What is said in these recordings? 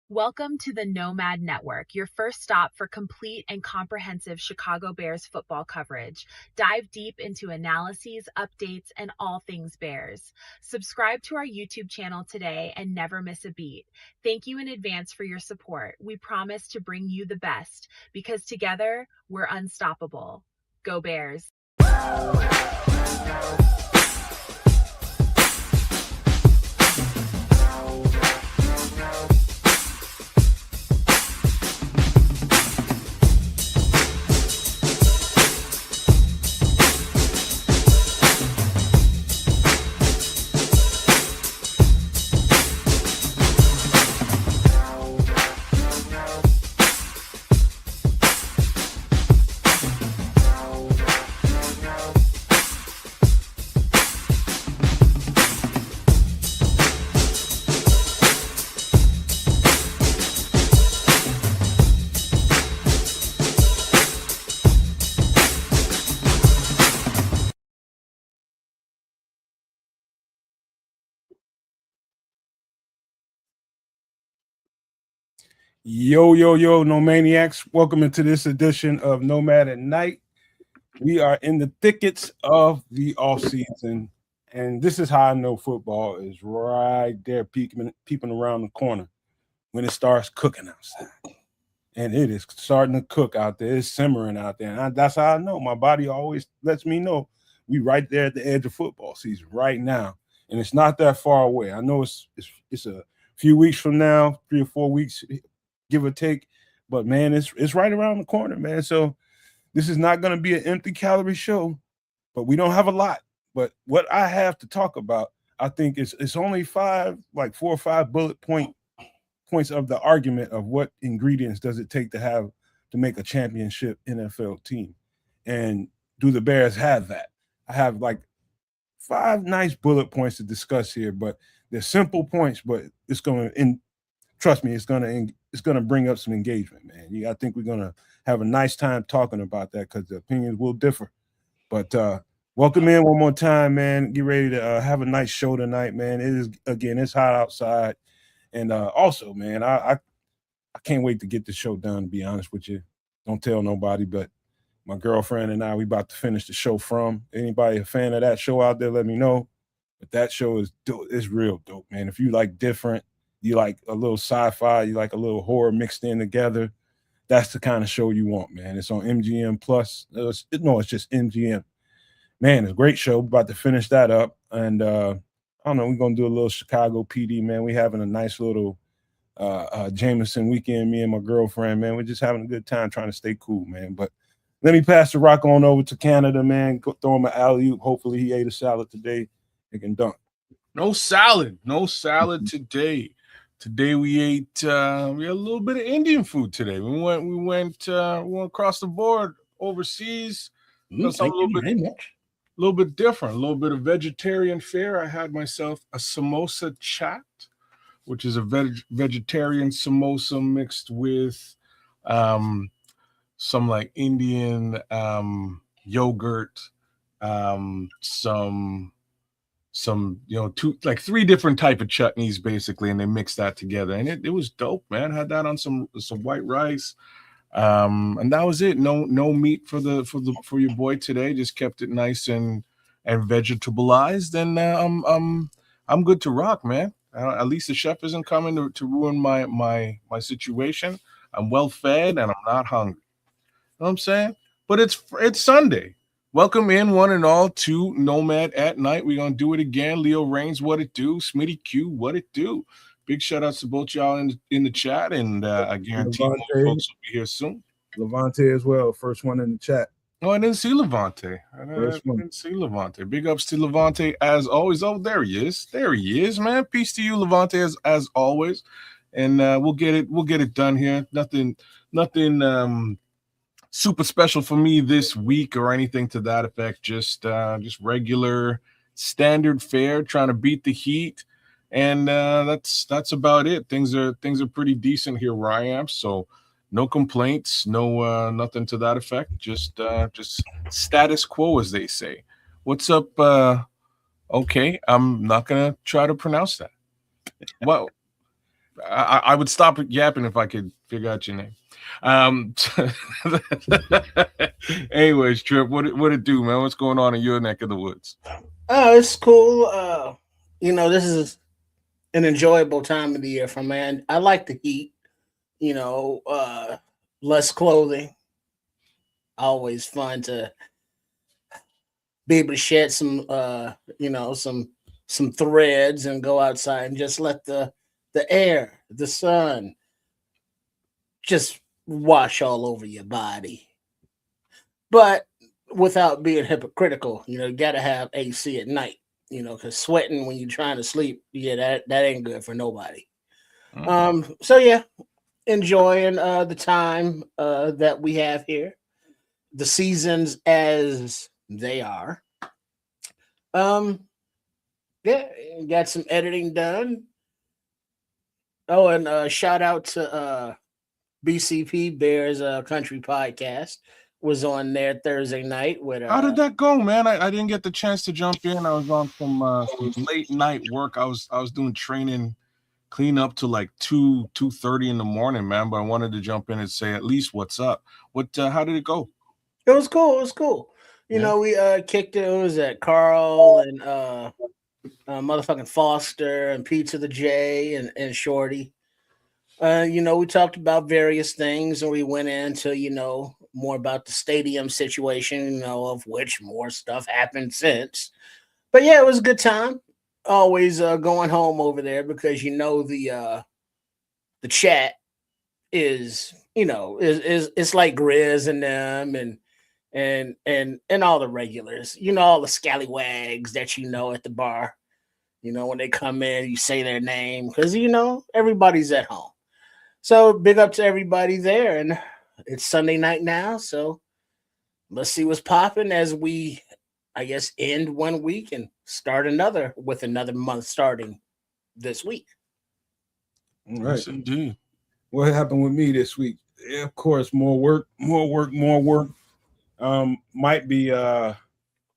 Welcome to the Nomad Network, your first stop for complete and comprehensive Chicago Bears football coverage. Dive deep into analyses, updates, and all things Bears. Subscribe to our YouTube channel today and never miss a beat. Thank you in advance for your support. We promise to bring you the best because together we're unstoppable. Go Bears! Yo, no maniacs. Welcome into this edition of Nomad at Night. We are in the thickets of the offseason, and this is how I know football is right there peeping around the corner when it starts cooking outside. And it is starting to cook out there. It's simmering out there. And that's how I know. My body always lets me know we right there at the edge of football season right now. And it's not that far away. I know it's a few weeks from now, 3 or 4 weeks, give or take, but man, it's right around the corner, man. So this is not going to be an empty calorie show, but we don't have a lot. But what I have to talk about, I think it's only 4 or 5 bullet points of the argument of what ingredients does it take to make a championship NFL team, and do the Bears have that? I have 5 nice bullet points to discuss here, but they're simple points, but it's going to, trust me, it's going to bring up some engagement, man. I think we're going to have a nice time talking about that because the opinions will differ. But welcome in one more time, man. Get ready to have a nice show tonight, man. It's hot outside. And also, man, I can't wait to get the show done, to be honest with you. Don't tell nobody, but my girlfriend and I, we about to finish the show From. Anybody a fan of that show out there, let me know. But that show is dope. It's real dope, man. If you like different, you like a little sci-fi, you like a little horror mixed in together, that's the kind of show you want, man. It's on MGM Plus. It's just MGM. Man, it's a great show. We're about to finish that up. And I don't know, we're going to do a little Chicago PD, man. We're having a nice little Jameson weekend, me and my girlfriend, man. We're just having a good time trying to stay cool, man. But let me pass the rock on over to Canada, man. Go throw him an alley-oop. Hopefully he ate a salad today and can dunk. No salad today. Today we ate we had a little bit of Indian food today. We went across the board overseas. Something a little bit different, a little bit of vegetarian fare. I had myself a samosa chaat, which is a vegetarian samosa mixed with some like Indian yogurt, some 3 different type of chutneys basically, and they mixed that together, and it was dope, man. Had that on some white rice, and that was it. No meat for your boy today. Just kept it nice and vegetableized, and I'm good to rock, man. At least the chef isn't coming to ruin my situation. I'm well fed and I'm not hungry. You know what I'm saying? But it's Sunday. Welcome in, one and all, to Nomad at Night. We're going to do it again. Leo Reigns, what it do? Smitty Q, what it do? Big shout-outs to both y'all in the chat, and I guarantee more folks will be here soon. Levante as well, first one in the chat. Oh, I didn't see Levante. I didn't see Levante. Big ups to Levante as always. Oh, there he is. There he is, man. Peace to you, Levante, as always. And we'll get it done here. Nothing super special for me this week or anything to that effect. Just regular standard fare, trying to beat the heat, and that's about it. Things are pretty decent here where I am, so no complaints, no nothing to that effect. Just status quo, as they say. What's up? Okay, I'm not gonna try to pronounce that. Well, I would stop yapping if I could figure out your name. Anyways, Trip, what it do, man? What's going on in your neck of the woods? Oh, it's cool. This is an enjoyable time of the year for man. I like the heat. Less clothing. Always fun to be able to shed some threads and go outside and just let the air, the sun, just wash all over your body. But without being hypocritical, you gotta have AC at night, because sweating when you're trying to sleep, that ain't good for nobody. So yeah, enjoying the time that we have here, the seasons as they are. Yeah, got some editing done. Oh, and shout out to BCP Bears Country Podcast was on there Thursday night with. How did that go, man? I didn't get the chance to jump in. I was on some late night work. I was doing training, clean up to like 2:30 in the morning, man. But I wanted to jump in and say at least what's up. How did it go? It was cool. It was cool. We kicked it. It was at Carl and motherfucking Foster and Pizza the J and Shorty. We talked about various things, and we went into more about the stadium situation, of which more stuff happened since. But yeah, it was a good time. Always going home over there because the chat is it's like Grizz and them and all the regulars, all the scallywags that at the bar. When they come in, you say their name because everybody's at home. So big up to everybody there, and it's Sunday night now, so let's see what's popping as we, I guess, end one week and start another with another month starting this week. All right. Yes, indeed. What happened with me this week? Yeah, of course, more work. Might be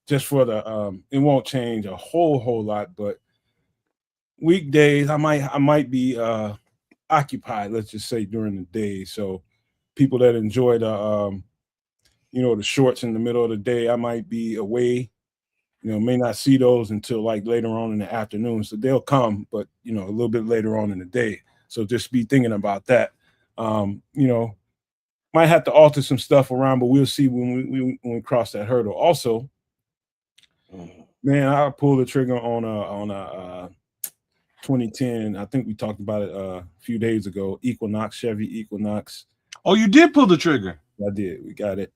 just for the it won't change a whole lot, but weekdays I might be occupied, let's just say, during the day. So people that enjoy the the shorts in the middle of the day, I might be away. May not see those until like later on in the afternoon. So they'll come, but a little bit later on in the day. So just be thinking about that. Might have to alter some stuff around, but we'll see when we cross that hurdle. Also, man, I pulled the trigger on a 2010. I think we talked about it a few days ago. Chevy Equinox. Oh, you did pull the trigger. I did. We got it.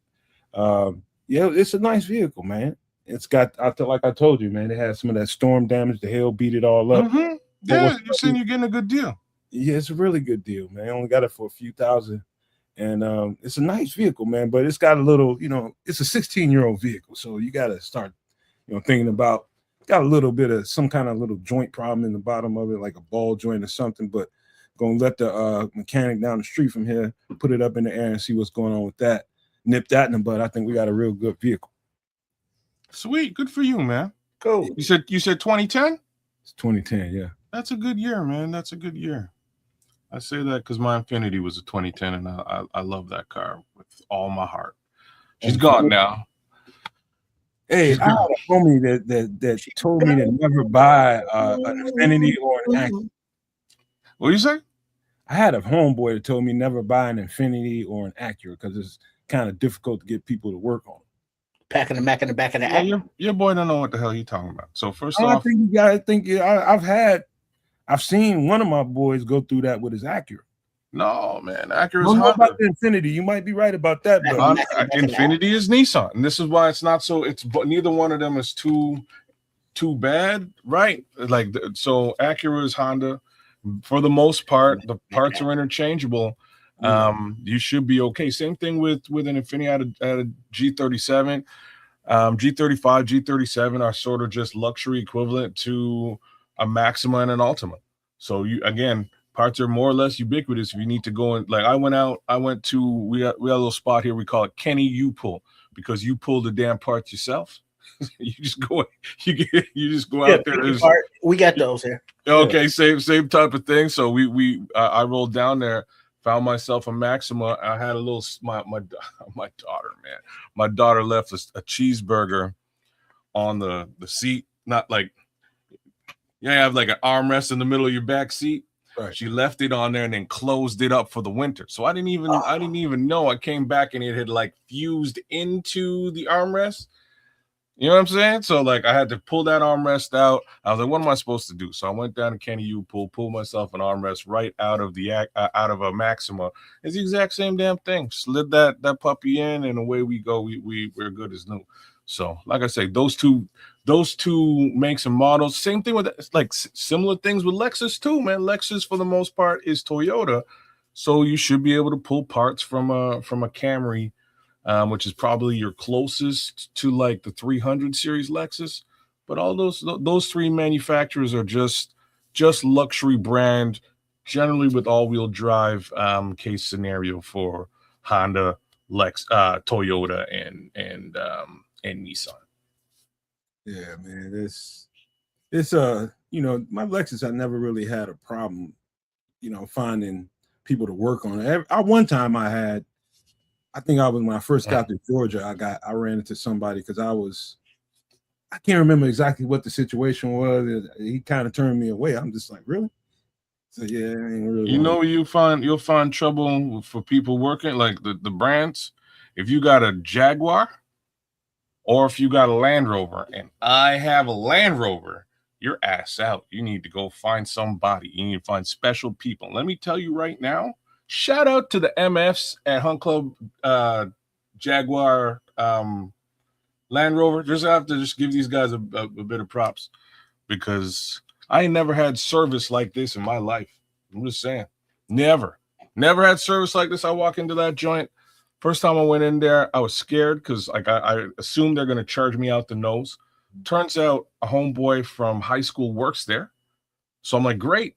Yeah, it's a nice vehicle, man. It's got, like I told you, man, it has some of that storm damage. The hail beat it all up. Mm-hmm. Yeah, you're saying you're getting a good deal. Yeah, it's a really good deal, man. I only got it for a few thousand. And it's a nice vehicle, man. But it's got a little, it's a 16-year-old vehicle. So you got to start, thinking about, got a little bit of some kind of little joint problem in the bottom of it, like a ball joint or something. But going to let the mechanic down the street from here put it up in the air and see what's going on with that. Nip that in the bud. I think we got a real good vehicle. Sweet. Good for you, man. Cool. You said 2010? It's 2010, yeah. That's a good year, man. That's a good year. I say that because my Infinity was a 2010, and I love that car with all my heart. She's gone now. Hey, I had a homie that told me to never buy an Infinity or an Acura. What you say? I had a homeboy that told me never buy an Infinity or an Acura because it's kind of difficult to get people to work on. Packing the Mac in the back of the Acura. Your boy don't know what the hell you're talking about. So first off, I think you gotta think. I've seen one of my boys go through that with his Acura. No, man, Acura's Honda. Honda. About the Infinity, you might be right about that. But Infinity is Nissan, and this is why it's not so. Neither one of them is too bad, right? Like so, Acura is Honda. For the most part, the parts are interchangeable. You should be okay. Same thing with an Infinity at a G37, G35, G37 are sort of just luxury equivalent to a Maxima and an Altima. So parts are more or less ubiquitous. If you need to go in, like we got a little spot here. We call it Kenny U Pull because you pull the damn parts yourself. You just go, you just go out there. We got those here. Okay, yeah. Same type of thing. So I rolled down there, found myself a Maxima. I had a little my daughter, man. My daughter left a cheeseburger on the seat, not like you have like an armrest in the middle of your back seat. Right. She left it on there and then closed it up for the winter. So I didn't even know. I came back and it had like fused into the armrest. You know what I'm saying? So like I had to pull that armrest out. I was like, what am I supposed to do? So I went down to Kenny U pulled myself an armrest right out of a Maxima. It's the exact same damn thing. Slid that puppy in and away we go. We're good as new. So like I say, those two makes and models. Same thing with like similar things with Lexus too, man. Lexus for the most part is Toyota, so you should be able to pull parts from a Camry. Which is probably your closest to like the 300 series Lexus, but all those three manufacturers are just luxury brand, generally with all-wheel drive case scenario for Honda, Toyota, and Nissan. Yeah, man, it's my Lexus. I never really had a problem, finding people to work on it. One time I think when I first got to Georgia, I ran into somebody because I can't remember exactly what the situation was. He kind of turned me away. I'm just like, really? So yeah, I ain't really. You'll find trouble for people working like the brands. If you got a Jaguar or if you got a Land Rover, and I have a Land Rover, your ass out. You need to go find somebody. You need to find special people. Let me tell you right now. Shout out to the MFs at Hunt Club, Jaguar, Land Rover. Just have to give these guys a bit of props because I ain't never had service like this in my life. I'm just saying, never had service like this. I walk into that joint. First time I went in there, I was scared because like I assumed they're gonna charge me out the nose. Turns out a homeboy from high school works there, so I'm like, great.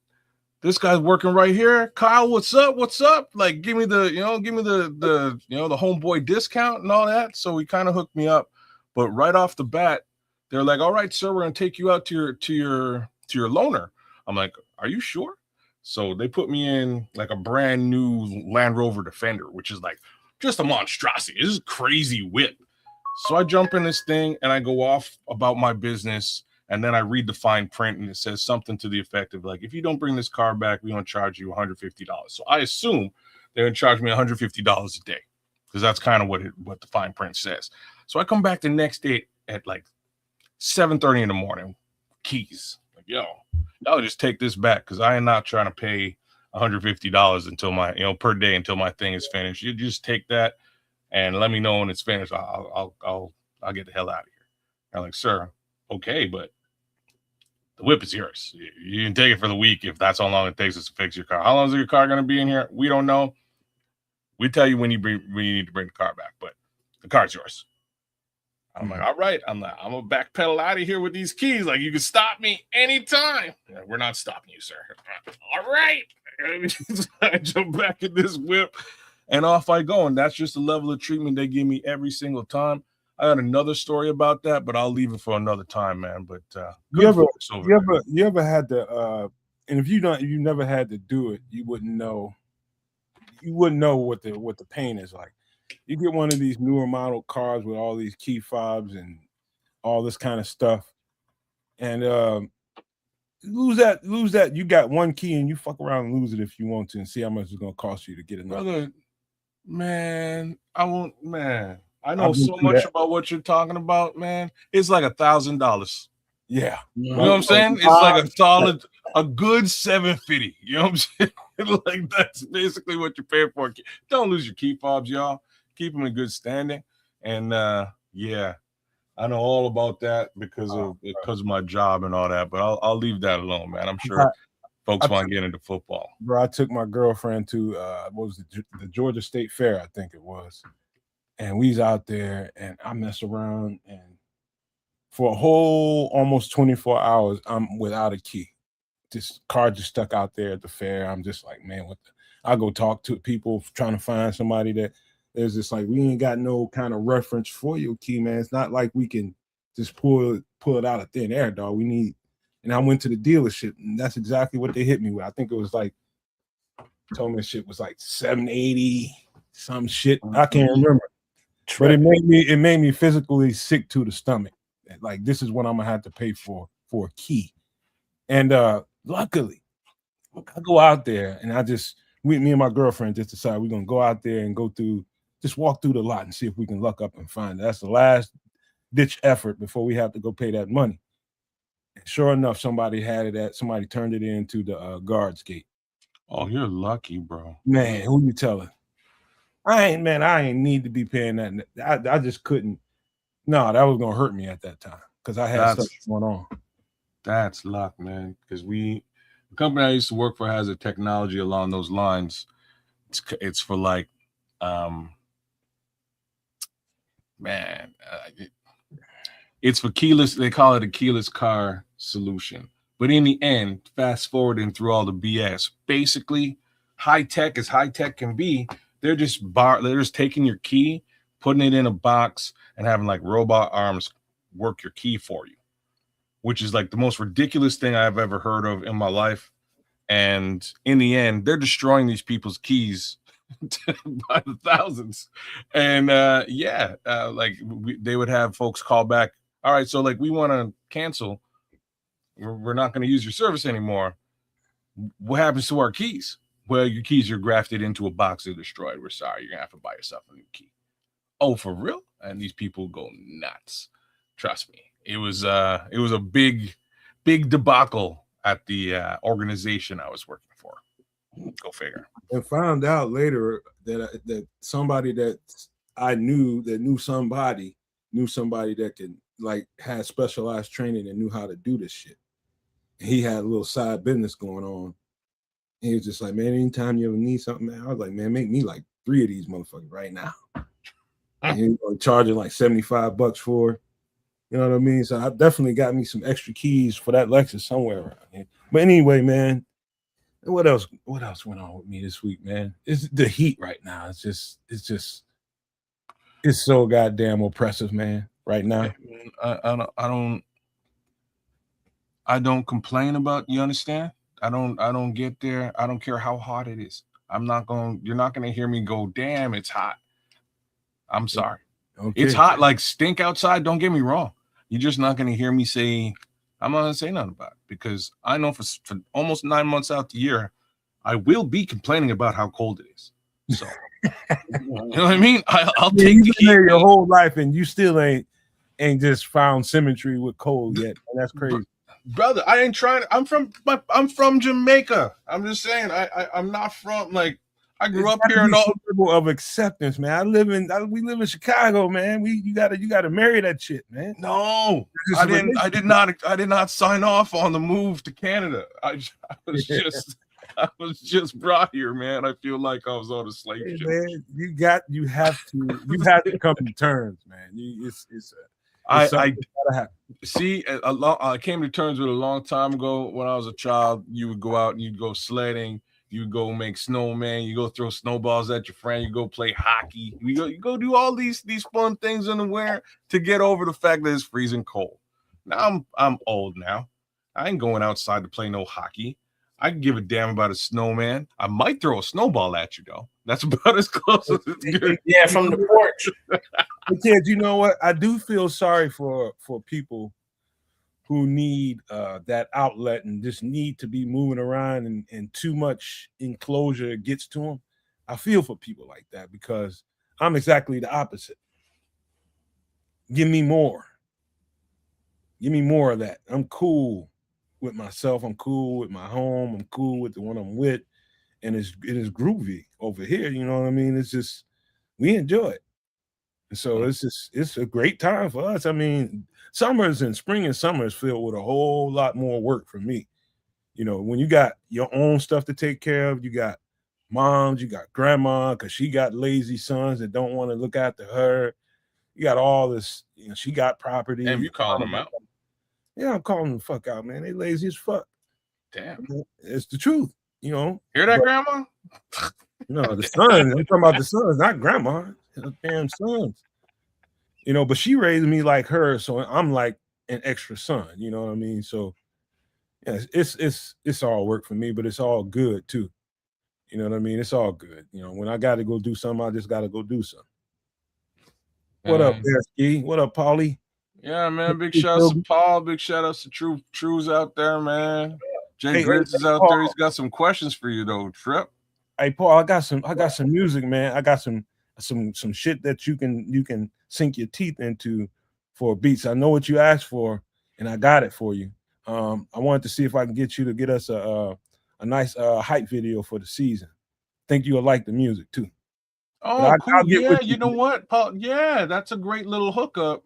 This guy's working right here. Kyle, what's up? What's up? Like, give me the homeboy discount and all that. So he kind of hooked me up. But right off the bat, they're like, all right, sir, we're gonna take you out to your loaner. I'm like, are you sure? So they put me in like a brand new Land Rover Defender, which is like just a monstrosity. This is crazy whip. So I jump in this thing and I go off about my business. And then I read the fine print and it says something to the effect of like, if you don't bring this car back, we're going to charge you $150. So I assume they're going to charge me $150 a day because that's kind of what the fine print says. So I come back the next day at like 7:30 in the morning, keys. Like, yo, y'all just take this back because I am not trying to pay $150 until per day until my thing is finished. You just take that and let me know when it's finished. I'll get the hell out of here. I'm like, sir, okay, but the whip is yours. You can take it for the week if that's how long it takes us to fix your car. How long is your car going to be in here? We don't know. We tell you when you need to bring the car back, but the car's yours. I'm like, all right. I'm going to backpedal out of here with these keys. Like, you can stop me anytime. Yeah, we're not stopping you, sir. All right. I jump back in this whip and off I go. And that's just the level of treatment they give me every single time. I had another story about that, but I'll leave it for another time, man. But you ever had to and if you never had to do it, you wouldn't know what the pain is like. You get one of these newer model cars with all these key fobs and all this kind of stuff, and lose that. You got one key and you fuck around and lose it if you want to, and see how much it's gonna cost you to get another. Brother, man, I won't, man. I know so much about what you're talking about, man. It's like $1,000. Yeah. You know what I'm saying? It's like a good $750. You know what I'm saying? Like that's basically what you're paying for. Don't lose your key fobs, y'all. Keep them in good standing. And yeah, I know all about that because of my job and all that. But I'll leave that alone, man. I'm sure folks want to get into football. Bro, I took my girlfriend to what was the Georgia State Fair, I think it was. And we's out there, and I mess around, and for a whole almost 24 hours, I'm without a key. This car just stuck out there at the fair. I'm just like, man, I go talk to people trying to find somebody that there's just like, we ain't got no kind of reference for your key, man. It's not like we can just pull it out of thin air, dog. We need. And I went to the dealership, and that's exactly what they hit me with. I think it was like, told me shit was like $780, some shit. I can't remember. But it made me physically sick to the stomach. Like, this is what I'm gonna have to pay for a key. And luckily, I go out there and me and my girlfriend just decide we're gonna go out there and just walk through the lot and see if we can luck up and find it. That's the last ditch effort before we have to go pay that money. And sure enough, somebody turned it into the guards gate. Oh, you're lucky, bro. Man, who you telling? I ain't need to be paying that. I just couldn't. No, that was gonna hurt me at that time because I had stuff going on. That's luck, man. Because the company I used to work for has a technology along those lines. It's for like, it's for keyless. They call it a keyless car solution. But in the end, fast forwarding through all the BS, basically, high tech as high tech can be. They're just taking your key, putting it in a box, and having like robot arms work your key for you, which is like the most ridiculous thing I've ever heard of in my life. And in the end, they're destroying these people's keys by the thousands. And they would have folks call back. All right, so like we want to cancel. We're not going to use your service anymore. What happens to our keys? Well, your keys are grafted into a box and destroyed. We're sorry. You're going to have to buy yourself a new key. Oh, for real? And these people go nuts. Trust me. It was a big debacle at the organization I was working for. Go figure. And found out later that somebody that I knew that knew somebody that could like had specialized training and knew how to do this shit. And he had a little side business going on. And he was just like, man, anytime you ever need something, man, I was like, man, make me like 3 of these motherfuckers right now. And he was charging like $75 for it. You know what I mean? So I definitely got me some extra keys for that Lexus somewhere around here. But anyway, man, what else went on with me this week, man? It's the heat right now. It's so goddamn oppressive, man, right now. I don't complain about, you understand? I don't get there. I don't care how hot it is. You're not gonna hear me go, damn, it's hot. I'm sorry. Okay. It's hot, like stink outside. Don't get me wrong. You're just not gonna hear me say, I'm not gonna say nothing about it, because I know for almost 9 months out the year, I will be complaining about how cold it is. So you know what I mean? I'll take the heat your whole life, and you still ain't just found symmetry with cold yet. And that's crazy. Brother, I ain't trying. I'm from Jamaica. I'm just saying. I'm not from like. I grew up here and all level of acceptance, man. We live in Chicago, man. You gotta marry that shit, man. No, I did not sign off on the move to Canada. I was just brought here, man. I feel like I was on a slave ship. Man, you have to come to terms, man. I came to terms with it a long time ago. When I was a child, you would go out and you'd go sledding, you go make snowman, you go throw snowballs at your friend, you go play hockey, you go do all these fun things in the winter to get over the fact that it's freezing cold. Now I'm old now. I ain't going outside to play no hockey. I can give a damn about a snowman. I might throw a snowball at you though. That's about as close as it's good. Yeah, from the porch. But kids, you know what? I do feel sorry for people who need that outlet and just need to be moving around and too much enclosure gets to them. I feel for people like that because I'm exactly the opposite. Give me more. Give me more of that. I'm cool with myself. I'm cool with my home. I'm cool with the one I'm with. And it is groovy over here. You know what I mean? It's just, we enjoy it. And so it's a great time for us. I mean, summers and spring and summer is filled with a whole lot more work for me. You know, when you got your own stuff to take care of, you got moms, you got grandma, because she got lazy sons that don't want to look after her. You got all this, you know, she got property. Damn, you calling them out? Yeah, I'm calling them the fuck out, man. They lazy as fuck. Damn. It's the truth, you know. Hear that, grandma? No, the sons. I'm talking about the sons, not grandma. The damn sons. you know, but she raised me like her, so I'm like an extra son, you know what I mean? So yeah, it's all work for me, but it's all good too. You know what I mean? It's all good. You know, when I got to go do something, I just got to go do something. What up, Ski? What up, Paulie? Yeah, man. Big shout outs to Paul. Big shout outs to True's out there, man. Jay Grizz is out there. He's got some questions for you though, Trip. Hey, Paul, I got some music, man. I got some shit that you can sink your teeth into for beats. I know what you asked for, and I got it for you. I wanted to see if I can get you to get us a nice hype video for the season. Think you'll like the music too. Oh, cool. Yeah, you know what, Paul? Yeah, that's a great little hookup.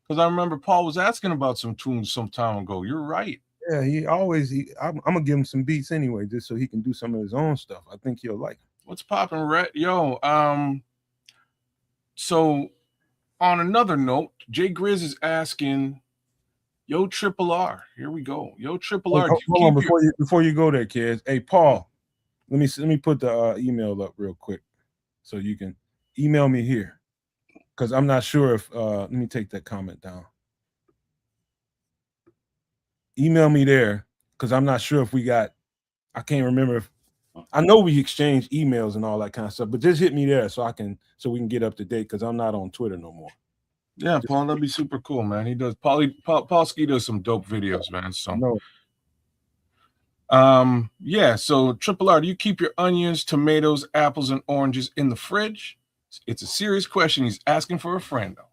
Because I remember Paul was asking about some tunes some time ago. You're right. Yeah, I'm gonna give him some beats anyway, just so he can do some of his own stuff. I think he'll like it. What's popping, Rhett? Yo, so on another note, Jay Grizz is asking, yo, Triple R. Here we go. Yo, Triple R. Hold on, before you go there, kids. Hey, Paul, let me put the email up real quick so you can email me here. Because I'm not sure if let me take that comment down. Email me there because I'm not sure if we got, I can't remember if, I know we exchanged emails and all that kind of stuff, but just hit me there so we can get up to date because I'm not on Twitter no more. Yeah, Paul, that'd be super cool, man. He does Paul Ski does some dope videos, man. So yeah, so Triple R, do you keep your onions, tomatoes, apples, and oranges in the fridge? It's a serious question. He's asking for a friend, though.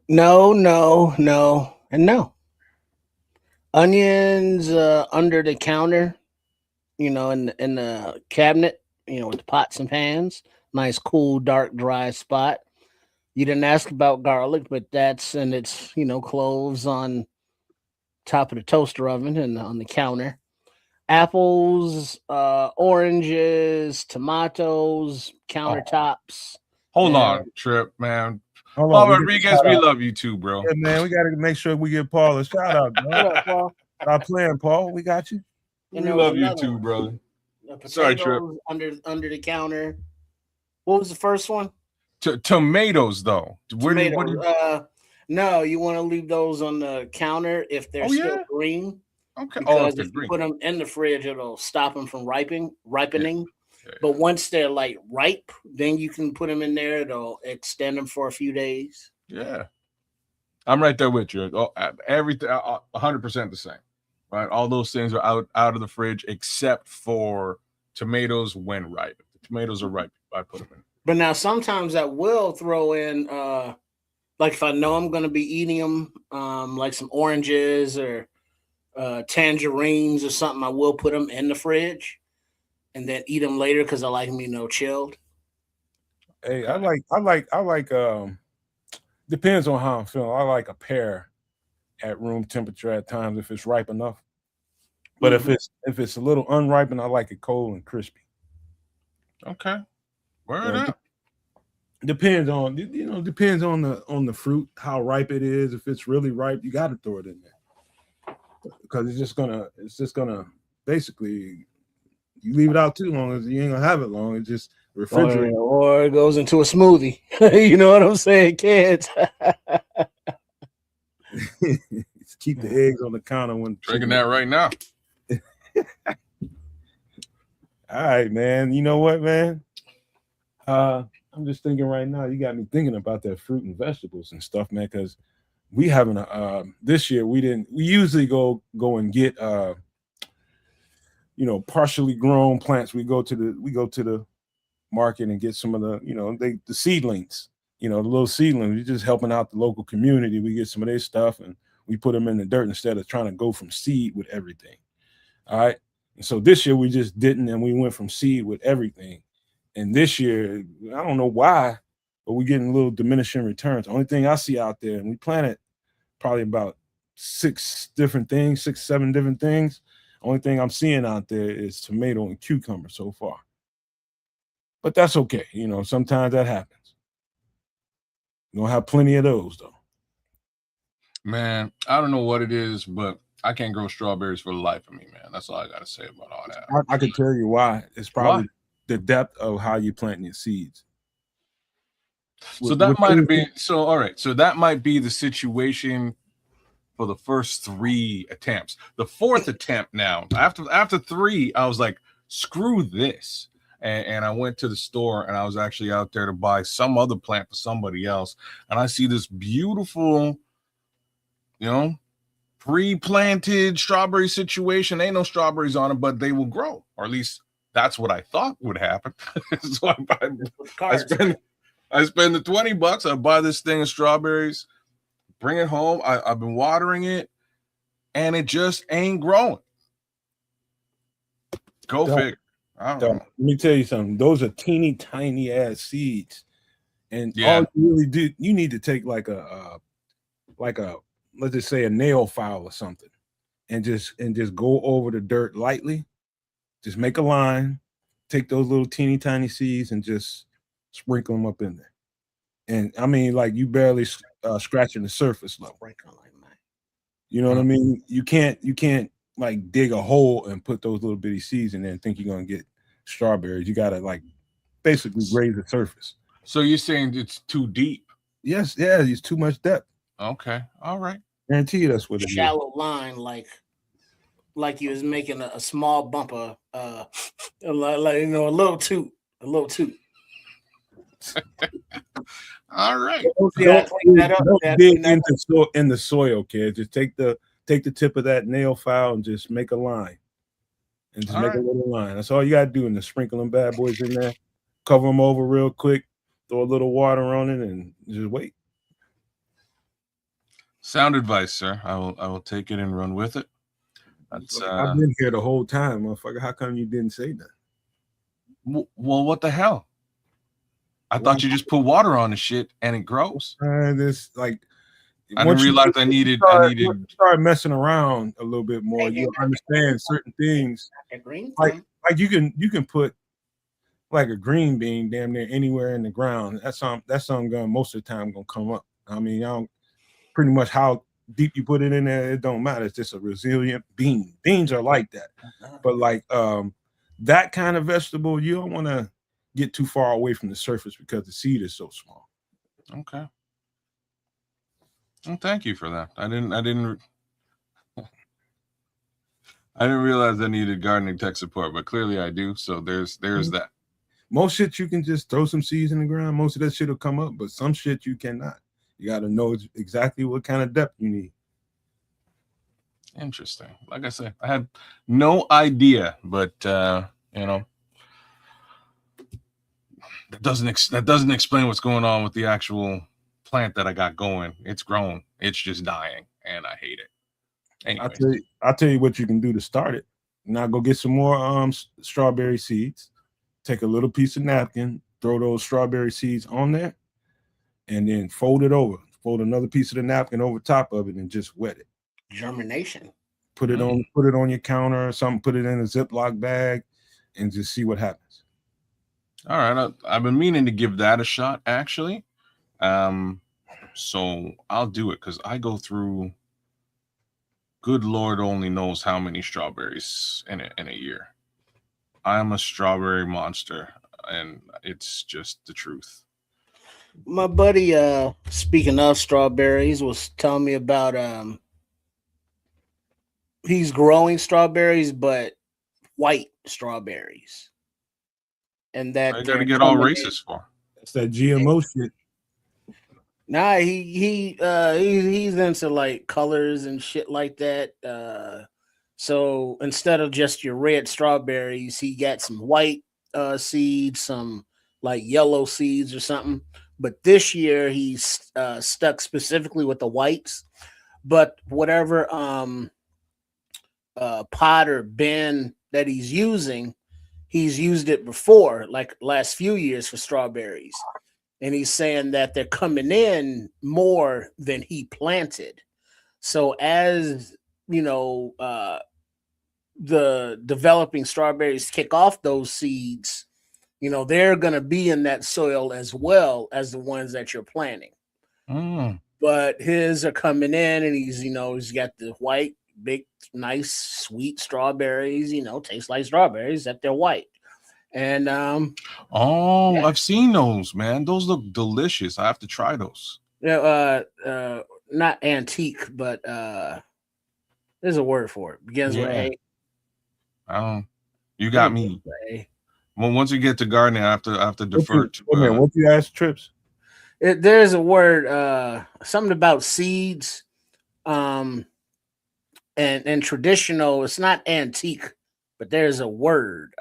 No, and no. Onions under the counter, you know, in the cabinet, you know, with the pots and pans. Nice, cool, dark, dry spot. You didn't ask about garlic, but that's and it's, you know, cloves on top of the toaster oven and on the counter. Apples, oranges, tomatoes, countertops. Hold on, Trip, man. Paul Rodriguez, we love you too, bro. Yeah, man, we got to make sure we give Paul a shout out. What up, Paul? Stop playing, Paul. We got you. And we love you too, brother. Sorry, Trip. Under the counter. What was the first one? Tomatoes, though. Tomatoes. No, you want to leave those on the counter if they're still green. Okay. Because if you put them in the fridge, it'll stop them from ripening. Yeah. But once they're like ripe, then you can put them in there. It'll extend them for a few days. Yeah, I'm right there with you. Everything 100% the same, right? All those things are out of the fridge except for tomatoes when ripe. If the tomatoes are ripe, I put them in. But now sometimes I will throw in, like if I know I'm going to be eating them, like some oranges or tangerines or something, I will put them in the fridge and then eat them later because I like them, you know, chilled. Hey, I like depends on how I'm feeling. I like a pear at room temperature at times if it's ripe enough. But if it's a little unripened, I like it cold and crispy. Okay. Word up. Depends on the fruit, how ripe it is. If it's really ripe, you got to throw it in there. Because it's just gonna basically, you leave it out too long, as you ain't gonna have it long. It's just refrigerate, or it goes into a smoothie. You know what I'm saying, kids? Keep the eggs on the counter when drinking that right now. All right, man. You know what, man? I'm just thinking right now. You got me thinking about that fruit and vegetables and stuff, man. Because we haven't this year we didn't. We usually go and get partially grown plants. We go to the market and get some of the the seedlings. The little seedlings. We're just helping out the local community. We get some of their stuff and we put them in the dirt instead of trying to go from seed with everything. All right. And so this year we just didn't, and we went from seed with everything. And this year, I don't know why, but we're getting a little diminishing returns. The only thing I see out there, and we planted probably about 6, 7 different things. Only thing I'm seeing out there is tomato and cucumber so far. But that's okay. Sometimes that happens. You don't have plenty of those, though. Man, I don't know what it is, but I can't grow strawberries for the life of me, man. That's all I got to say about all that. I can tell you why. It's probably the depth of how you plant your seeds. So that might have been so. All right, so that might be the situation for the first 3 attempts. The 4th attempt, now after 3, I was like, screw this, and I went to the store, and I was actually out there to buy some other plant for somebody else, and I see this beautiful, pre-planted strawberry situation. Ain't no strawberries on it, but they will grow, or at least that's what I thought would happen. So I spend the $20. I buy this thing of strawberries, bring it home. I've been watering it, and it just ain't growing. Go figure. I don't know. Let me tell you something. Those are teeny tiny ass seeds, and all you really do, you need to take like a let's just say a nail file or something, and just go over the dirt lightly. Just make a line, take those little teeny tiny seeds, and just sprinkle them up in there. And I mean, like, you barely scratching the surface level. You know what I mean? You can't like dig a hole and put those little bitty seeds in there and think you're gonna get strawberries. You gotta like basically raise the surface. So you're saying it's too deep? Yes, yeah, it's too much depth. Okay, all right. Guarantee you that's what it is. Shallow line, like you was making a small bumper, like a little toot. All right. Don't dig in the soil, kid. Just take the tip of that nail file and just make a line, and just make a little line. That's all you gotta do. And just sprinkle them bad boys in there, cover them over real quick, throw a little water on it, and just wait. Sound advice, sir. I will take it and run with it. That's I've been here the whole time, motherfucker. How come you didn't say that? Well, what the hell? I thought you just put water on the shit and it grows. This like I didn't realize I needed. Start messing around a little bit more. You'll understand certain things. Like you can put like a green bean damn near anywhere in the ground. That's something gonna most of the time gonna come up. I mean, I don't pretty much how deep you put it in there, it don't matter. It's just a resilient bean. Beans are like that. But like that kind of vegetable, you don't want to get too far away from the surface because the seed is so small. Okay. Well, thank you for that. I didn't realize I needed gardening tech support, but clearly I do. So there's that. Most shit you can just throw some seeds in the ground. Most of that shit will come up, but some shit you cannot. You got to know exactly what kind of depth you need. Interesting. Like I said, I had no idea, but that doesn't explain what's going on with the actual plant that I got going. It's grown. It's just dying, and I hate it. Anyway. I'll tell you what you can do to start it. Now go get some more strawberry seeds. Take a little piece of napkin, throw those strawberry seeds on there, and then fold it over. Fold another piece of the napkin over top of it and just wet it. Germination. Put it on your counter or something. Put it in a Ziploc bag and just see what happens. All right, I've been meaning to give that a shot, actually. So I'll do it because I go through, good Lord only knows how many strawberries in a year. I am a strawberry monster, and it's just the truth. My buddy, speaking of strawberries, was telling me about he's growing strawberries, but white strawberries. And that I gotta get all racist for. That's that GMO shit. Nah, he's into like colors and shit like that. So instead of just your red strawberries, he got some white seeds, some like yellow seeds or something. But this year he's stuck specifically with the whites. But whatever pot or bin that he's using, he's used it before, like last few years for strawberries. And he's saying that they're coming in more than he planted. So as, the developing strawberries kick off those seeds, they're going to be in that soil as well as the ones that you're planting. But his are coming in and he's got the white, big, nice, sweet strawberries, taste like strawberries, that they're white. And Oh, I've seen those, man. Those look delicious. I have to try those. not antique, but there's a word for it. Begins with Yeah. A. You got me. Well, once you get to gardening, I have to defer to. What you ask, Trips? There's a word, something about seeds, and traditional. It's not antique, but there's a word.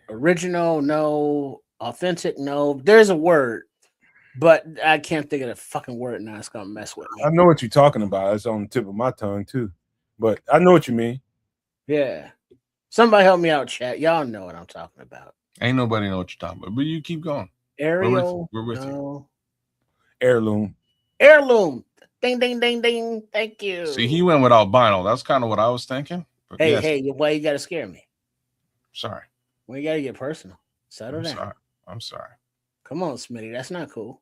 Original, no. Authentic, no. There's a word, but I can't think of the fucking word now. It's gonna mess with me. I know what you're talking about. It's on the tip of my tongue too, but I know what you mean. Yeah. Somebody help me out, chat. Y'all know what I'm talking about. Ain't nobody know what you're talking about, but you keep going. Aerial. We're with you. Heirloom. Ding, ding, ding, ding. Thank you. See, he went with albino. That's kind of what I was thinking. But hey, why you gotta scare me? Sorry. Well, you gotta get personal. Settle down. I'm sorry. Come on, Smitty. That's not cool.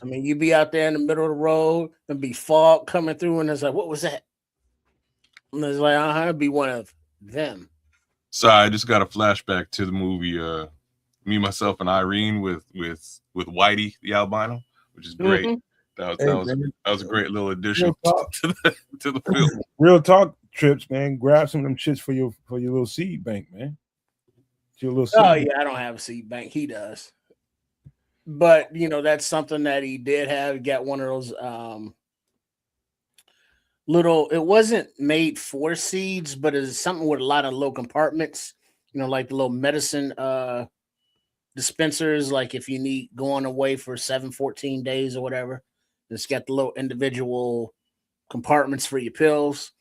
I mean, you be out there in the middle of the road and be fog coming through, and it's like, what was that? And it's like, it'd be one of them. Sorry, I just got a flashback to the movie Me, Myself, and Irene with Whitey the albino, which is great. Mm-hmm. That was a great little addition to the film. Real talk, Trips, man. Grab some of them shits for your little seed bank, man. Your little seed bank. I don't have a seed bank. He does. But that's something that he did have. He got one of those little, it wasn't made for seeds, but it's something with a lot of little compartments, like the little medicine dispensers, like if you need going away for 14 days or whatever. It's got the little individual compartments for your pills.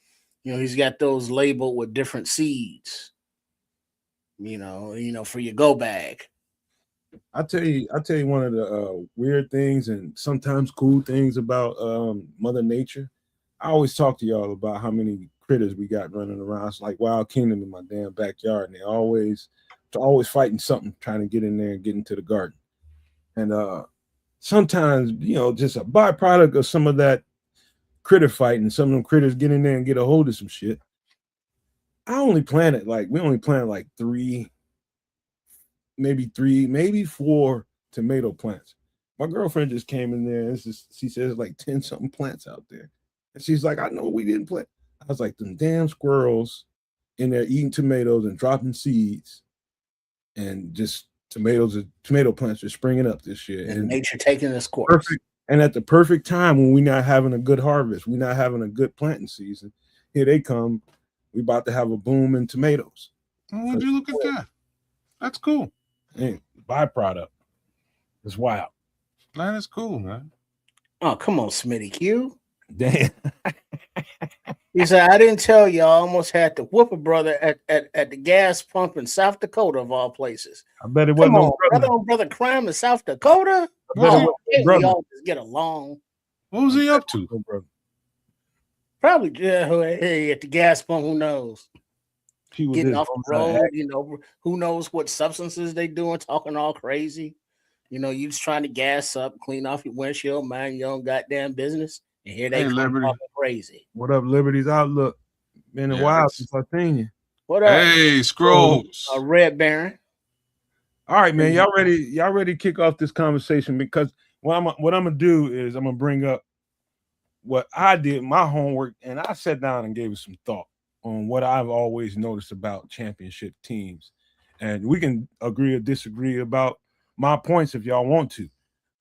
He's got those labeled with different seeds, for your go bag. I'll tell you one of the weird things and sometimes cool things about Mother Nature. I always talk to y'all about how many critters we got running around. It's like Wild Kingdom in my damn backyard, and they're always fighting something, trying to get in there and get into the garden. And sometimes, just a byproduct of some of that critter fighting, some of them critters get in there and get a hold of some shit. We only planted like 3, maybe 4 tomato plants. My girlfriend just came in there and she says like 10 something plants out there. And she's like, I know we didn't plant. I was like, them damn squirrels in there eating tomatoes and dropping seeds, and just tomato plants are springing up this year. And nature taking this course. Perfect. And at the perfect time when we're not having a good harvest, we're not having a good planting season, here they come. We about to have a boom in tomatoes. Oh, would you look at that? That's cool. Hey, byproduct. It's wild. That is cool, man. Oh, come on, Smitty Q. Damn. He said, I didn't tell you I almost had to whoop a brother at the gas pump in South Dakota, of all places. I bet it wasn't no brother crime in South Dakota. We all just get along. What was he up to? Probably hey, at the gas pump, who knows? He was getting off the road, who knows what substances they doing, talking all crazy. You just trying to gas up, clean off your windshield, mind your own goddamn business. And here they come talking crazy. What up, Liberty's Outlook? Been a while since I've seen you. What up? Hey, Scrolls. Red Baron. All right, man. Y'all ready to kick off this conversation? Because what I'm gonna do is I'm gonna bring up what I did, my homework, and I sat down and gave it some thought on what I've always noticed about championship teams. And we can agree or disagree about my points if y'all want to.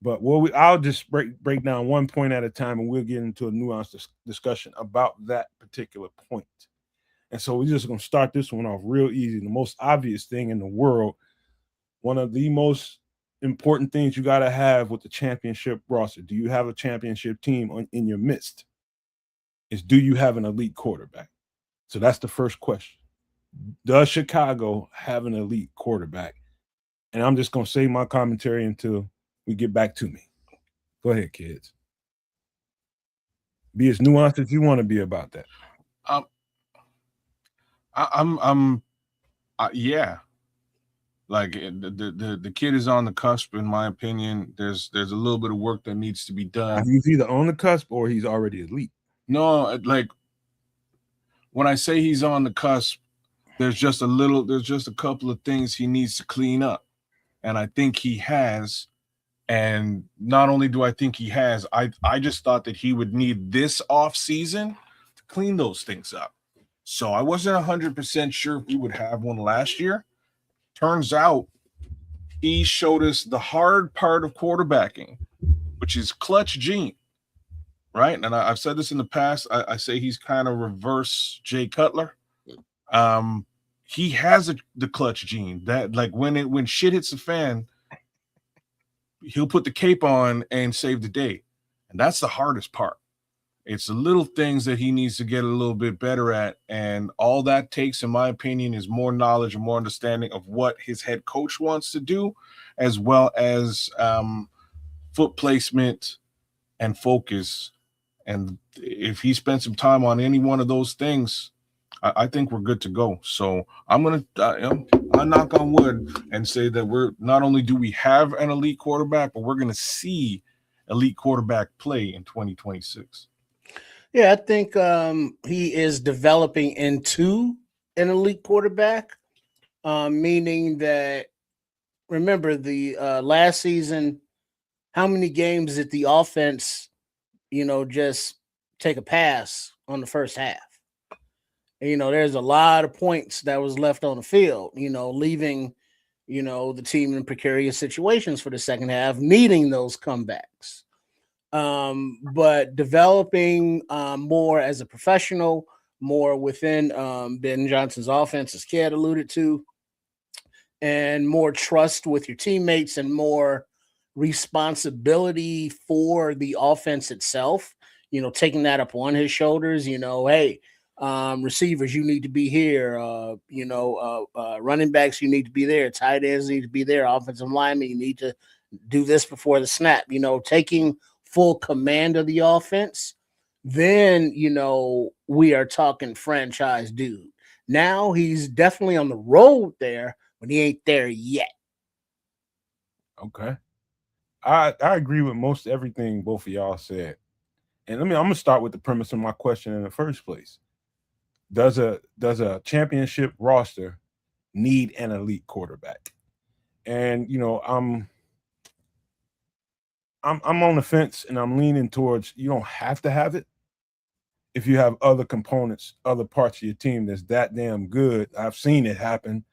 But I'll just break down one point at a time, and we'll get into a nuanced discussion about that particular point. And so we're just going to start this one off real easy. The most obvious thing in the world, one of the most important things you got to have with the championship roster, do you have a championship team in your midst, is do you have an elite quarterback? So that's the first question. Does Chicago have an elite quarterback? And I'm just going to save my commentary until we get back to me. Go ahead, kids. Be as nuanced as you want to be about that. Yeah. Like the kid is on the cusp, in my opinion. There's a little bit of work that needs to be done. He's either on the cusp or he's already elite. No, like when I say he's on the cusp, There's just a couple of things he needs to clean up. And I think he has. And not only do I think he has, I just thought that he would need this off season to clean those things up. So I wasn't 100% sure if we would have one last year. Turns out he showed us the hard part of quarterbacking, which is clutch gene, right? And I've said this in the past. I say he's kind of reverse Jay Cutler. He has the clutch gene that, like, when shit hits the fan, he'll put the cape on and save the day. And that's the hardest part. It's the little things that he needs to get a little bit better at. And all that takes, in my opinion, is more knowledge and more understanding of what his head coach wants to do, as well as foot placement and focus. And if he spends some time on any one of those things, I think we're good to go. So I'm going to I knock on wood and say that we're not only do we have an elite quarterback, but we're going to see elite quarterback play in 2026. Yeah, I think he is developing into an elite quarterback, meaning that, remember, the last season, how many games did the offense, just take a pass on the first half? And, there's a lot of points that was left on the field, leaving, the team in precarious situations for the second half, needing those comebacks. But developing more as a professional, more within Ben Johnson's offense, as Ked alluded to, and more trust with your teammates and more responsibility for the offense itself, taking that up on his shoulders, hey, receivers, you need to be here, running backs, you need to be there, tight ends need to be there, offensive linemen, you need to do this before the snap, taking full command of the offense, then, we are talking franchise dude. Now he's definitely on the road there, but he ain't there yet. Okay. I agree with most everything both of y'all said. And I'm going to start with the premise of my question in the first place. Does a championship roster need an elite quarterback? And, I'm on the fence, and I'm leaning towards you don't have to have it if you have other components, other parts of your team that's that damn good. I've seen it happen,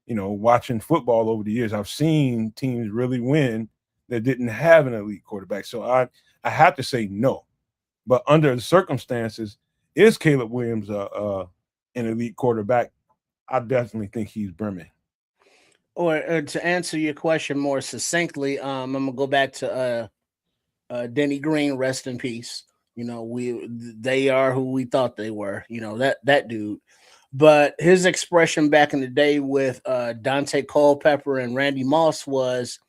watching football over the years. I've seen teams really win that didn't have an elite quarterback. So I have to say no. But under the circumstances, is Caleb Williams an elite quarterback? I definitely think he's brimming. Or to answer your question more succinctly, I'm gonna go back to Denny Green, rest in peace. They are who we thought they were. That dude. But his expression back in the day with Dante Culpepper and Randy Moss was,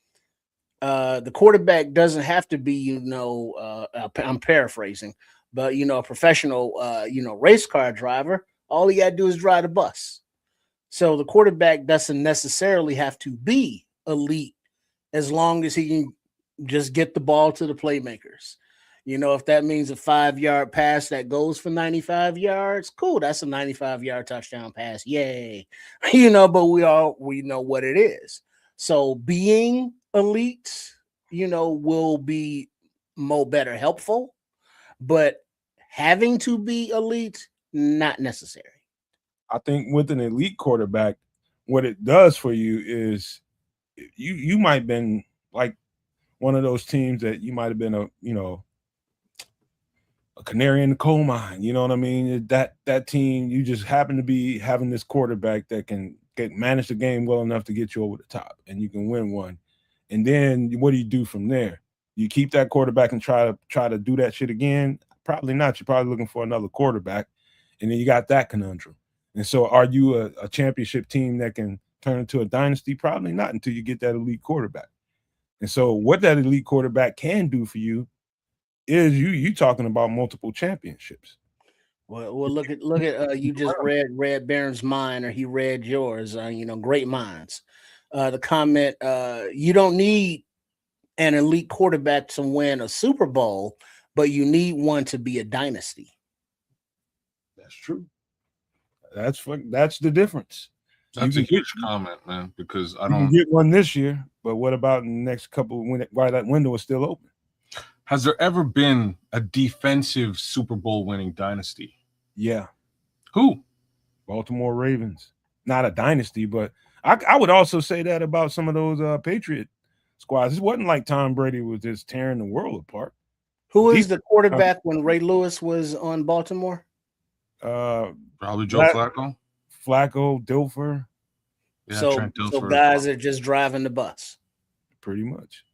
the quarterback doesn't have to be, I'm paraphrasing, but a professional, race car driver. All he got to do is drive the bus. So the quarterback doesn't necessarily have to be elite as long as he can just get the ball to the playmakers. If that means a 5-yard pass that goes for 95 yards, cool. That's a 95-yard touchdown pass. Yay. But we know what it is. So being elite, will be better helpful, but having to be elite, not necessary. I think with an elite quarterback, what it does for you is you might have been like one of those teams that you might have been a canary in the coal mine. You know what I mean? That team, you just happen to be having this quarterback that can manage the game well enough to get you over the top, and you can win one. And then what do you do from there? You keep that quarterback and try to do that shit again? Probably not. You're probably looking for another quarterback, and then you got that conundrum. And so are you a championship team that can turn into a dynasty? Probably not until you get that elite quarterback. And so what that elite quarterback can do for you is you talking about multiple championships. Well, look at you just read Barron's mind, or he read yours. Great minds. The comment, you don't need an elite quarterback to win a Super Bowl, but you need one to be a dynasty. That's true. That's the difference. That's a huge comment, man, because I You can don't. get one this year, but what about in the next couple while that window is still open? Has there ever been a defensive Super Bowl winning dynasty? Yeah, Who? Baltimore Ravens. Not a dynasty, but I would also say that about some of those Patriot squads. It wasn't like Tom Brady was just tearing the world apart. Who is the quarterback when Ray Lewis was on Baltimore? Probably Joe Flacco. Flacco, Dilfer. Yeah, so Trent Dilfer. So guys are just driving the bus. Pretty much.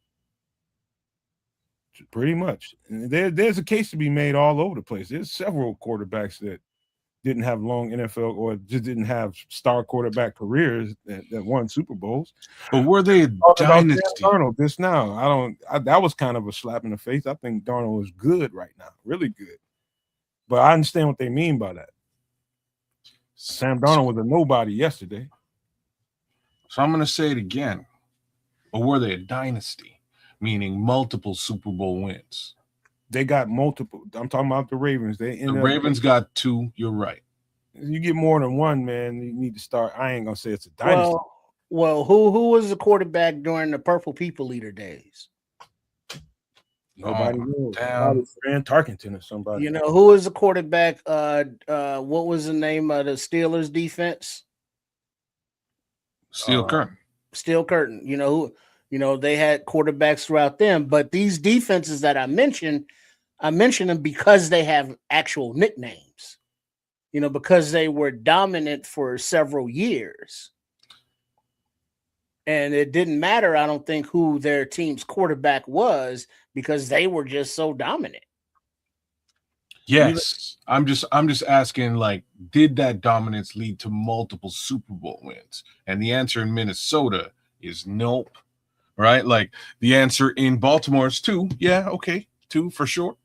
And there's a case to be made all over the place. There's several quarterbacks that didn't have long NFL or just didn't have star quarterback careers that won Super Bowls. But were they a dynasty? Darnold just now. That was kind of a slap in the face. I think Darnold is good right now, really good. But I understand what they mean by that. Sam Darnold was a nobody yesterday. So I'm going to say it again. Or were they a dynasty? Meaning multiple Super Bowl wins. They got multiple. I'm talking about the Ravens. The Ravens got 2. You're right. You get more than one, man. You need to start. I ain't gonna say it's a dynasty. Well, who was the quarterback during the Purple People Eater days? Nobody knows. Probably Fran Tarkenton or somebody. You know who was the quarterback? What was the name of the Steelers defense? Steel Curtain. Steel Curtain. You know who? You know, they had quarterbacks throughout them, but these defenses that I mentioned them because they have actual nicknames, you know, because they were dominant for several years. And it didn't matter, I don't think, who their team's quarterback was because they were just so dominant. Yes. I'm just asking, like, did that dominance lead to multiple Super Bowl wins? And the answer in Minnesota is nope. Right, like the answer in Baltimore is 2. Yeah, okay, 2 for sure.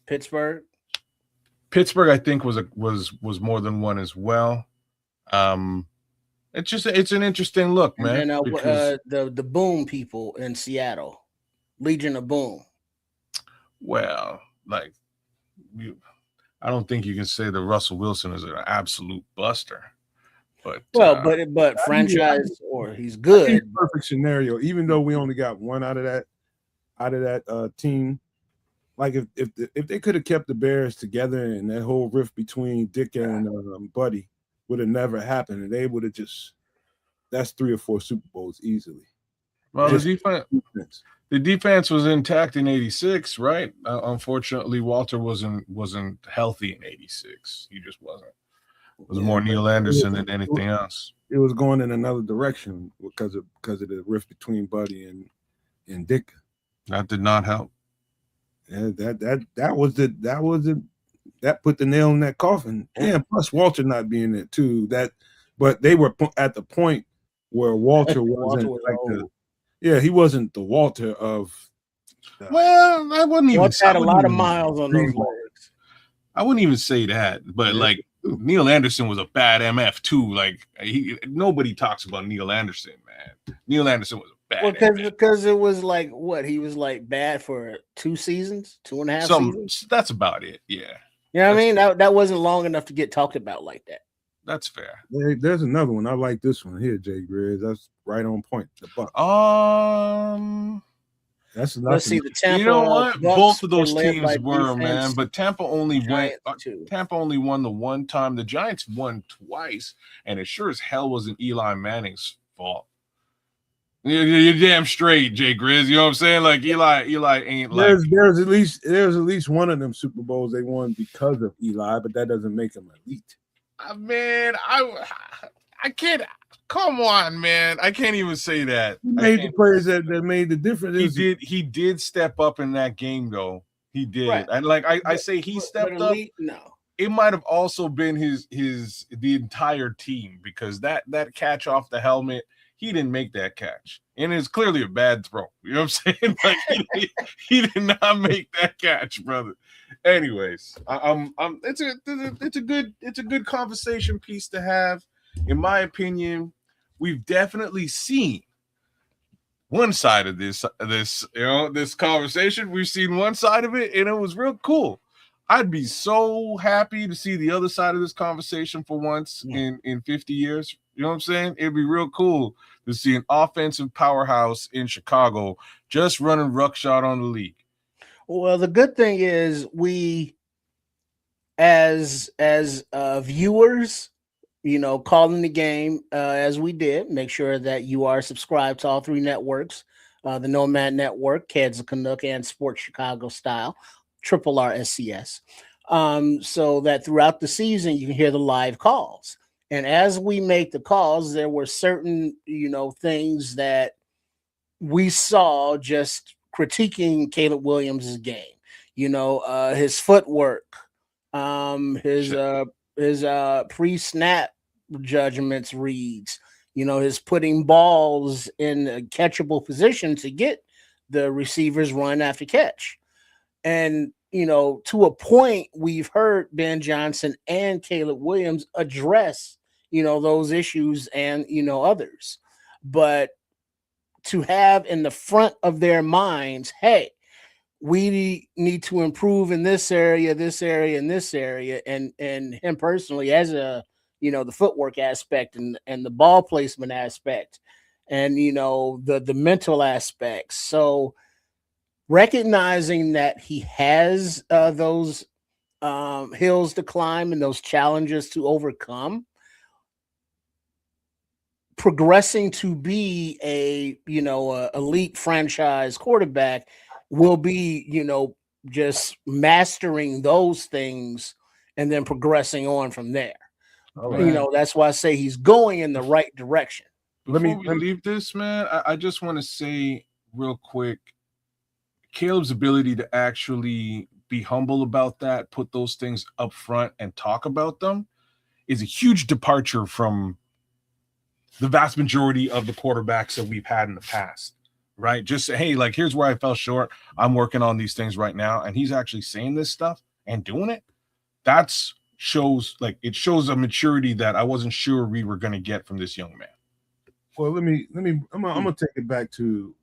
Pittsburgh, I think was more than 1 as well. It's an interesting look, man. And the Boom people in Seattle, Legion of Boom. Well, like I don't think you can say that Russell Wilson is an absolute buster. But franchise or he's good. Perfect scenario. Even though we only got 1 out of that team, like if they could have kept the Bears together and that whole rift between Dick and Buddy would have never happened, and they would have that's 3 or 4 Super Bowls easily. Well, the defense was intact in '86, right? Unfortunately, Walter wasn't healthy in '86. He just wasn't. It was more Neil Anderson than anything else. It was going in another direction because of the rift between Buddy and Dick. That did not help. Yeah, that put the nail in that coffin. Yeah, plus Walter not being there too. But they were at the point where Walter wasn't he wasn't the Walter of. Well, I wouldn't even. Walter had a lot of miles on those legs. I wouldn't even say that, but like. Neil Anderson was a bad MF too. Like nobody talks about Neil Anderson, man. Neil Anderson was a bad MF. Because it was like what he was like bad for 2 seasons, 2.5 seasons. That's about it. Yeah. You know what I mean? That wasn't long enough to get talked about like that. That's fair. There's another one. I like this one here, Jay Grizz. That's right on point. The Buck. That's Let's see the Tampa. You know what? Bucks both of those teams were, defense. man. But Tampa only won the one time. The Giants won twice, and it sure as hell wasn't Eli Manning's fault. You're damn straight, Jay Grizz. You know what I'm saying? Like Eli ain't like. There's at least one of them Super Bowls they won because of Eli, but that doesn't make them elite. Man, I can't. Come on, man. I can't even say that. He made the players that made the difference. He did step up in that game, though. He did. Right. And like I say he stepped up. No. It might have also been the entire team because that catch off the helmet, he didn't make that catch. And it's clearly a bad throw. You know what I'm saying? Like he did not make that catch, brother. Anyways, it's a good conversation piece to have. In my opinion, we've definitely seen one side of this conversation. We've seen one side of it, and it was real cool. I'd be so happy to see the other side of this conversation for once in 50 years. You know what I'm saying? It'd be real cool to see an offensive powerhouse in Chicago just running ruckshot on the league. Well, the good thing is we, as viewers, calling the game as we did. Make sure that you are subscribed to all three networks, the Nomad Network, Kedz the Canuck, and Sports Chicago Style, Triple R SCS, so that throughout the season you can hear the live calls. And as we make the calls, there were certain things that we saw just critiquing Caleb Williams' game. His footwork, his pre-snap judgments reads, his putting balls in a catchable position to get the receivers run after catch. And, to a point, we've heard Ben Johnson and Caleb Williams address, those issues and, others. But to have in the front of their minds, hey, we need to improve in this area, and this area. And him personally, as the footwork aspect and the ball placement aspect and, the mental aspects. So recognizing that he has those hills to climb and those challenges to overcome, progressing to be a elite franchise quarterback will be, just mastering those things and then progressing on from there. Right. That's why I say he's going in the right direction. Before we leave this, man, I just want to say real quick, Caleb's ability to actually be humble about that, put those things up front and talk about them is a huge departure from the vast majority of the quarterbacks that we've had in the past, right? Just say, hey, like, here's where I fell short. I'm working on these things right now. And he's actually saying this stuff and doing it. It shows a maturity that I wasn't sure we were going to get from this young man. Well, I'm gonna take it back to,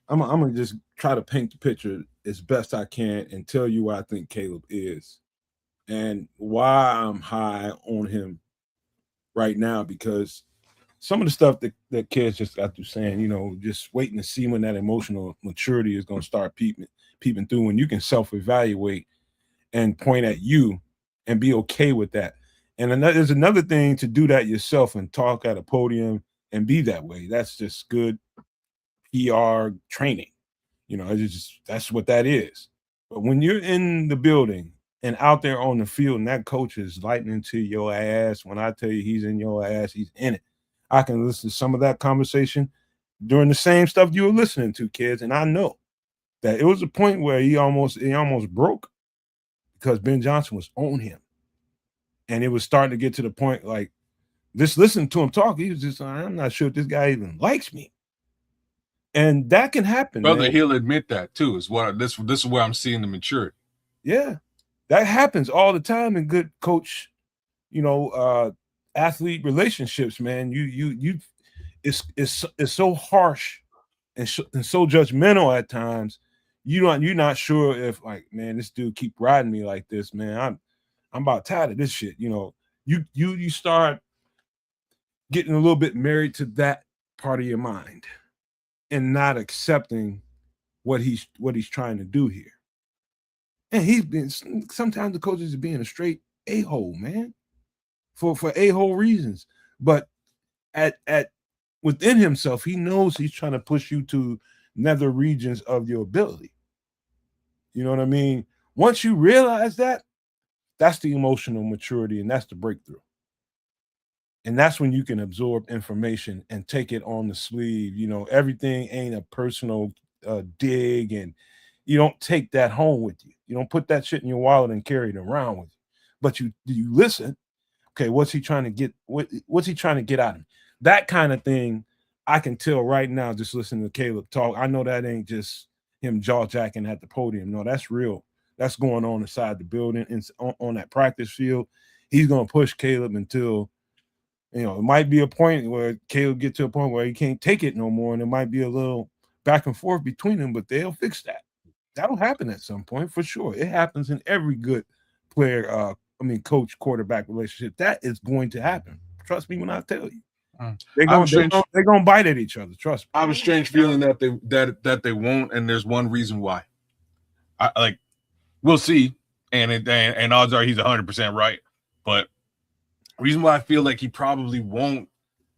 I'm gonna just try to paint the picture as best I can and tell you why I think Caleb is and why I'm high on him right now, because some of the stuff that Kedz just got through saying, just waiting to see when that emotional maturity is going to start peeping through, when you can self-evaluate and point at you and be okay with that. And there's another thing to do that yourself and talk at a podium and be that way. That's just good PR training. That's what that is. But when you're in the building and out there on the field and that coach is lighting into your ass, when I tell you he's in your ass, he's in it. I can listen to some of that conversation during the same stuff you were listening to, kids. And I know that it was a point where he almost broke because Ben Johnson was on him. And it was starting to get to the point, like, just listening to him talk, he was just, I'm not sure if this guy even likes me. And that can happen. Brother, man. He'll admit that too. This is where I'm seeing the maturity. Yeah. That happens all the time in good coach, athlete relationships, man. It's so harsh and so judgmental at times. You're not sure if, like, man, this dude keep riding me like this, man. I'm about tired of this shit. You start getting a little bit married to that part of your mind and not accepting what he's trying to do here. And sometimes the coaches are being a straight a-hole, man, for a-hole reasons. But at within himself, he knows he's trying to push you to nether regions of your ability. You know what I mean? Once you realize that, that's the emotional maturity and that's the breakthrough. And that's when you can absorb information and take it on the sleeve. Everything ain't a personal dig, and you don't take that home with you. You don't put that shit in your wallet and carry it around with you. But you listen. Okay, what's he trying to get? What's he trying to get out of me? That kind of thing, I can tell right now just listening to Caleb talk. I know that ain't just him jaw-jacking at the podium. No, that's real. That's going on inside the building and on that practice field. He's going to push Caleb until, it might be a point where Caleb get to a point where he can't take it no more, and it might be a little back and forth between them, but they'll fix that. That'll happen at some point for sure. It happens in every good player, coach quarterback relationship. That is going to happen. Trust me when I tell you. They're gonna bite at each other. Trust me. I have a strange feeling that they won't, and there's one reason why. We'll see, and odds are he's 100% right. But the reason why I feel like he probably won't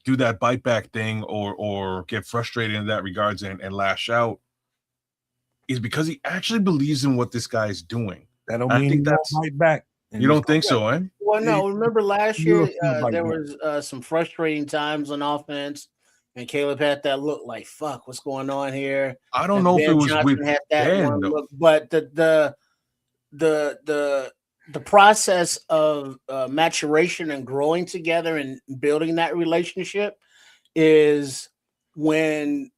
do that bite back thing or get frustrated in that regards and lash out is because he actually believes in what this guy is doing. That don't mean he won't bite back. You don't think so, eh? Well, no. Remember last year there was some frustrating times on offense, and Caleb had that look like, "Fuck, what's going on here?" I don't know if it was Johnson with had that Ben, one look, but the process of maturation and growing together and building that relationship is when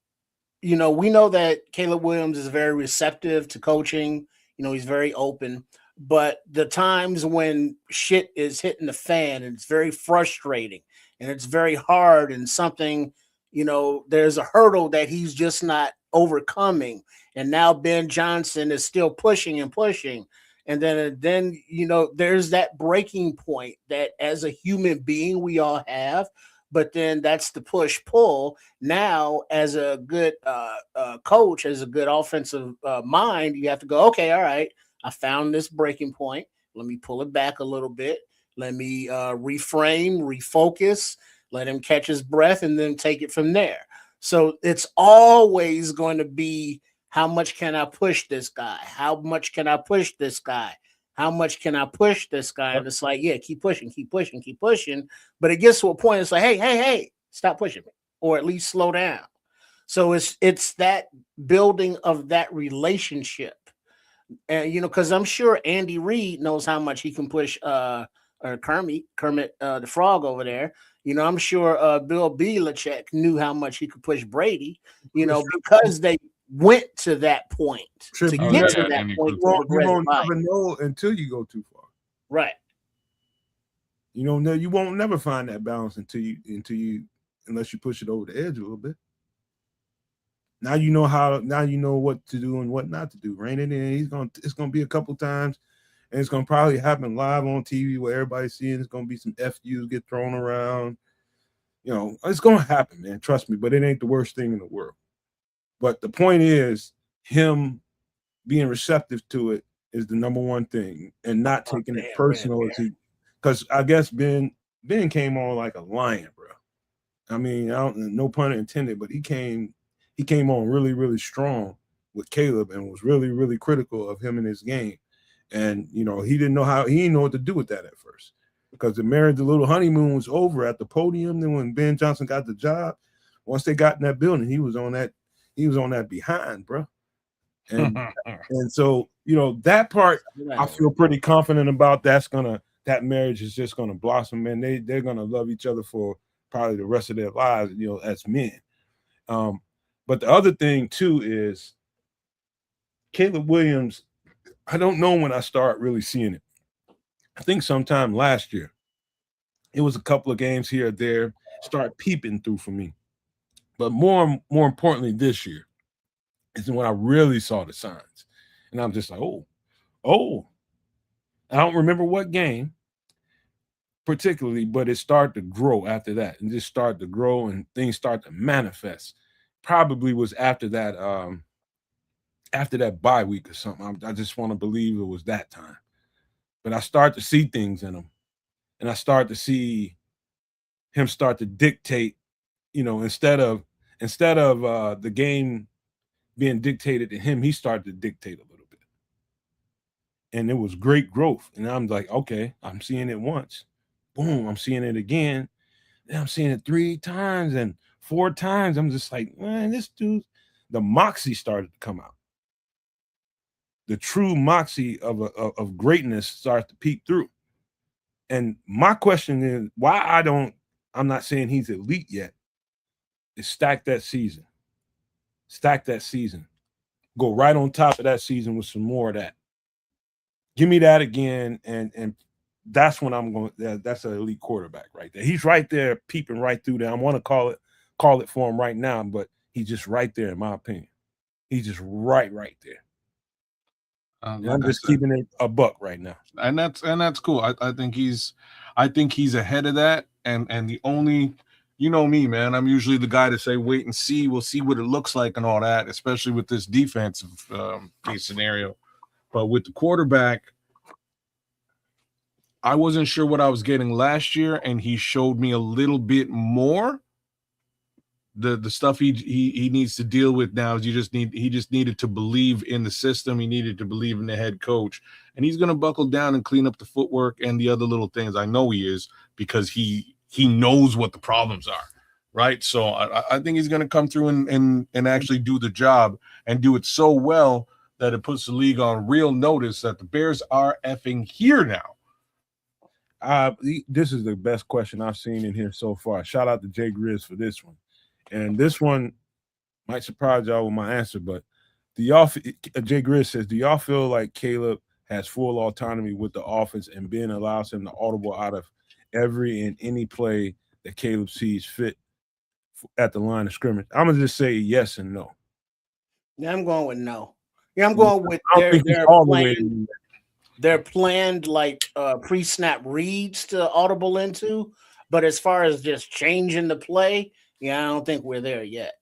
we know that Caleb Williams is very receptive to coaching. He's very open. But the times when shit is hitting the fan and it's very frustrating and it's very hard and something, there's a hurdle that he's just not overcoming. And now Ben Johnson is still pushing and pushing. And then there's that breaking point that as a human being we all have. But then that's the push-pull. Now, as a good coach, as a good offensive mind, you have to go, okay, all right, I found this breaking point. Let me pull it back a little bit. Let me reframe, refocus, let him catch his breath, and then take it from there. So it's always going to be, how much can I push this guy? How much can I push this guy? How much can I push this guy? And it's like, yeah, keep pushing, keep pushing, keep pushing. But it gets to a point, it's like, hey, stop pushing me, or at least slow down. So it's that building of that relationship. And because I'm sure Andy Reid knows how much he can push or Kermit the Frog over there. I'm sure Bill Belichick knew how much he could push Brady, because they went to that point. To get to that point, you won't never know until you go too far. Right. You won't never find that balance unless you push it over the edge a little bit. Now you know what to do and what not to do. Rein it in. It's gonna be a couple times, and it's gonna probably happen live on TV where everybody's seeing. It's gonna be some FUs get thrown around. It's gonna happen, man. Trust me. But it ain't the worst thing in the world. But the point is, him being receptive to it is the number one thing, and not taking it personal. Because I guess Ben came on like a lion, bro. I mean, no pun intended, but he came on really, really strong with Caleb and was really, really critical of him in his game. And, he didn't know what to do with that at first, because the little honeymoon was over at the podium. Then when Ben Johnson got the job, once they got in that building, he was on that behind, bro. And so, that part I feel pretty confident about. That marriage is just gonna blossom, man. They're gonna love each other for probably the rest of their lives, as men. But the other thing too is Caleb Williams. I don't know when I start really seeing it. I think sometime last year. It was a couple of games here or there start peeping through for me. But more importantly, this year is when I really saw the signs. And I'm just like, oh. I don't remember what game particularly, but it started to grow after that, and just started to grow and things start to manifest. Probably was after that bye week or something. I just want to believe it was that time. But I start to see things in him, and I start to see him start to dictate, instead of the game being dictated to him, he started to dictate a little bit. And it was great growth. And I'm like, okay, I'm seeing it once. Boom, I'm seeing it again. Then I'm seeing it 3 times and 4 times. I'm just like, man, this dude, the moxie started to come out. The true moxie of greatness starts to peek through. And my question is, why I'm not saying he's elite yet, is stack that season. Stack that season. Go right on top of that season with some more of that. Give me that again, and that's when I'm going. That's an elite quarterback right there. He's right there, peeping right through there. I want to call it for him right now, but he's just right there, in my opinion. He's just right there. And Like I'm just keeping it a buck right now. And that's cool. I think he's ahead of that. And the only, you know me, man, I'm usually the guy to say wait and see. We'll see what it looks like and all that, especially with this defensive case scenario. But with the quarterback, I wasn't sure what I was getting last year, and he showed me a little bit more. The stuff he needs to deal with now is he just needed to believe in the system. He needed to believe in the head coach, and he's going to buckle down and clean up the footwork and the other little things. I know he is, because he knows what the problems are, right? So I think he's going to come through and actually do the job and do it so well that it puts the league on real notice that the Bears are effing here now. This is the best question I've seen in here so far. Shout out to Jay Grizz for this one. And this one might surprise y'all with my answer, but Jay Grizz says, do y'all feel like Caleb has full autonomy with the offense and Ben allows him to audible out of every and any play that Caleb sees fit at the line of scrimmage? I'm going to just say yes and no. Yeah, I'm going with no. Yeah, I'm going with their planned like pre-snap reads to audible into, but as far as just changing the play, yeah, I don't think we're there yet.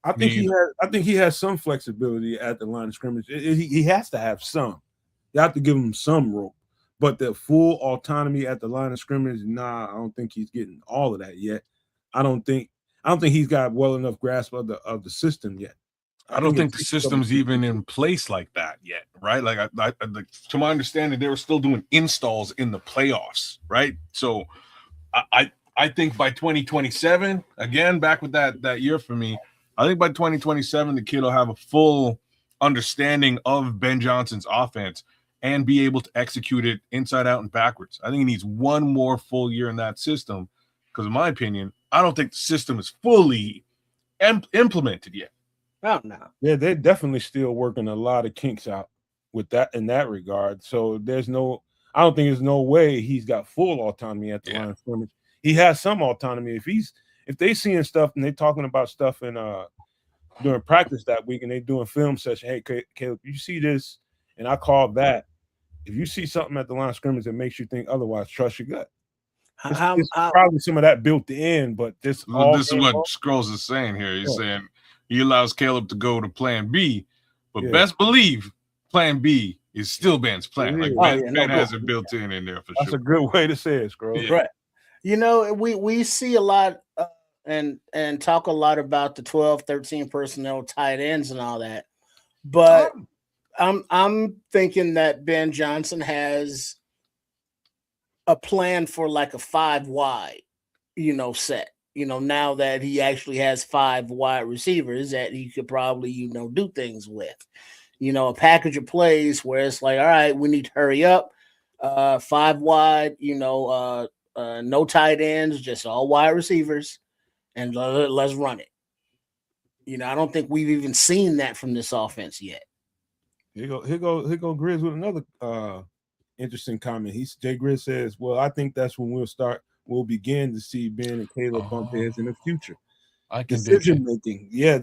I think he has some flexibility at the line of scrimmage. He has to have some. You have to give him some rope, but the full autonomy at the line of scrimmage, nah, I don't think he's getting all of that yet. I don't think he's got well enough grasp of the system yet. I don't think the system's even in place like that yet, right? Like, to my understanding, they were still doing installs in the playoffs, right? So, I think by 2027, again, back with that year for me, I think by 2027, the kid will have a full understanding of Ben Johnson's offense and be able to execute it inside out and backwards. I think he needs one more full year in that system because, in my opinion, I don't think the system is fully implemented yet. Oh, no. Yeah, they're definitely still working a lot of kinks out with that in that regard. So I don't think there's no way he's got full autonomy at the line of scrimmage. He has some autonomy. If they seeing stuff and they talking about stuff in during practice that week and they doing film session, hey Caleb, you see this, and I call that. If you see something at the line of scrimmage that makes you think otherwise, trust your gut. It's probably some of that built in, but this is what Scrolls is saying here. He's saying he allows Caleb to go to plan B, but best believe plan B is still Ben's plan. Like Ben has it built in there for sure. That's a good way to say it, Scrolls. Yeah. Right. You know, we see a lot and talk a lot about the 12, 13 personnel tight ends and all that. But I'm thinking that Ben Johnson has a plan for like a 5 wide, set. Now that he actually has 5 wide receivers that he could probably, do things with. A package of plays where it's like, all right, we need to hurry up. 5 wide, no tight ends, just all wide receivers, and let's run it. I don't think we've even seen that from this offense yet. Here go Grizz with another interesting comment. Jay Grizz says, well, I think that's when we'll begin to see Ben and Caleb bump heads in the future. Decision making. Yeah,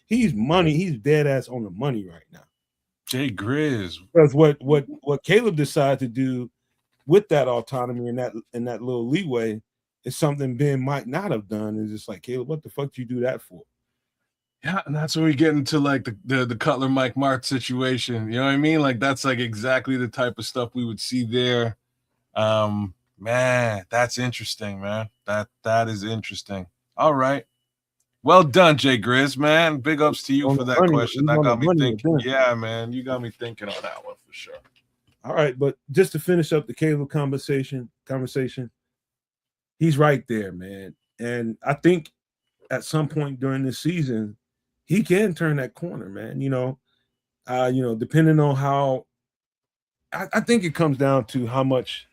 he's money. He's dead ass on the money right now. Jay Grizz. Because what Caleb decided to do with that autonomy and that little leeway is something Ben might not have done. It's just like, Caleb, what the fuck did you do that for? Yeah, and that's where we get into like the Cutler Mike Martz situation. You know what I mean? Like that's like exactly the type of stuff we would see there. Man, that's interesting, man. That is interesting. All right. Well done, Jay Grizz, man. Big ups to you for that question. That got me thinking. Yeah, man. You got me thinking on that one for sure. All right, but just to finish up the Caleb conversation, he's right there, man. And I think at some point during this season, he can turn that corner, man. Depending on how I think it comes down to how much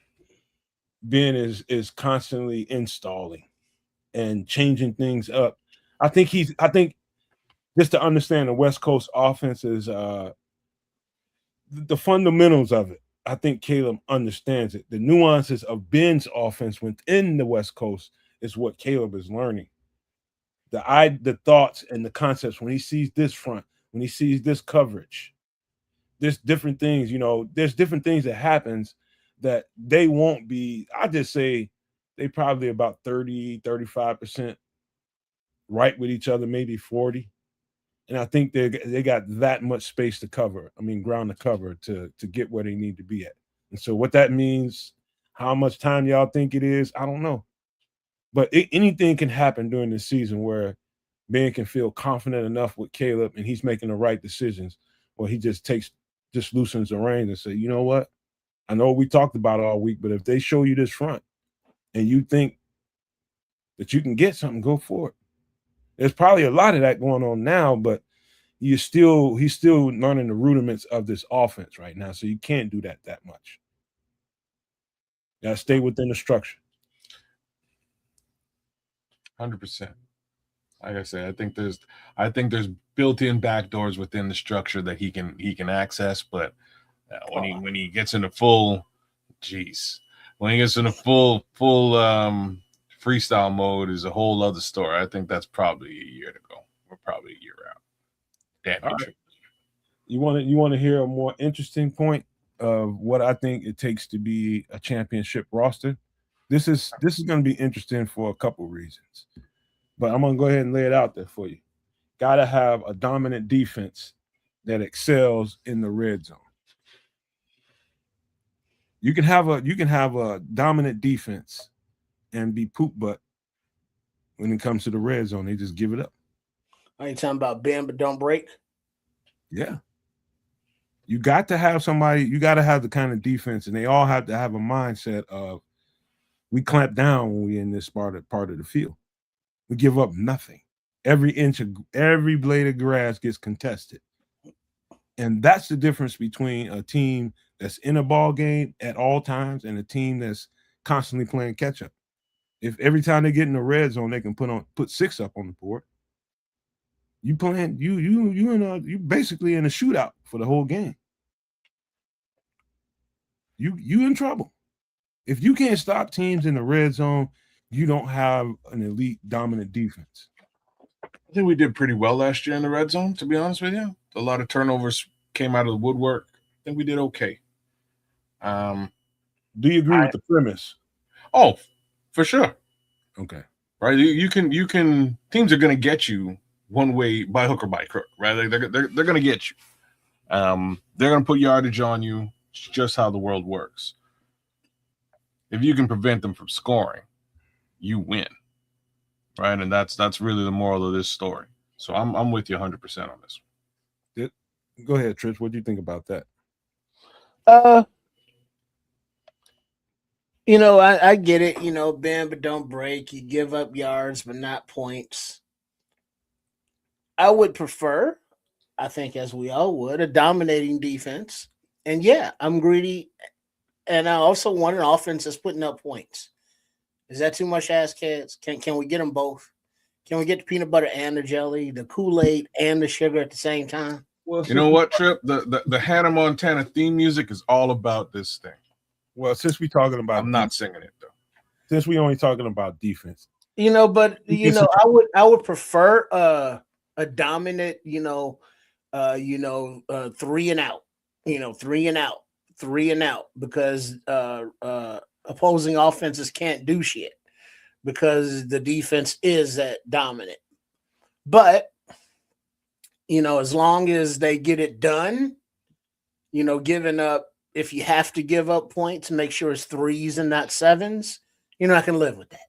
Ben is constantly installing and changing things up. I think just to understand the West Coast offense is the fundamentals of it. I think Caleb understands it. The nuances of Ben's offense within the West Coast is what Caleb is learning. The thoughts and the concepts when he sees this front, when he sees this coverage, there's different things, there's different things that happens that they won't be. I just say they probably about 30-35% right with each other, maybe 40. And I think they got that much space to cover. I mean, ground to cover to get where they need to be at. And so what that means, how much time y'all think it is, I don't know. But anything can happen during the season where Ben can feel confident enough with Caleb and he's making the right decisions, or he just loosens the reins and say, you know what? I know we talked about it all week, but if they show you this front and you think that you can get something, go for it. There's probably a lot of that going on now, but he's still learning the rudiments of this offense right now, so you can't do that much. You gotta stay within the structure. 100%. Like I said, I think there's built-in backdoors within the structure that he can access, but when he gets into full freestyle mode is a whole other story. I think that's probably a year to go. We're probably a year out. Damn. Right. You want to hear a more interesting point of what I think it takes to be a championship roster? This is going to be interesting for a couple reasons, but I'm going to go ahead and lay it out there for you. Got to have a dominant defense that excels in the red zone. You can have a dominant defense and be poop butt when it comes to the red zone. They just give it up. Are you talking about bend but don't break? Yeah. You got to have somebody, you got to have the kind of defense, and they all have to have a mindset of we clamp down when we're in this part of the field. We give up nothing. Every blade of grass gets contested. And that's the difference between a team that's in a ball game at all times and a team that's constantly playing catch up. If every time they get in the red zone, they can put 6 up on the board, you basically in a shootout for the whole game. You in trouble. If you can't stop teams in the red zone, you don't have an elite dominant defense. I think we did pretty well last year in the red zone, to be honest with you. A lot of turnovers came out of the woodwork. I think we did okay. Do you agree with the premise? Oh, for sure. Okay. Right. You can teams are going to get you one way by hook or by crook, right? They're going to get you. They're going to put yardage on you. It's just how the world works. If you can prevent them from scoring, you win. Right. And that's really the moral of this story. So I'm with you 100% on this one. Go ahead, Trish. What do you think about that? I get it. Bend but don't break. You give up yards but not points. I would prefer, I think as we all would, a dominating defense. And yeah, I'm greedy. And I also want an offense that's putting up points. Is that too much to ask, Kedz? Can we get them both? Can we get the peanut butter and the jelly, the Kool-Aid and the sugar at the same time? Well, you know what, Trip? The Hannah Montana theme music is all about this thing. Well, since we're talking about, I'm not singing it though. Since we only talking about defense, I would prefer a dominant, 3 and out, 3 and out, because opposing offenses can't do shit because the defense is that dominant. But as long as they get it done, giving up, if you have to give up points, make sure it's 3s and not 7s. I can live with that.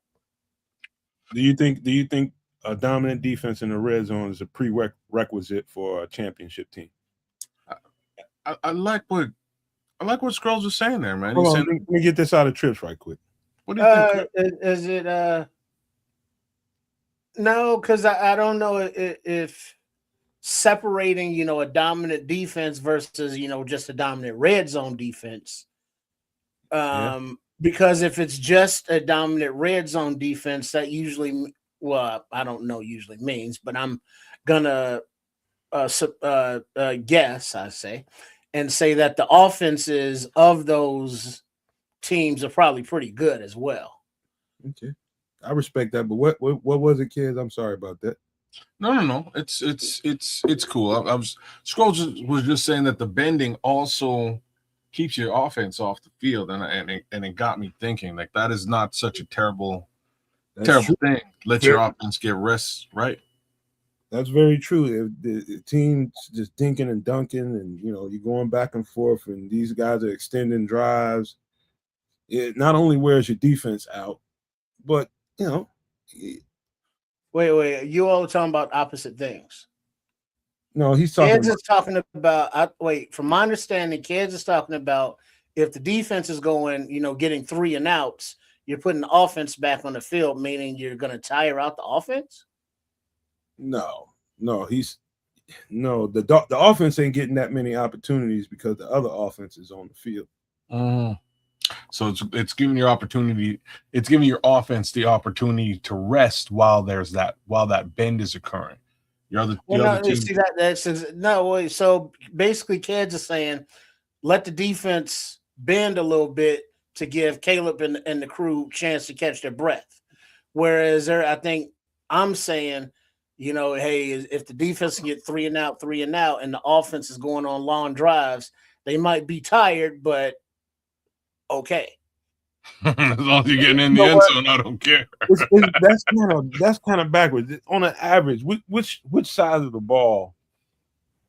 Do you think a dominant defense in the red zone is a prerequisite for a championship team? I like what Scrolls was saying there, man. Let me get this out of Trips right quick. What do you think? Is it no, because I don't know if separating, a dominant defense versus, just a dominant red zone defense. Because if it's just a dominant red zone defense, that usually, I don't know usually means, but I'm gonna guess, I say, and say that the offenses of those teams are probably pretty good as well. Okay, I respect that. But what was it, kids? I'm sorry about that. No. It's cool. I was Scrolls was just saying that the bending also keeps your offense off the field, and it got me thinking like that is not such a terrible That's true. thing. Let your offense get rest, right? That's very true. If the team's just dinking and dunking, and you're going back and forth, and these guys are extending drives, it not only wears your defense out, but Wait. You all are talking about opposite things. no, he's talking Kedz about is talking about. From my understanding, Kedz is talking about if the defense is going, getting 3 and outs, you're putting the offense back on the field, meaning you're going to tire out the offense. no. The offense ain't getting that many opportunities because the other offense is on the field. So it's giving your opportunity. It's giving your offense the opportunity to rest while that bend is occurring. So basically, Kedz is saying, let the defense bend a little bit to give Caleb and the crew chance to catch their breath. Whereas I think I'm saying, hey, if the defense can get 3 and out, and the offense is going on long drives, they might be tired, but okay. As long as you're getting in the end zone, I don't care. That's kind of backwards. On an average, which side of the ball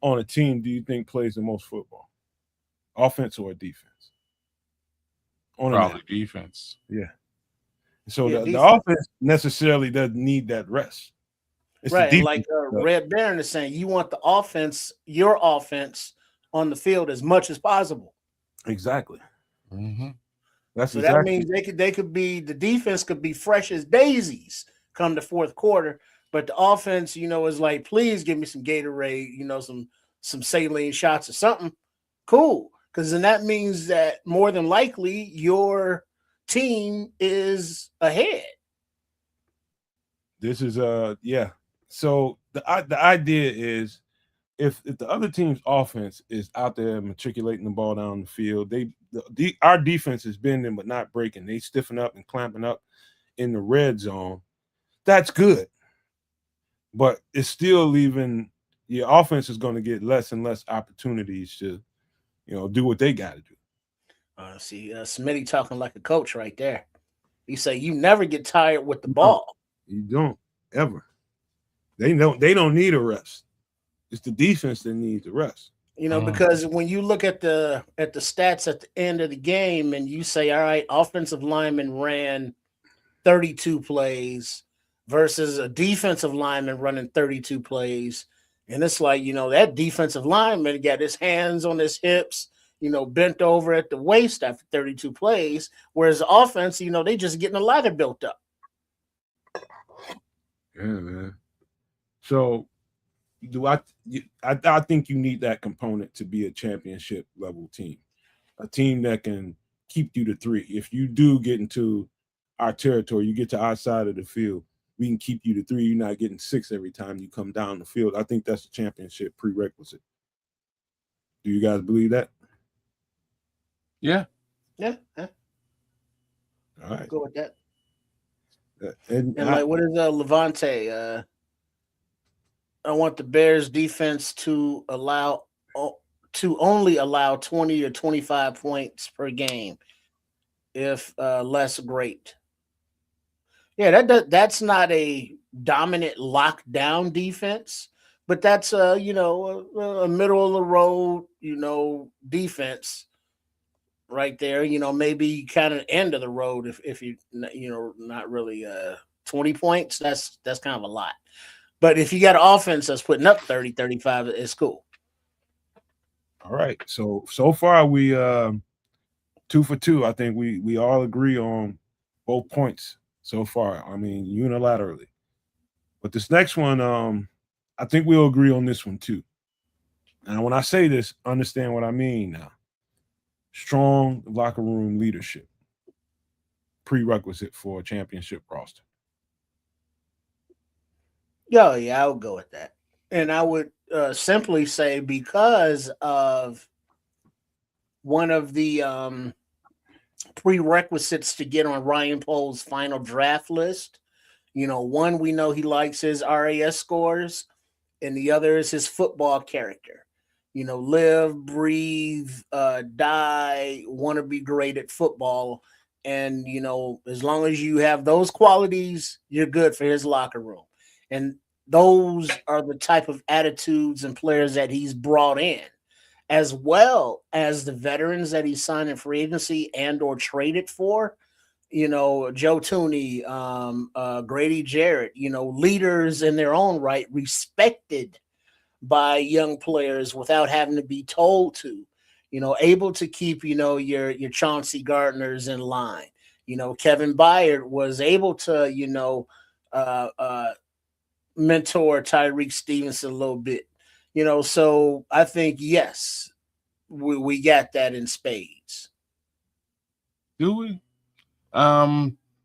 on a team do you think plays the most football? Offense or defense? Probably defense. Yeah. So the offense necessarily doesn't need that rest. It's right. And like Red Baron is saying, you want your offense on the field as much as possible. Exactly. Mm-hmm. That means the defense could be fresh as daisies come the fourth quarter, but the offense, is like, please give me some Gatorade, some saline shots or something. Cool. Because then that means that more than likely your team is ahead. This is So the idea is if the other team's offense is out there matriculating the ball down the field, our defense is bending but not breaking. They stiffen up and clamping up in the red zone. That's good. But it's still leaving your offense is going to get less and less opportunities to, do what they got to do. Smitty talking like a coach right there. He say you never get tired with the ball. You don't ever. They don't need a rest. It's the defense that needs the rest. Because when you look at the stats at the end of the game and you say, all right, offensive lineman ran 32 plays versus a defensive lineman running 32 plays. And it's like, that defensive lineman got his hands on his hips, bent over at the waist after 32 plays. Whereas the offense, they just getting a ladder built up. Yeah, man. So I think you need that component to be a championship level team, a team that can keep you to 3. If you do get into our territory, you get to our side of the field, we can keep you to 3. You're not getting 6 every time you come down the field. I think that's a championship prerequisite. Do you guys believe that? Yeah. All right. I'll go with that. What is Levante? I want the Bears defense to only allow 20 or 25 points per game, if less great. Yeah, that's not a dominant lockdown defense, but that's a middle of the road, defense right there. Maybe kind of end of the road if you not really 20 points. That's kind of a lot. But if you got an offense that's putting up 30, 35, it's cool. All right. So far we 2 for 2. I think we all agree on both points so far. I mean, unilaterally. But this next one, I think we'll agree on this one too. And when I say this, understand what I mean now. Strong locker room leadership. Prerequisite for a championship roster. Yeah, I would go with that. And I would simply say because of one of the prerequisites to get on Ryan Pohl's final draft list, One, we know he likes his RAS scores, and the other is his football character. Live, breathe, die, want to be great at football. And, as long as you have those qualities, you're good for his locker room. And those are the type of attitudes and players that he's brought in, as well as the veterans that he signed in free agency and or traded for. Joe Tooney, Grady Jarrett, leaders in their own right, respected by young players without having to be told to, able to keep, your Chauncey Gardners in line. Kevin Byard was able to, mentor Tyreek Stevenson a little bit, so I think, yes, we got that in spades. Do we?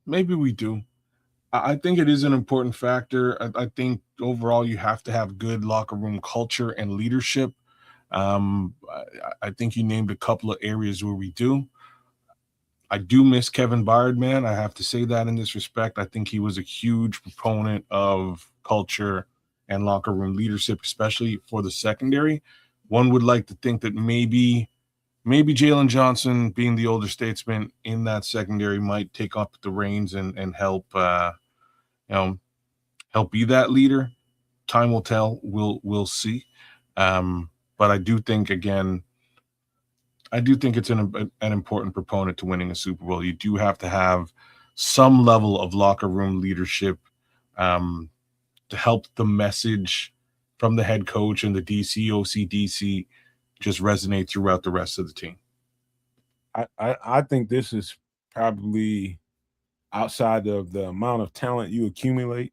Maybe we do. I think it is an important factor. I think overall you have to have good locker room culture and leadership. I think you named a couple of areas where we do. I do miss Kevin Byard, man. I have to say that in this respect. I think he was a huge proponent of culture and locker room leadership, especially for the secondary. One would like to think that maybe Jalen Johnson, being the older statesman in that secondary, might take up the reins and help help be that leader. Time will tell. We'll see. But I do think it's an important proponent to winning a Super Bowl. You do have to have some level of locker room leadership to help the message from the head coach and the DC, OCDC just resonate throughout the rest of the team. I think this is probably outside of the amount of talent you accumulate,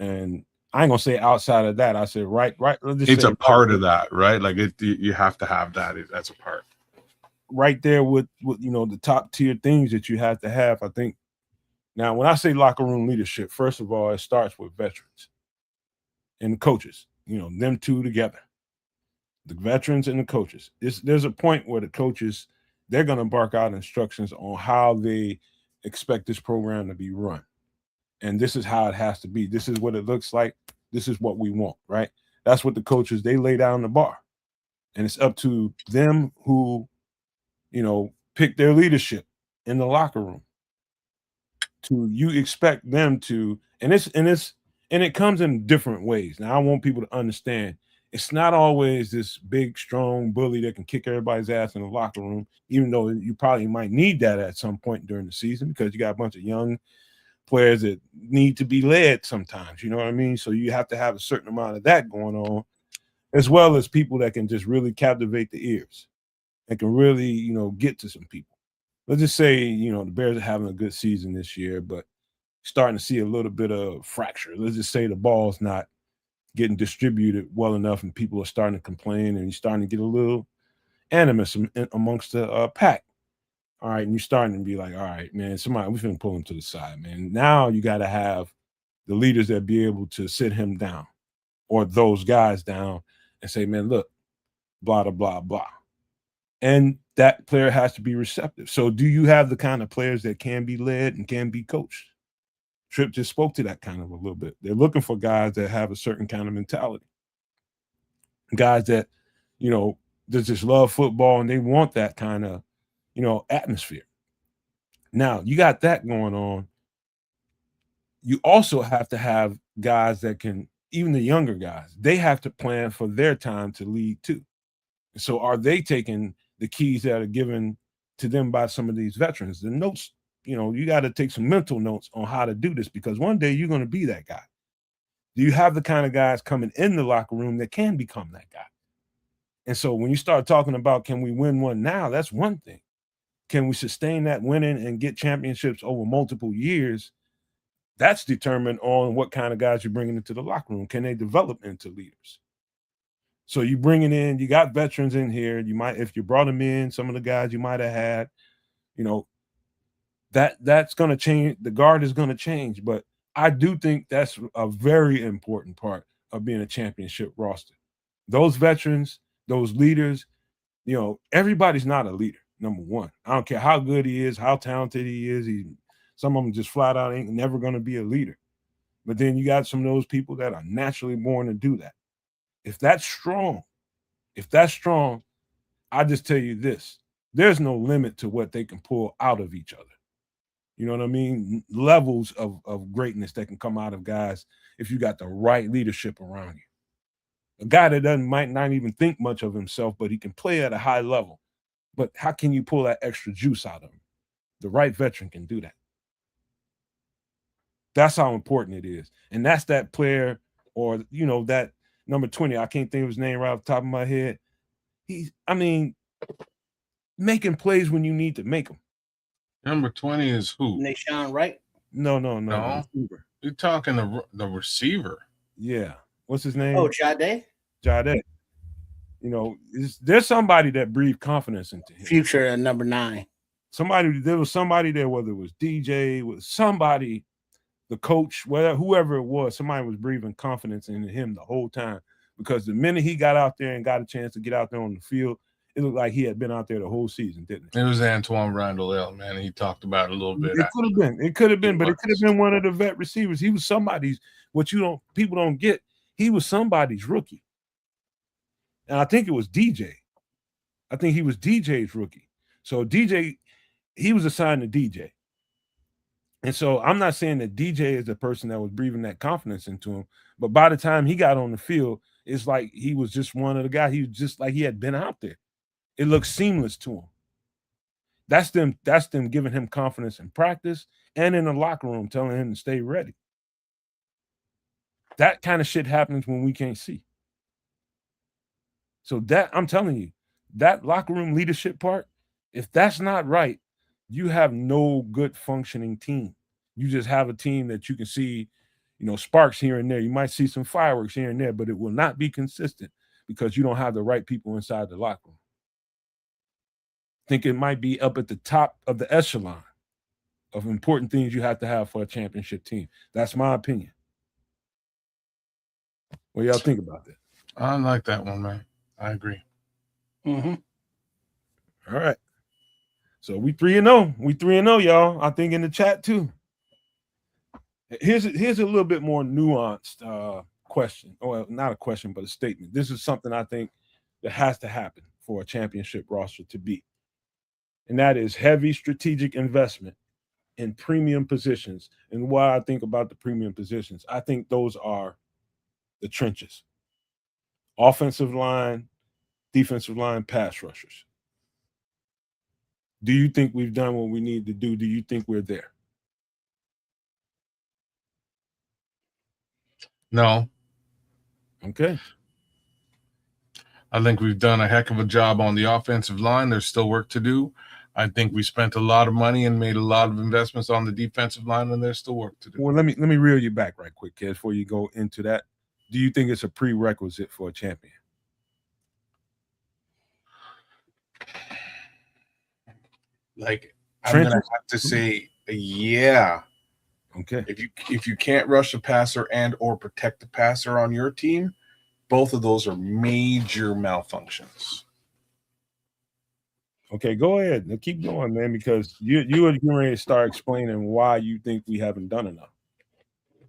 and I ain't gonna say outside of that. I said right. It's a part of that, right? Like you have to have that. That's a part. Right there with the top tier things that you have to have. I think now when I say locker room leadership, first of all, it starts with veterans and coaches. Them two together, the veterans and the coaches. There's a point where the coaches, they're going to bark out instructions on how they expect this program to be run. And this is how it has to be. This is what it looks like. This is what we want, right? That's what the coaches, they lay down the bar. And it's up to them who, pick their leadership in the locker room. You expect them to, and it comes in different ways. Now, I want people to understand it's not always this big, strong bully that can kick everybody's ass in the locker room, even though you probably might need that at some point during the season because you got a bunch of young players that need to be led sometimes, you know what I mean? So you have to have a certain amount of that going on, as well as people that can just really captivate the ears and can really, get to some people. Let's just say, the Bears are having a good season this year, but starting to see a little bit of fracture. Let's just say the ball's not getting distributed well enough and people are starting to complain and you're starting to get a little animus amongst the pack. All right, and you're starting to be like, all right, man, we're going to pull him to the side, man. Now you got to have the leaders that be able to sit him down or those guys down and say, man, look, blah, blah, blah, blah. And that player has to be receptive. So do you have the kind of players that can be led and can be coached? Tripp just spoke to that kind of a little bit. They're looking for guys that have a certain kind of mentality. Guys that, that just love football and they want that kind of, atmosphere. Now, you got that going on. You also have to have guys that can, even the younger guys, they have to plan for their time to lead too. So are they taking the keys that are given to them by some of these veterans? The notes, you got to take some mental notes on how to do this because one day you're going to be that guy. Do you have the kind of guys coming in the locker room that can become that guy? And so when you start talking about can we win one now, that's one thing. Can we sustain that winning and get championships over multiple years? That's determined on what kind of guys you're bringing into the locker room. Can they develop into leaders? So you bringing in, you got veterans in here. You might, if you brought them in, some of the guys you might have had, that's going to change. The guard is going to change. But I do think that's a very important part of being a championship roster. Those veterans, those leaders, everybody's not a leader. Number one, I don't care how good he is, how talented he is. Some of them just flat out ain't never going to be a leader. But then you got some of those people that are naturally born to do that. If that's strong, I just tell you this, there's no limit to what they can pull out of each other. You know what I mean? Levels of greatness that can come out of guys if you got the right leadership around you. A guy that might not even think much of himself, but he can play at a high level. But how can you pull that extra juice out of him? The right veteran can do that. That's how important it is. And that's that player, or, you know, that number 20. I can't think of his name right off the top of my head. Making plays when you need to make them. Number 20 is who? Nashawn Wright? No. Receiver. You're talking the receiver. Yeah. What's his name? Oh, Jade. You know, there's somebody that breathed confidence into him. Future at number 9. There was somebody there, whether it was DJ, was somebody, the coach, whoever it was, somebody was breathing confidence into him the whole time. Because the minute he got out there and got a chance to get out there on the field, it looked like he had been out there the whole season, didn't it? It was Antoine Randall, man. He talked about it a little bit. It could have been, but it could have been one of the vet receivers. He was somebody's, people don't get, he was somebody's rookie. And I think it was DJ. I think he was DJ's rookie. So DJ, he was assigned to DJ. And so I'm not saying that DJ is the person that was breathing that confidence into him, but by the time he got on the field, it's like he was just one of the guys. He was just like he had been out there. It looked seamless to him. That's them giving him confidence in practice and in the locker room, telling him to stay ready. That kind of shit happens when we can't see. So that, I'm telling you, that locker room leadership part, if that's not right, you have no good functioning team. You just have a team that you can see, you know, sparks here and there. You might see some fireworks here and there, but it will not be consistent because you don't have the right people inside the locker room. I think it might be up at the top of the echelon of important things you have to have for a championship team. That's my opinion. What do y'all think about that? I like that one, man. I agree. Mm-hmm. All right. So we 3-0. We 3-0, y'all. I think in the chat too. Here's a little bit more nuanced question. Well, not a question, but a statement. This is something I think that has to happen for a championship roster to be. And that is heavy strategic investment in premium positions. And what I think about the premium positions, I think those are the trenches. Offensive line, defensive line, pass rushers. Do you think we've done what we need to do? Do you think we're there? No. Okay. I think we've done a heck of a job on the offensive line. There's still work to do. I think we spent a lot of money and made a lot of investments on the defensive line, and there's still work to do. Well, let me reel you back right quick, Kedz, before you go into that. Do you think it's a prerequisite for a champion? Like, I'm gonna have to say, yeah. Okay. If you can't rush the passer and or protect the passer on your team, both of those are major malfunctions. Okay, go ahead. Now keep going, man, because you are getting ready to start explaining why you think we haven't done enough.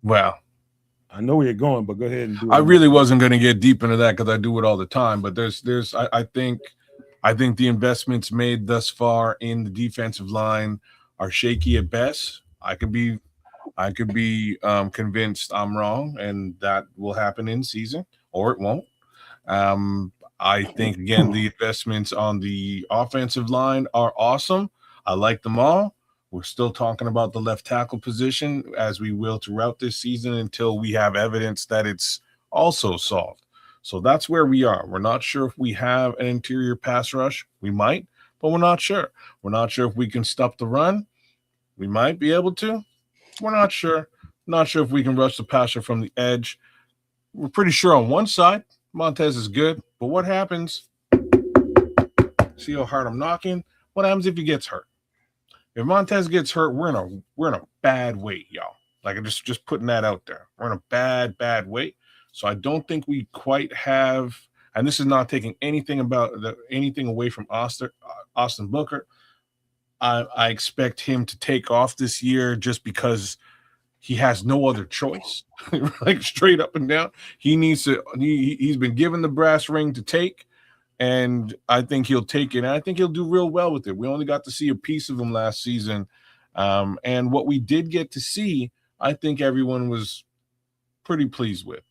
Well, I know where you're going, but go ahead and do it. I really wasn't going to get deep into that because I do it all the time. But I think the investments made thus far in the defensive line are shaky at best. I could be convinced I'm wrong, and that will happen in season, or it won't. I think, again, the investments on the offensive line are awesome. I like them all. We're still talking about the left tackle position, as we will throughout this season until we have evidence that it's also solved. So that's where we are. We're not sure if we have an interior pass rush. We might, but we're not sure. We're not sure if we can stop the run. We might be able to. We're not sure. Not sure if we can rush the passer from the edge. We're pretty sure on one side, Montez is good, but what happens? See how hard I'm knocking? What happens if he gets hurt? If Montez gets hurt, we're in a bad way, y'all. Like, I'm just putting that out there. We're in a bad way. So I don't think we quite have, and this is not taking anything away from Austin Booker. I expect him to take off this year just because he has no other choice, like straight up and down. He needs to. He's been given the brass ring to take, and I think he'll take it. And I think he'll do real well with it. We only got to see a piece of him last season, and what we did get to see, I think everyone was pretty pleased with.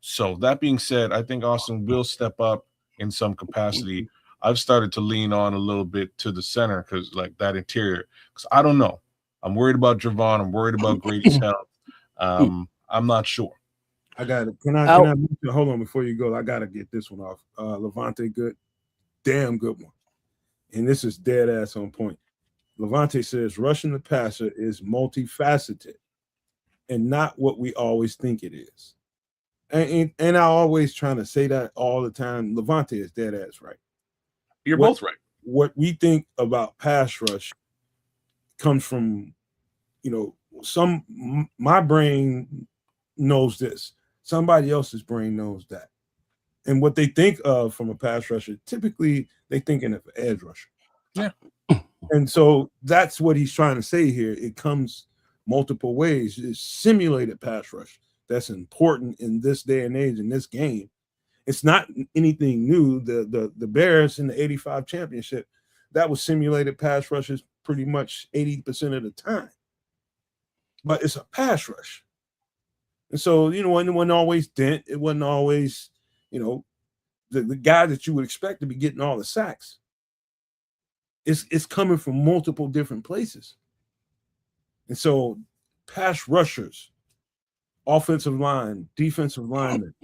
So that being said, I think Austin will step up in some capacity. I've started to lean on a little bit to the center because, like, that interior. Because I don't know. I'm worried about Javon. I'm worried about Grady's health. I'm not sure. I got it. Can I hold on before you go? I gotta get this one off. Levante good, damn good one. And this is dead ass on point. Levante says rushing the passer is multifaceted and not what we always think it is. And I always trying to say that all the time. Levante is dead ass right. You're both right. What we think about pass rush comes from, my brain knows this. Somebody else's brain knows that. And what they think of from a pass rusher, typically they thinking of an edge rusher. Yeah. And so that's what he's trying to say here. It comes multiple ways. It's simulated pass rush. That's important in this day and age, in this game. It's not anything new. The Bears in the 85 championship, that was simulated pass rushes pretty much 80% of the time. But it's a pass rush. And so, it wasn't always Dent. It wasn't always, the guy that you would expect to be getting all the sacks. It's coming from multiple different places. And so pass rushers, offensive line, defensive linemen,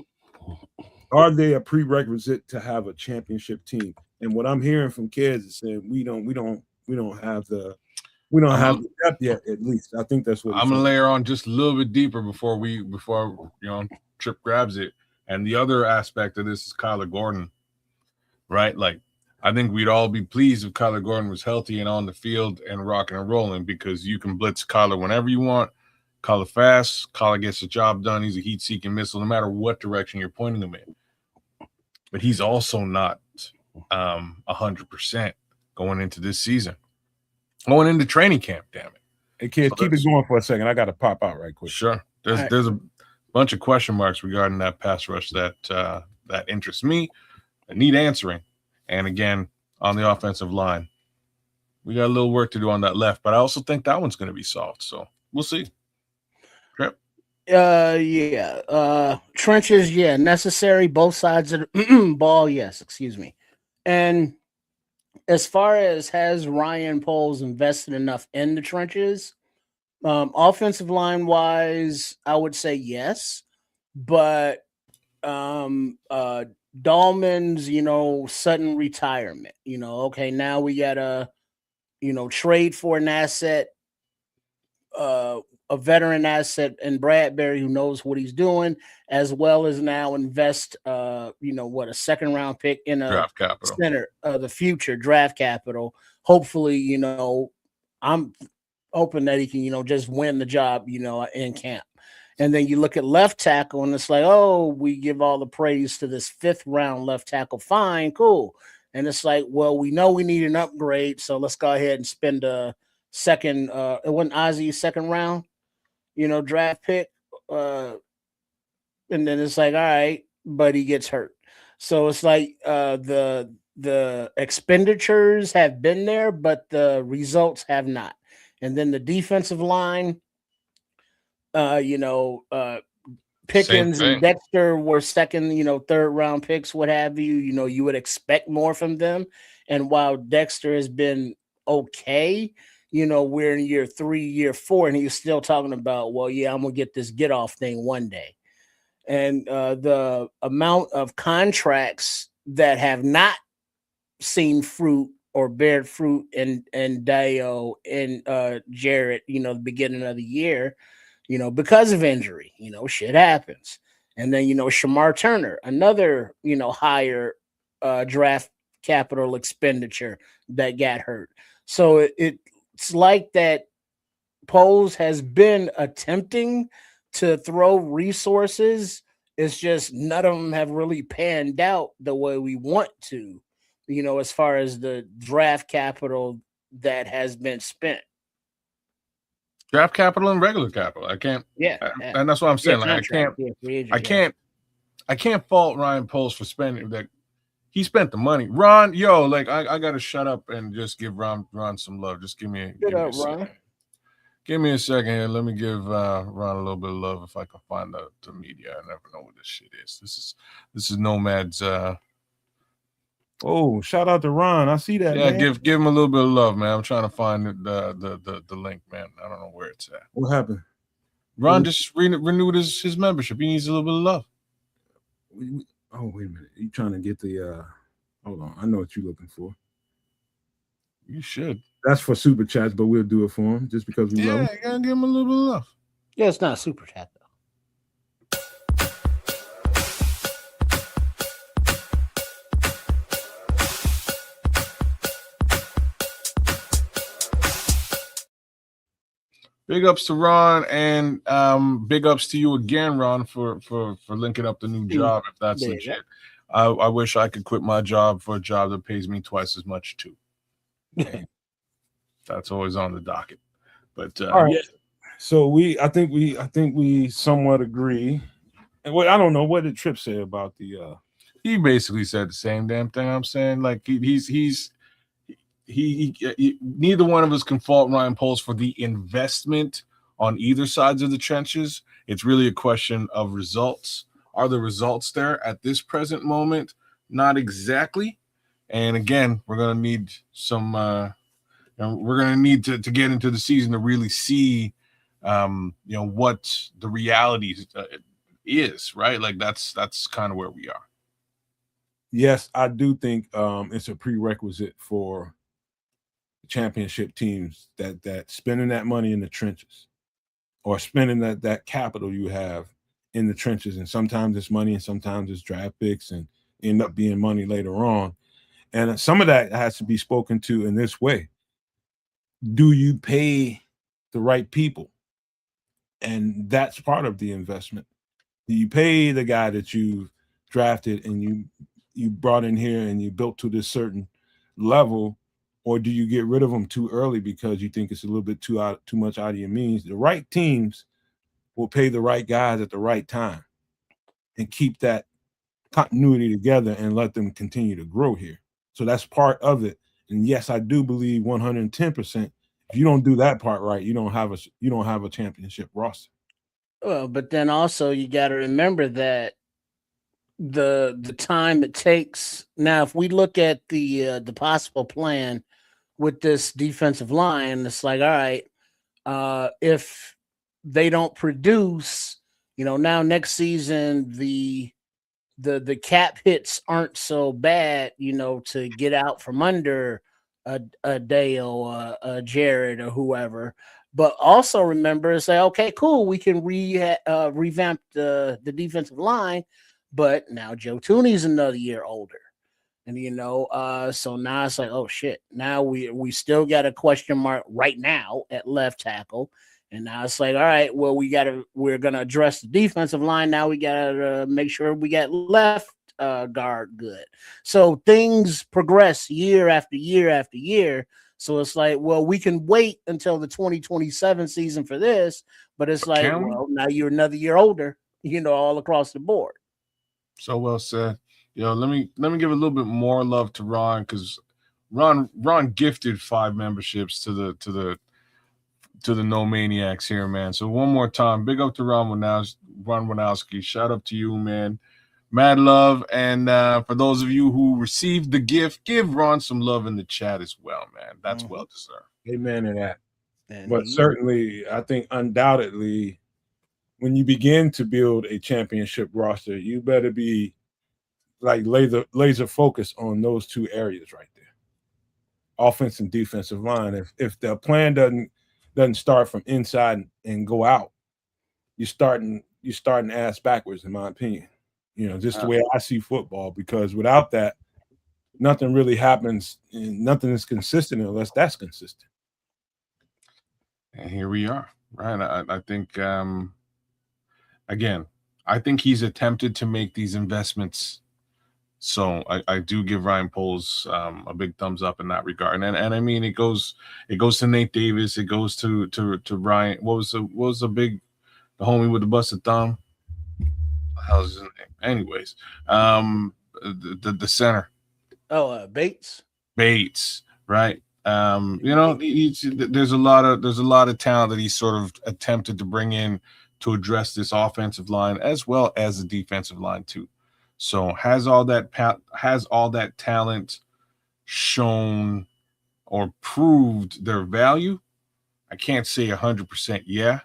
are they a prerequisite to have a championship team? And what I'm hearing from Kedz is saying we don't have the depth yet. At least I think that's what I'm gonna layer on just a little bit deeper before Trip grabs it. And the other aspect of this is Kyler Gordon, right? Like, I think we'd all be pleased if Kyler Gordon was healthy and on the field and rocking and rolling, because you can blitz Kyler whenever you want. Kyler fast. Kyler gets the job done. He's a heat-seeking missile no matter what direction you're pointing him in. But he's also not 100% going into this season. Going into training camp, damn it. Hey, kid, keep it going for a second. I got to pop out right quick. Sure. There's a bunch of question marks regarding that pass rush that interests me, that need answering. And again, on the offensive line, we got a little work to do on that left, but I also think that one's going to be solved. So we'll see. Trip? Trenches, necessary. Both sides of the ball, yes, excuse me. And as far as has Ryan Poles invested enough in the trenches, offensive line wise, I would say yes, but Dahlman's, sudden retirement, okay, now we got to, trade for an asset, a veteran asset in Bradbury who knows what he's doing, as well as now invest, a second round pick in a draft capital, center of the future draft capital. Hopefully, I'm hoping that he can, just win the job, in camp. And then you look at left tackle and it's like, oh, we give all the praise to this 5th round left tackle. Fine, cool. And it's like, well, we know we need an upgrade, so let's go ahead and spend a second. It wasn't Ozzy's second round, draft pick. And then it's like, all right, but he gets hurt. So it's like the expenditures have been there, but the results have not. And then the defensive line, Pickens and Dexter were second, 3rd round picks, what have you. You would expect more from them. And while Dexter has been okay, we're in year 3, year 4, and he's still talking about, well, yeah, I'm gonna get this get off thing one day. And the amount of contracts that have not seen fruit or bared fruit in Dio and Jarrett, the beginning of the year, because of injury, shit happens. And then, Shamar Turner, another, higher draft capital expenditure that got hurt. So it's like that Poles has been attempting to throw resources. It's just none of them have really panned out the way we want to, as far as the draft capital that has been spent. Draft capital and regular capital. I can't. Yeah, and that's what I'm saying. Like, I can't fault Ryan Poles for spending that. He spent the money. Ron, like I gotta shut up and just give Ron some love. Just give me a second. Give me a second here. Let me give Ron a little bit of love if I can find the media. I never know what this shit is. This is Nomad's. Oh, shout out to Ron. I see that. Yeah, man. give him a little bit of love, man. I'm trying to find the link, man. I don't know where it's at. What happened? Ron just renewed his membership. He needs a little bit of love. Oh, wait a minute. You trying to get the hold on. I know what you're looking for. You should. That's for super chats, but we'll do it for him just because we love him. Yeah, you gotta give him a little bit of love. Yeah, it's not a super chat though. Big ups to Ron, and big ups to you again, Ron, for linking up the new job. If that's legit, I wish I could quit my job for a job that pays me twice as much too. That's always on the docket. But all right. So I think we somewhat agree. And I don't know what did Tripp say about the. He basically said the same damn thing. I'm saying, like he neither one of us can fault Ryan Poles for the investment on either sides of the trenches. It's really a question of results. Are the results there at this present moment? Not exactly. And again, we're gonna need some. We're gonna need to get into the season to really see, what the reality is. Right? Like that's kind of where we are. Yes, I do think it's a prerequisite for championship teams that spending that money in the trenches or spending that capital you have in the trenches. And sometimes it's money and sometimes it's draft picks and end up being money later on. And some of that has to be spoken to in this way. Do you pay the right people? And that's part of the investment. Do you pay the guy that you drafted and you brought in here and you built to this certain level? Or do you get rid of them too early because you think it's a little bit too much out of your means? The right teams will pay the right guys at the right time and keep that continuity together and let them continue to grow here. So that's part of it. And yes, I do believe 110%. If you don't do that part right, you don't have a championship roster. Well, but then also you got to remember that the time it takes. Now, if we look at the possible plan with this defensive line, it's like, all right, if they don't produce, now next season the cap hits aren't so bad, to get out from under a Dale, a Jared, or whoever. But also remember, say, okay, cool, we can revamp the defensive line, but now Joe Tooney's another year older. And so now it's like, oh shit. Now we still got a question mark right now at left tackle. And now it's like, all right, well, we're gonna address the defensive line. Now we gotta make sure we got left guard good. So things progress year after year after year. So it's like, well, we can wait until the 2027 season for this, but it's like, well, now you're another year older, all across the board. So well said. Let me give a little bit more love to Ron, because Ron gifted 5 memberships to the No Maniacs here, man. So one more time, big up to Ron Winowski. Shout out to you, man. Mad love. And for those of you who received the gift, give Ron some love in the chat as well, man. That's well deserved. Amen to that. But certainly, I think undoubtedly, when you begin to build a championship roster, you better be like laser focused on those 2 areas right there, offense and defensive line. If the plan doesn't start from inside and go out, you're starting ass backwards, in my opinion. Just the way I see football, because without that, nothing really happens and nothing is consistent unless that's consistent. And here we are, right? I think, again, I think he's attempted to make these investments So I do give Ryan Poles a big thumbs up in that regard. And I mean, it goes to Nate Davis, it goes to Ryan. What was the homie with the busted thumb? How's his name? Anyways, the center. Oh, Bates. Bates, right? There's a lot of talent that he sort of attempted to bring in to address this offensive line as well as the defensive line too. So has all that talent shown or proved their value? I can't say 100% yeah,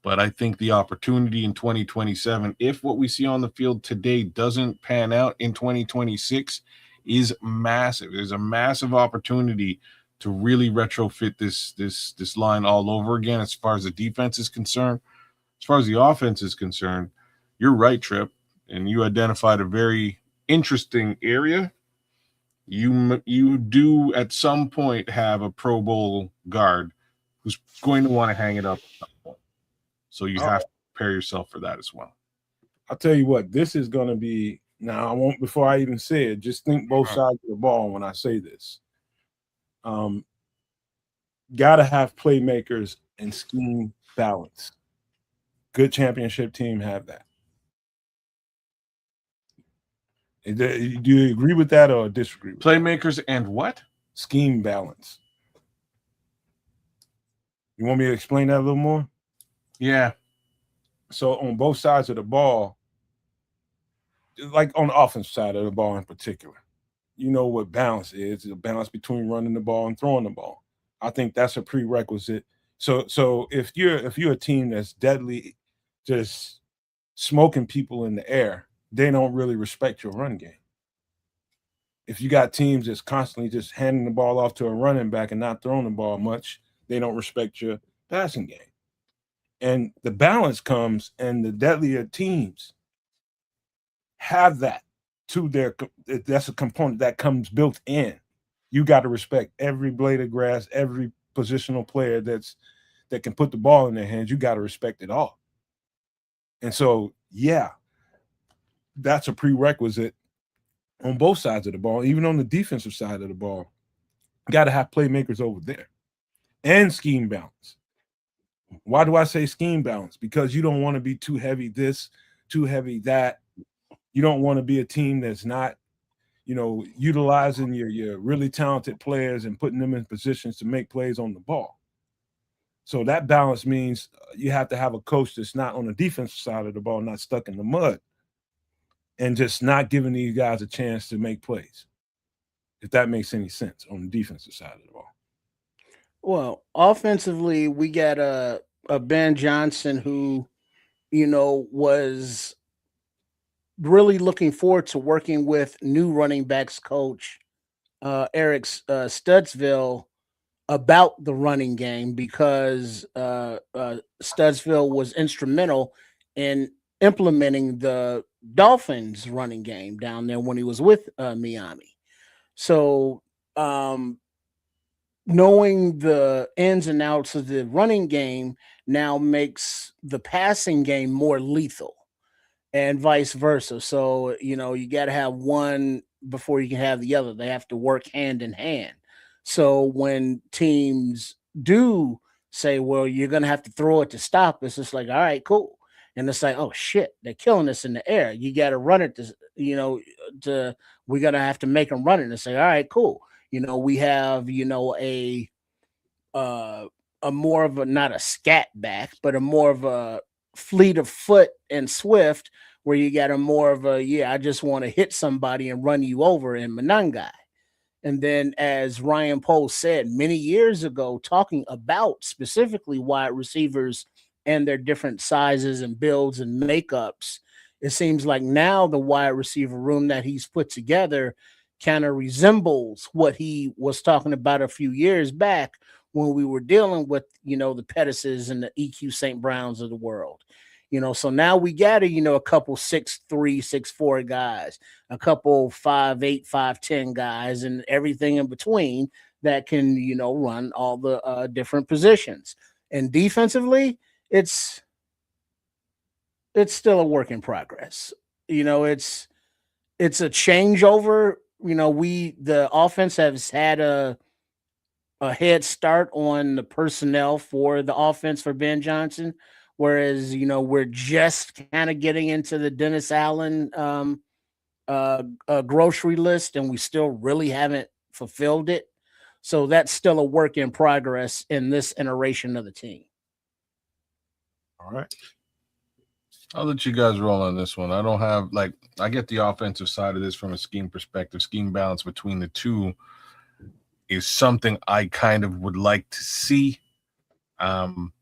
but I think the opportunity in 2027, if what we see on the field today doesn't pan out in 2026, is massive. There's a massive opportunity to really retrofit this line all over again as far as the defense is concerned. As far as the offense is concerned, you're right, Trip, and you identified a very interesting area. You do at some point have a Pro Bowl guard who's going to want to hang it up at some point. So you have to prepare yourself for that as well. I'll tell you what, this is going to be. Now, I won't, before I even say it, just think both sides of the ball when I say this. Got to have playmakers and scheme balance. Good championship team have that. Do you agree with that or disagree with playmakers and what? Scheme balance. You want me to explain that a little more? Yeah. So on both sides of the ball, like on the offensive side of the ball in particular, you know what balance is. It's a balance between running the ball and throwing the ball. I think that's a prerequisite. So if you're a team that's deadly just smoking people in the air, they don't really respect your run game. If you got teams that's constantly just handing the ball off to a running back and not throwing the ball much, they don't respect your passing game. And the balance comes, and the deadlier teams have that to that's a component that comes built in. You got to respect every blade of grass, every positional player that can put the ball in their hands. You got to respect it all. And so, yeah, that's a prerequisite on both sides of the ball, even on the defensive side of the ball. Got to have playmakers over there and scheme balance. Why do I say scheme balance? Because you don't want to be too heavy this, too heavy that. You don't want to be a team that's not, utilizing your really talented players and putting them in positions to make plays on the ball. So that balance means you have to have a coach that's not on the defensive side of the ball, not stuck in the mud, and just not giving these guys a chance to make plays, if that makes any sense, on the defensive side of the ball. Well, offensively, we got a Ben Johnson who, was really looking forward to working with new running backs coach Eric Studsville about the running game, because Studsville was instrumental in implementing the Dolphins running game down there when he was with Miami. So knowing the ins and outs of the running game now makes the passing game more lethal, and vice versa. So, you got to have one before you can have the other. They have to work hand in hand. So when teams do say, well, you're going to have to throw it to stop, it's just like, all right, cool. And it's like, oh shit, they're killing us in the air. You got to run it we're going to have to make them run it and say, all right, cool. We have, a more of a, not a scat back, but a more of a fleet of foot and swift, where you got a more of a, I just want to hit somebody and run you over in Menengai. And then, as Ryan Poles said many years ago, talking about specifically wide receivers and their different sizes and builds and makeups, it seems like now the wide receiver room that he's put together kind of resembles what he was talking about a few years back when we were dealing with, the Pettises and the EQ St. Browns of the world. So now we got a couple 6'3", 6'4" guys, a couple 5'8", 5'10" guys, and everything in between that can, run all the different positions. And defensively, it's still a work in progress. It's it's a changeover. The offense has had a head start on the personnel for the offense for Ben Johnson, whereas we're just kind of getting into the Dennis Allen grocery list, and we still really haven't fulfilled it. So that's still a work in progress in this iteration of the team. All right. I'll let you guys roll on this one. I don't have I get the offensive side of this from a scheme perspective. Scheme balance between the two is something I kind of would like to see. I'm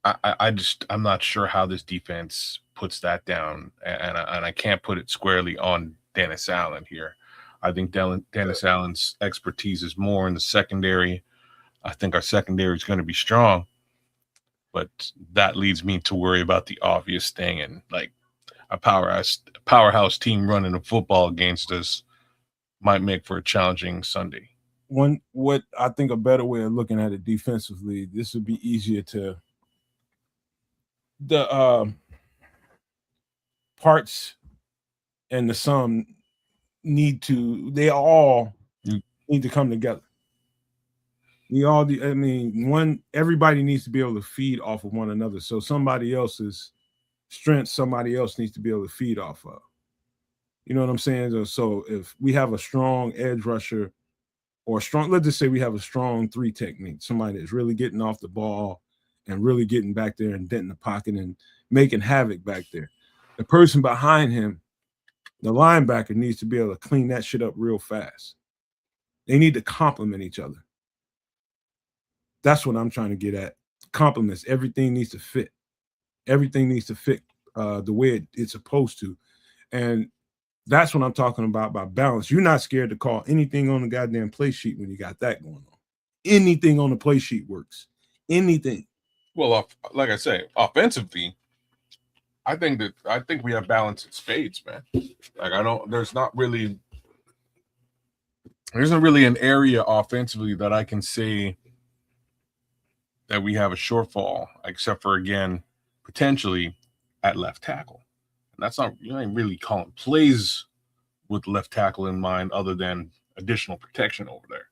not sure how this defense puts that down, and I can't put it squarely on Dennis Allen here. I think Dennis Allen's expertise is more in the secondary. I think our secondary is going to be strong, but that leads me to worry about the obvious thing, and like a powerhouse team running a football against us might make for a challenging Sunday. What I think a better way of looking at it defensively, this would be easier to the parts and the sum they all need to come together. Everybody needs to be able to feed off of one another. So somebody else's strength, somebody else needs to be able to feed off of. You know what I'm saying? So if we have a strong edge rusher or let's just say we have a strong 3 technique, somebody that's really getting off the ball and really getting back there and denting the pocket and making havoc back there. The person behind him, the linebacker, needs to be able to clean that shit up real fast. They need to complement each other. That's what I'm trying to get at. Compliments. Everything needs to fit. Everything needs to fit the way it's supposed to. And that's what I'm talking about by balance. You're not scared to call anything on the goddamn play sheet when you got that going on. Anything on the play sheet works. Anything. Well, like I say, offensively, I think we have balance in spades, man. There isn't really an area offensively that I can say that we have a shortfall, except for, again, potentially at left tackle. And that's not, you ain't really calling plays with left tackle in mind other than additional protection over there.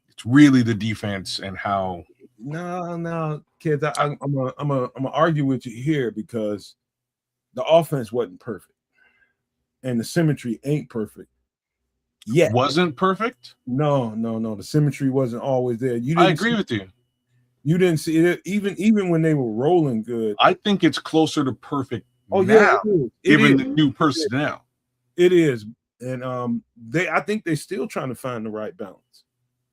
It's really the defense and how. No, kids, I'm gonna argue with you here because the offense wasn't perfect and the symmetry ain't perfect yet. Wasn't perfect? No. The symmetry wasn't always there. I agree with you. You didn't see it even when they were rolling good. I think it's closer to perfect now, yeah, given the new personnel. It is. And I think they're still trying to find the right balance.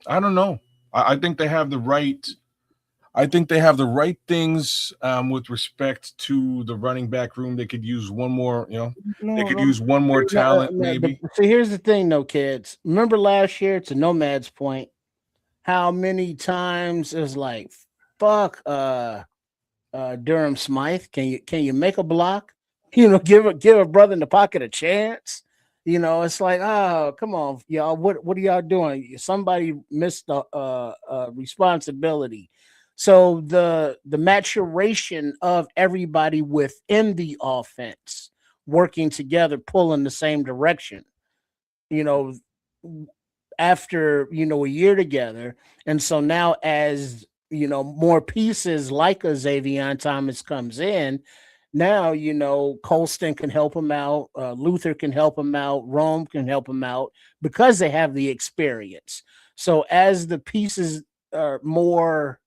I don't know. I think they have the right. I think they have the right things with respect to the running back room. They could use one more, use one more talent, maybe. So here's the thing, though, kids. Remember last year, to Nomad's point, how many times it was like, fuck Durham Smythe. Can you make a block? Give a brother in the pocket a chance. It's like, oh, come on, y'all. What are y'all doing? Somebody missed a responsibility. So the maturation of everybody within the offense working together, pulling the same direction, after, a year together. And so now as, more pieces like a Xavier Thomas comes in, now, Colston can help him out. Luther can help him out. Rome can help him out because they have the experience. So as the pieces are more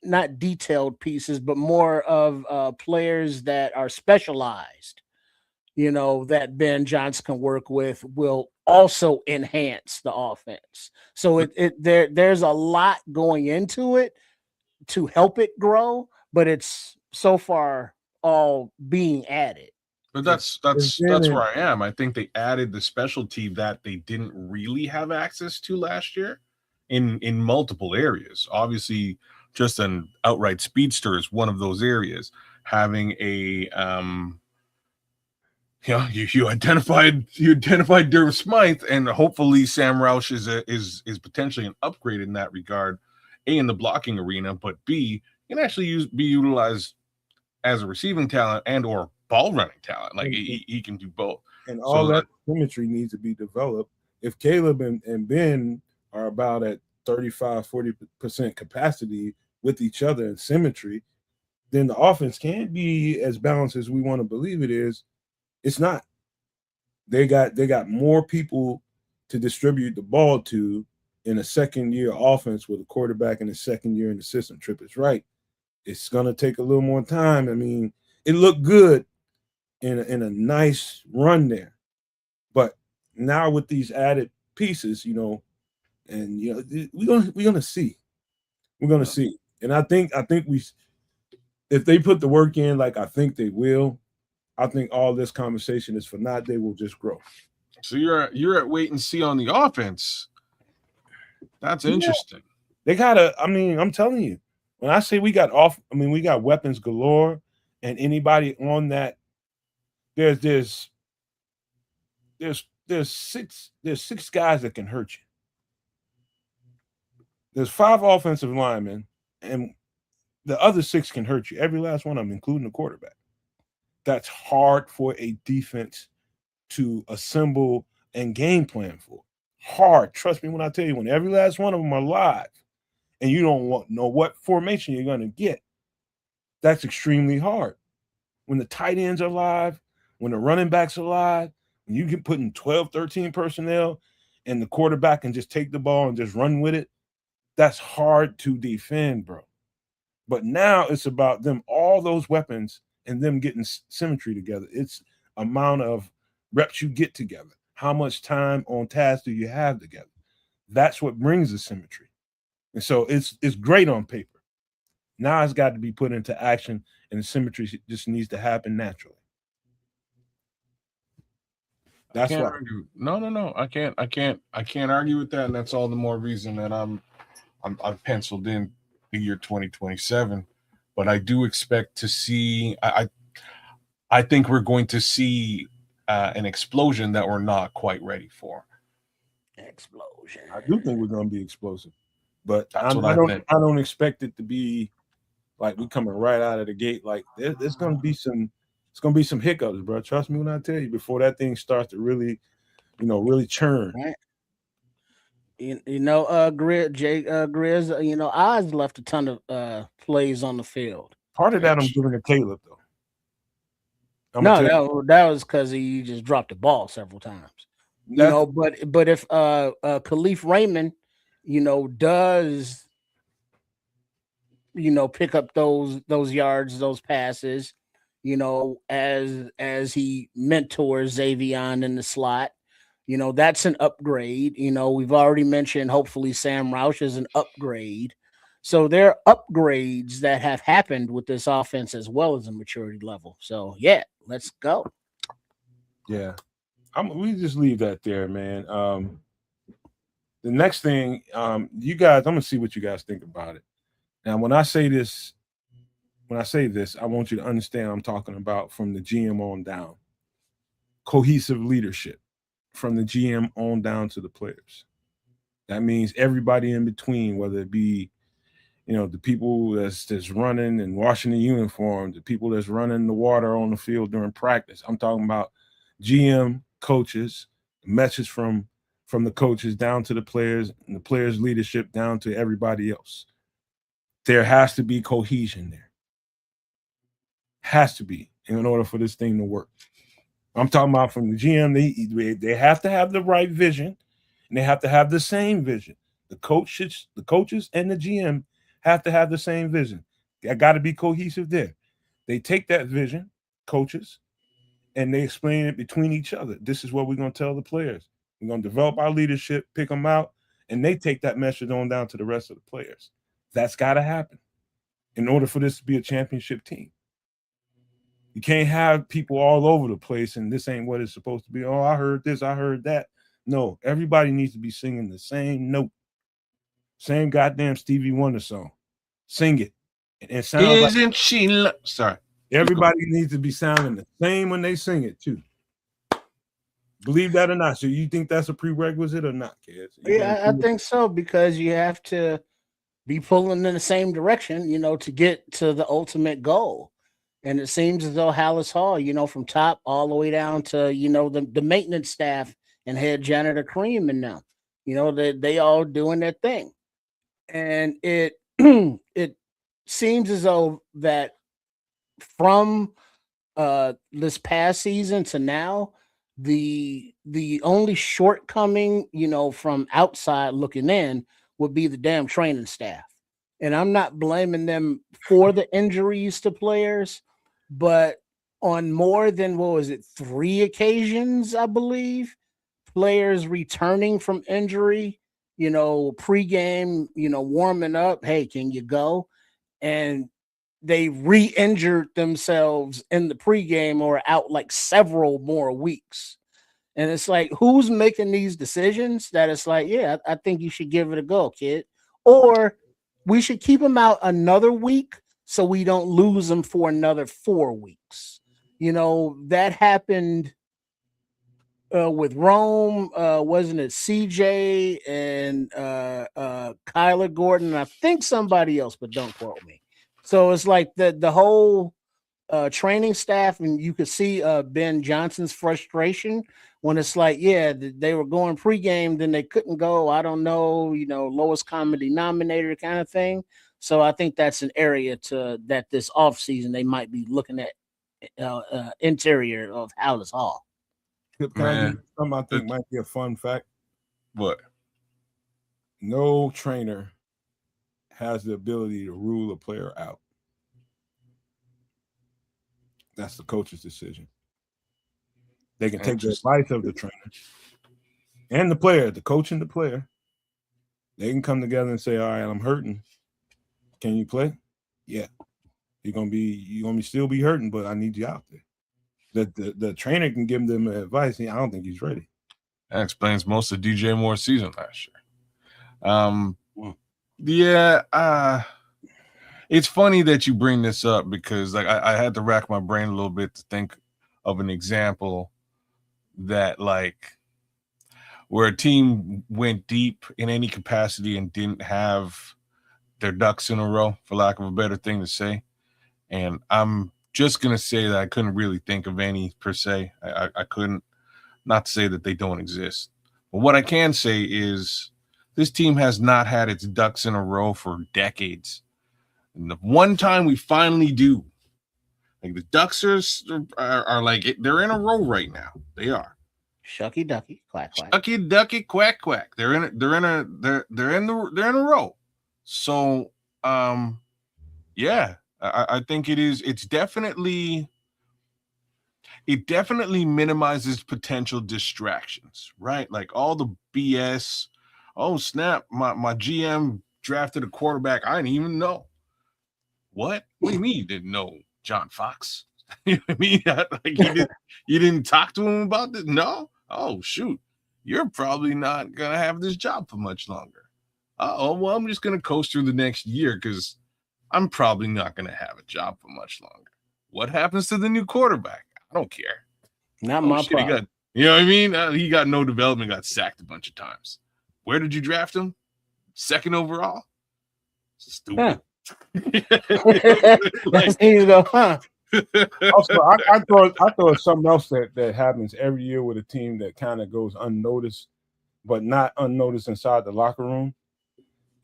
not detailed pieces, but more of players that are specialized, that Ben Johnson can work with, will also enhance the offense. So there's a lot going into it to help it grow, but it's so far all being added. But that's where I am. I think they added the specialty that they didn't really have access to last year in multiple areas. Obviously, just an outright speedster is one of those areas. Having a you identified Durham Smythe, and hopefully Sam Roush is potentially an upgrade in that regard. A, in the blocking arena, but B, can actually be utilized as a receiving talent and or ball running talent. Like he can do both. And all that symmetry needs to be developed. If Caleb and Ben are about at 35-40% capacity with each other in symmetry, then the offense can't be as balanced as we want to believe it is. It's not. They got more people to distribute the ball to in a second-year offense with a quarterback in a second year in the system. Tripp is right. It's going to take a little more time. I mean, it looked good in a nice run there. But now with these added pieces, and we're gonna see. We're gonna see. And I think if they put the work in like I think they will, I think all this conversation is for naught. They will just grow. So you're at wait and see on the offense. That's interesting. They gotta. I mean, I'm telling you, when I say we got weapons galore, and anybody on that, there's six guys that can hurt you. There's 5 offensive linemen, and the other 6 can hurt you. Every last one of them, including the quarterback. That's hard for a defense to assemble and game plan for. Hard. Trust me when I tell you, when every last one of them are live and you don't know what formation you're going to get, that's extremely hard. When the tight ends are live, when the running backs are live, when you can put in 12, 13 personnel and the quarterback can just take the ball and just run with it, that's hard to defend, bro. But now it's about them, all those weapons, and them getting symmetry together. It's amount of reps you get together. How much time on task do you have together? That's what brings the symmetry. And so it's great on paper. Now it's got to be put into action, and the symmetry just needs to happen naturally. That's why. No. I can't argue with that, and that's all the more reason that I've penciled in the year 2027. But I do expect to see. I think we're going to see an explosion that we're not quite ready for. Explosion. I do think we're going to be explosive, but I don't expect it to be like we coming right out of the gate. Like there's going to be some. It's going to be some hiccups, bro. Trust me when I tell you. Before that thing starts to really, really churn. Right. Grizz, Oz left a ton of plays on the field. Part of that I'm giving to Caleb, though. That was because he just dropped the ball several times. But if Khalif Raymond, does pick up those yards, those passes, as he mentors Xavion in the slot, that's an upgrade. We've already mentioned hopefully Sam Roush is an upgrade. So there are upgrades that have happened with this offense as well as a maturity level. So yeah, let's go. Yeah. We just leave that there, man. The next thing, you guys, I'm gonna see what you guys think about it. Now, when I say this, I want you to understand I'm talking about from the GM on down. Cohesive leadership from the GM on down to the players. That means everybody in between, whether it be, the people that's running and washing the uniform, the people that's running the water on the field during practice. I'm talking about GM, coaches, message from the coaches down to the players, and the players' leadership down to everybody else. There has to be cohesion there. Has to be in order for this thing to work. I'm talking about from the GM, they have to have the right vision, and they have to have the same vision. The coaches and the GM have to have the same vision. They got to be cohesive there. They take that vision, coaches, and they explain it between each other. This is what we're going to tell the players. We're going to develop our leadership, pick them out, and they take that message on down to the rest of the players. That's got to happen in order for this to be a championship team. You can't have people all over the place and this ain't what it's supposed to be. Oh, I heard this, I heard that. No, everybody needs to be singing the same note. Same goddamn Stevie Wonder song. Sing it. And it sounds Isn't she sorry. Everybody needs to be sounding the same when they sing it too. Believe that or not. So you think that's a prerequisite or not, kids? Yeah, I think so, because you have to be pulling in the same direction, to get to the ultimate goal. And it seems as though Hallis Hall, from top all the way down to, the maintenance staff and head janitor Cream and them, they all doing their thing. And it it seems as though that from this past season to now, the only shortcoming, from outside looking in would be the damn training staff. And I'm not blaming them for the injuries to players, but on more than 3 occasions, I believe, players returning from injury, pregame, warming up, hey, can you go? And they re-injured themselves in the pregame or out like several more weeks. And it's like, who's making these decisions that it's like, yeah, I think you should give it a go, kid. Or we should keep them out another week so we don't lose them for another 4 weeks. That happened with Rome, wasn't it CJ and Kyler Gordon? I think somebody else, but don't quote me. So it's like the whole training staff, and you could see Ben Johnson's frustration when it's like, yeah, they were going pregame, then they couldn't go. I don't know, lowest common denominator kind of thing. So I think that's an area that this offseason they might be looking at interior of Hallis Hall. Something I think might be a fun fact. What? No trainer has the ability to rule a player out. That's the coach's decision. They can take the advice of the trainer and the player, the coach and the player. They can come together and say, all right, I'm hurting. Can you play? Yeah. You're gonna still be hurting, but I need you out there. The trainer can give them advice. I don't think he's ready. That explains most of DJ Moore's season last year. It's funny that you bring this up because like I had to rack my brain a little bit to think of an example that like where a team went deep in any capacity and didn't have their ducks in a row, for lack of a better thing to say. And I'm just going to say that I couldn't really think of any per se. I couldn't, not to say that they don't exist. But what I can say is this team has not had its ducks in a row for decades. And the one time we finally do, like the Ducks are like, they're in a row right now. They are. Shucky ducky, quack quack. Shucky ducky, quack quack. They're in a row. So, yeah. I think it definitely minimizes potential distractions, right? Like all the BS. Oh, snap. My GM drafted a quarterback I didn't even know. What do you mean you didn't know John Fox? You know what I mean? Like you didn't talk to him about this? No? Oh, shoot. You're probably not going to have this job for much longer. Well, I'm just going to coast through the next year because I'm probably not going to have a job for much longer. What happens to the new quarterback? I don't care. Not my problem. You know what I mean? He got no development, got sacked a bunch of times. Where did you draft him? 2nd overall? Stupid. Huh. Like, you go, huh? Also, I thought something else that happens every year with a team that kind of goes unnoticed, but not unnoticed inside the locker room,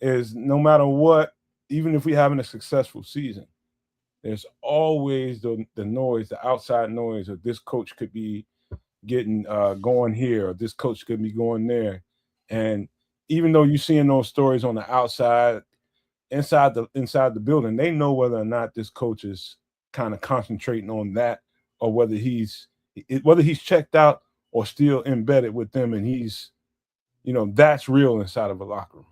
is no matter what, even if we're having a successful season, there's always the noise, the outside noise of this coach could be getting going here, or this coach could be going there. And even though you're seeing those stories on the outside, inside the building, they know whether or not this coach is kind of concentrating on that, or whether he's checked out or still embedded with them, and he's, that's real inside of a locker room.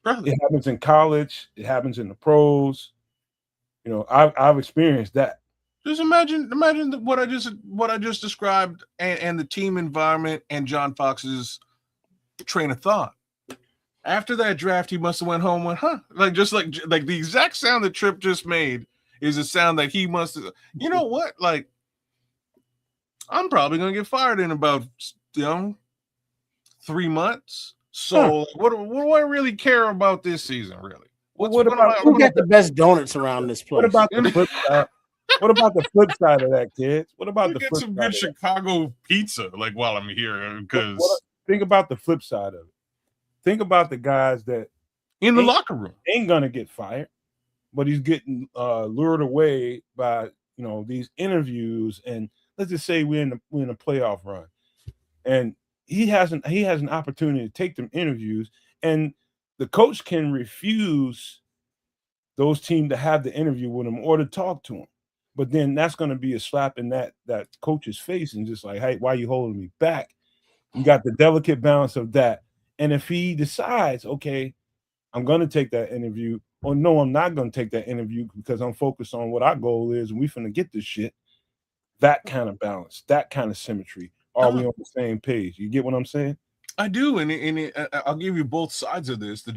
Right. It happens in college. It happens in the pros. I've experienced that. Just imagine what I just described, and the team environment and John Fox's train of thought. After that draft, he must have went home and went, huh? Like just like the exact sound that Tripp just made is a sound that he must have. You know what? Like, I'm probably gonna get fired in about 3 months. So what do I really care about this season? Really? Who got the best donuts around this place? What about the flip side? What about the flip side of that, kids? What about We'll the get flip some side good of that? Chicago pizza, like while I'm here, because Think about the flip side of it. Think about the guys that in the locker room ain't gonna get fired, but he's getting lured away by these interviews, and let's just say we're in a playoff run, and he has an opportunity to take them interviews, and the coach can refuse those teams to have the interview with him or to talk to him. But then that's going to be a slap in that coach's face, and just like, hey, why are you holding me back? You got the delicate balance of that. And if he decides, okay, I'm going to take that interview, or no, I'm not going to take that interview because I'm focused on what our goal is and we finna get this shit. That kind of balance, that kind of symmetry. Are we on the same page? You get what I'm saying? I do, and I'll give you both sides of this. The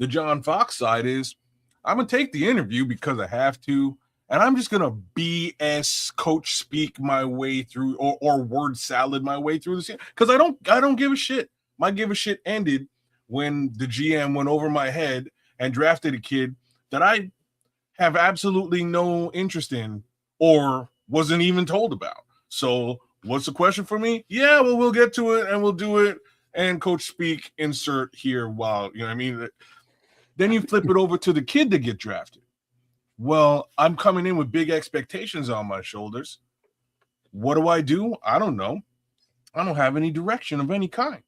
John Fox side is I'm gonna take the interview because I have to, and I'm just gonna BS coach speak my way through, or word salad my way through this, because I don't give a shit. My give a shit ended when the GM went over my head and drafted a kid that I have absolutely no interest in or wasn't even told about. So what's the question for me? Yeah, well, we'll get to it and we'll do it. And coach speak, insert here while, you know what I mean? Then you flip it over to the kid to get drafted. Well, I'm coming in with big expectations on my shoulders. What do? I don't know. I don't have any direction of any kind.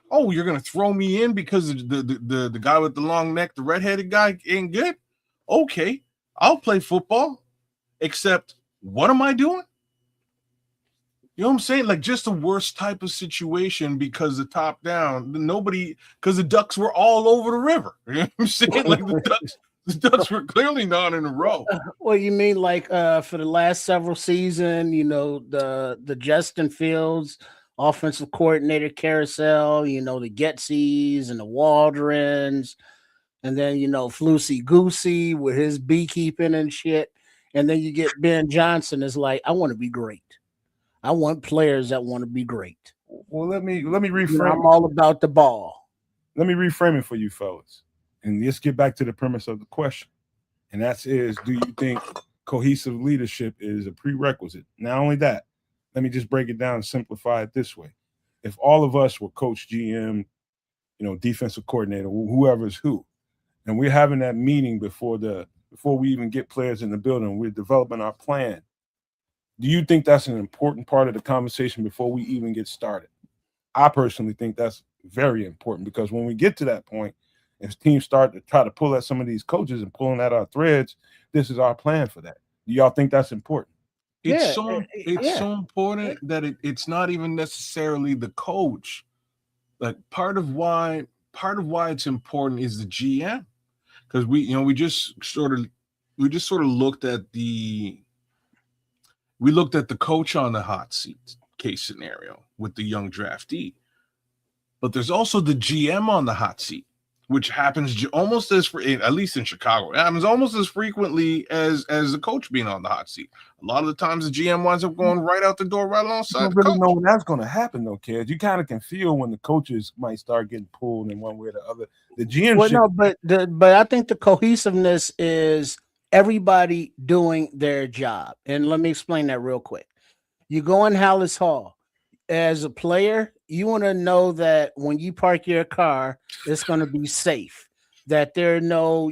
Oh, you're going to throw me in because the guy with the long neck, the redheaded guy ain't good? Okay, I'll play football, except what am I doing? You know what I'm saying? Like, just the worst type of situation because the top down, because the Ducks were all over the river. You know what I'm saying? Like, the Ducks were clearly not in a row. Well, you mean like for the last several seasons, the Justin Fields offensive coordinator carousel, the Getzys and the Waldrons, and then Floosey Goosey with his beekeeping and shit. And then you get Ben Johnson is like, I want to be great. I want players that want to be great. Well, let me reframe. I'm all about the ball. Let me reframe it for you fellas. And let's get back to the premise of the question. And do you think cohesive leadership is a prerequisite? Not only that, let me just break it down and simplify it this way. If all of us were coach, GM, defensive coordinator, whoever's who, and we're having that meeting before we even get players in the building, we're developing our plan. Do you think that's an important part of the conversation before we even get started? I personally think that's very important, because when we get to that point, if teams start to try to pull at some of these coaches and pulling at our threads, this is our plan for that. Do y'all think that's important? It's so important that it's not even necessarily the coach. Like, part of why it's important is the GM, because we just sort of looked at the coach on the hot seat case scenario with the young draftee, but there's also the GM on the hot seat, which happens almost at least in Chicago, it happens almost as frequently as the coach being on the hot seat. A lot of the times the GM winds up going right out the door, right alongside the coach. You don't really know when that's going to happen, though, kids. You kind of can feel when the coaches might start getting pulled in one way or the other. The GM, but I think the cohesiveness is everybody doing their job. And let me explain that real quick. You go in Hallis Hall. As a player, you want to know that when you park your car, it's going to be safe, that there are no,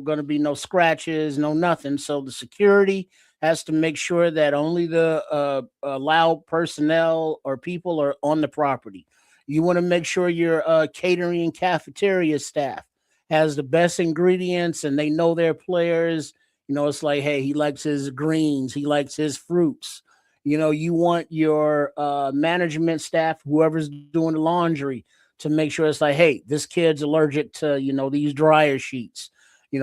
going to be no scratches, no nothing. So the security has to make sure that only the allowed personnel or people are on the property. You want to make sure your catering and cafeteria staff has the best ingredients and they know their players. It's like, hey, he likes his greens, he likes his fruits. You want your management staff, whoever's doing the laundry, to make sure it's like, hey, this kid's allergic to, these dryer sheets.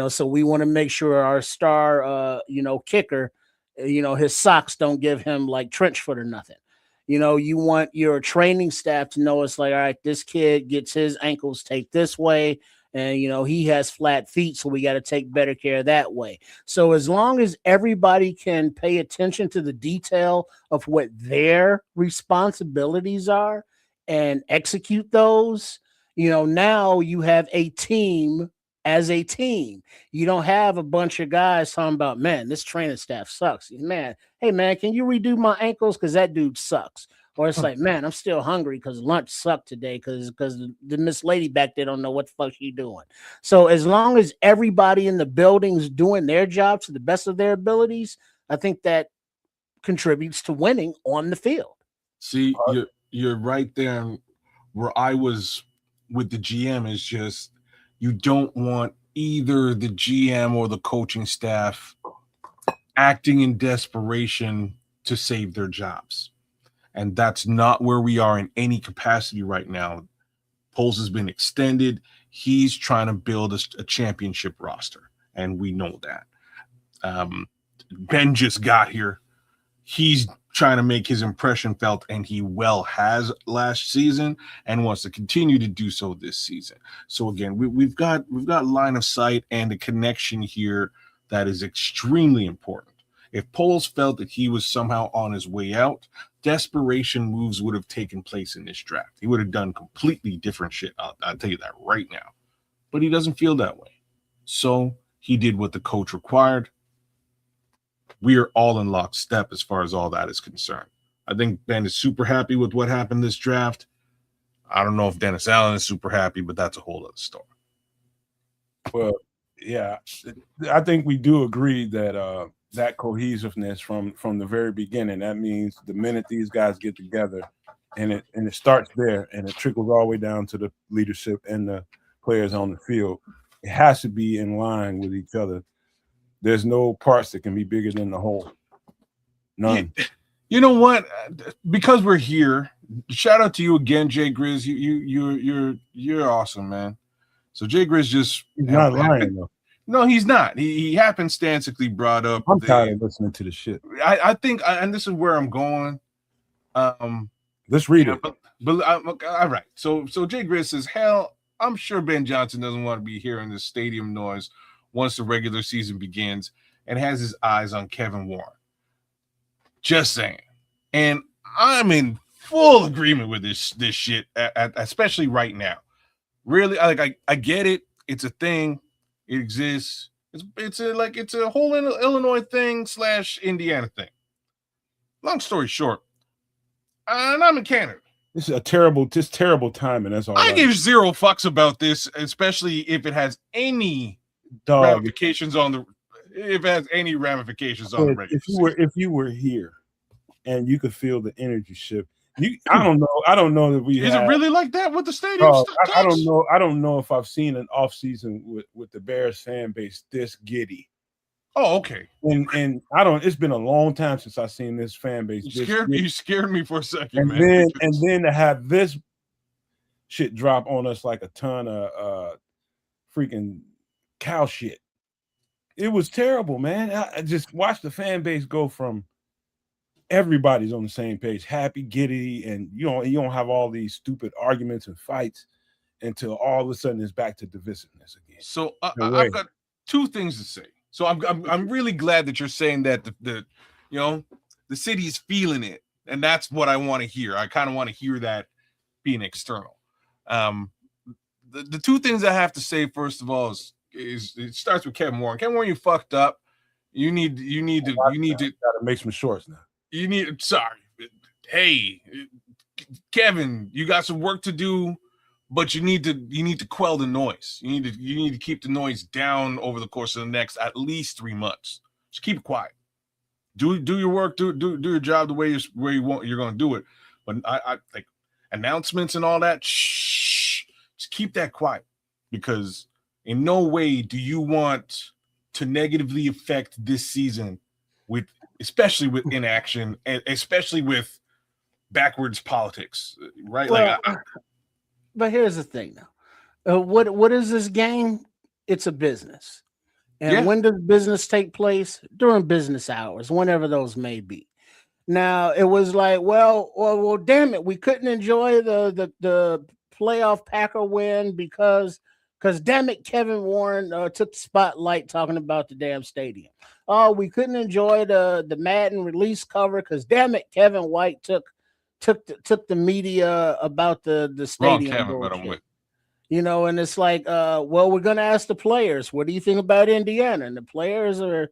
So we want to make sure our star, kicker, his socks don't give him like trench foot or nothing. You want your training staff to know it's like, all right, this kid gets his ankles taped this way. And, he has flat feet, so we got to take better care that way. So as long as everybody can pay attention to the detail of what their responsibilities are and execute those, now you have a team as a team. You don't have a bunch of guys talking about, man, this training staff sucks. Man, hey man, can you redo my ankles? Because that dude sucks. Or it's like, man, I'm still hungry because lunch sucked today because the Miss Lady back there don't know what the fuck she doing. So as long as everybody in the building's doing their job to the best of their abilities, I think that contributes to winning on the field. See, you're right there where I was with the GM is just you don't want either the GM or the coaching staff acting in desperation to save their jobs. And that's not where we are in any capacity right now. Poles has been extended. He's trying to build a championship roster, and we know that. Ben just got here. He's trying to make his impression felt, and he has last season and wants to continue to do so this season. So again, we've got line of sight and a connection here that is extremely important. If Poles felt that he was somehow on his way out, desperation moves would have taken place in this draft. He would have done completely different shit. I'll tell you that right now. But he doesn't feel that way. So he did what the coach required. We are all in lockstep as far as all that is concerned. I think Ben is super happy with what happened this draft. I don't know if Dennis Allen is super happy, but that's a whole other story. Well, yeah, I think we do agree that that cohesiveness from the very beginning, that means the minute these guys get together and it starts there and it trickles all the way down to the leadership and the players on the field, it has to be in line with each other. There's no parts that can be bigger than the whole. None. You know what? Because we're here, shout out to you again, Jay Grizz. You're awesome, man. So Jay Grizz just he's not lying though. No, he's not. He happenstancically brought up. I'm tired of listening to the shit. I think, and this is where I'm going. Let's read it. But all right. So Jay Grizz says, hell, I'm sure Ben Johnson doesn't want to be hearing the stadium noise once the regular season begins and has his eyes on Kevin Warren. Just saying. And I'm in full agreement with this shit, especially right now. Really, I get it. It's a thing. It exists. It's a whole Illinois thing / Indiana thing. Long story short, and I'm in Canada. This is terrible timing. That's all. I give zero fucks about this, especially if it has any ramifications on the regular season. If you were here and you could feel the energy shift. I don't know that we. Is it really like that with the stadium? I don't know. I don't know if I've seen an offseason with the Bears fan base this giddy. Oh, okay. And I don't. It's been a long time since I've seen this fan base. You scared me for a second, and man. Then to have this shit drop on us like a ton of freaking cow shit. It was terrible, man. I just watched the fan base go from. Everybody's on the same page, happy, giddy, and you don't have all these stupid arguments and fights until all of a sudden it's back to divisiveness again. So I've got two things to say. So I'm really glad that you're saying that the city is feeling it, and that's what I want to hear. I kind of want to hear that being external. The two things I have to say first of all is it starts with Kevin Warren. Kevin Warren, you fucked up. You need to gotta make some shorts now. Hey, Kevin, you got some work to do, but you need to quell the noise. You need to keep the noise down over the course of the next at least 3 months. Just keep it quiet. Do your work, do your job the way you're going to do it. But I like announcements and all that. Shh, just keep that quiet, because in no way do you want to negatively affect this season especially with inaction and especially with backwards politics, right? Well, but here's the thing now. What is this game? It's a business. And when does business take place? During business hours, whenever those may be. Now, it was like, well, damn it, we couldn't enjoy the playoff Packer win because damn it, Kevin Warren took the spotlight talking about the damn stadium. Oh, we couldn't enjoy the Madden release cover because damn it, Kevin White took the media about the stadium. Wrong Kevin, but I'm with. And it's like, well, we're gonna ask the players, what do you think about Indiana? And the players are,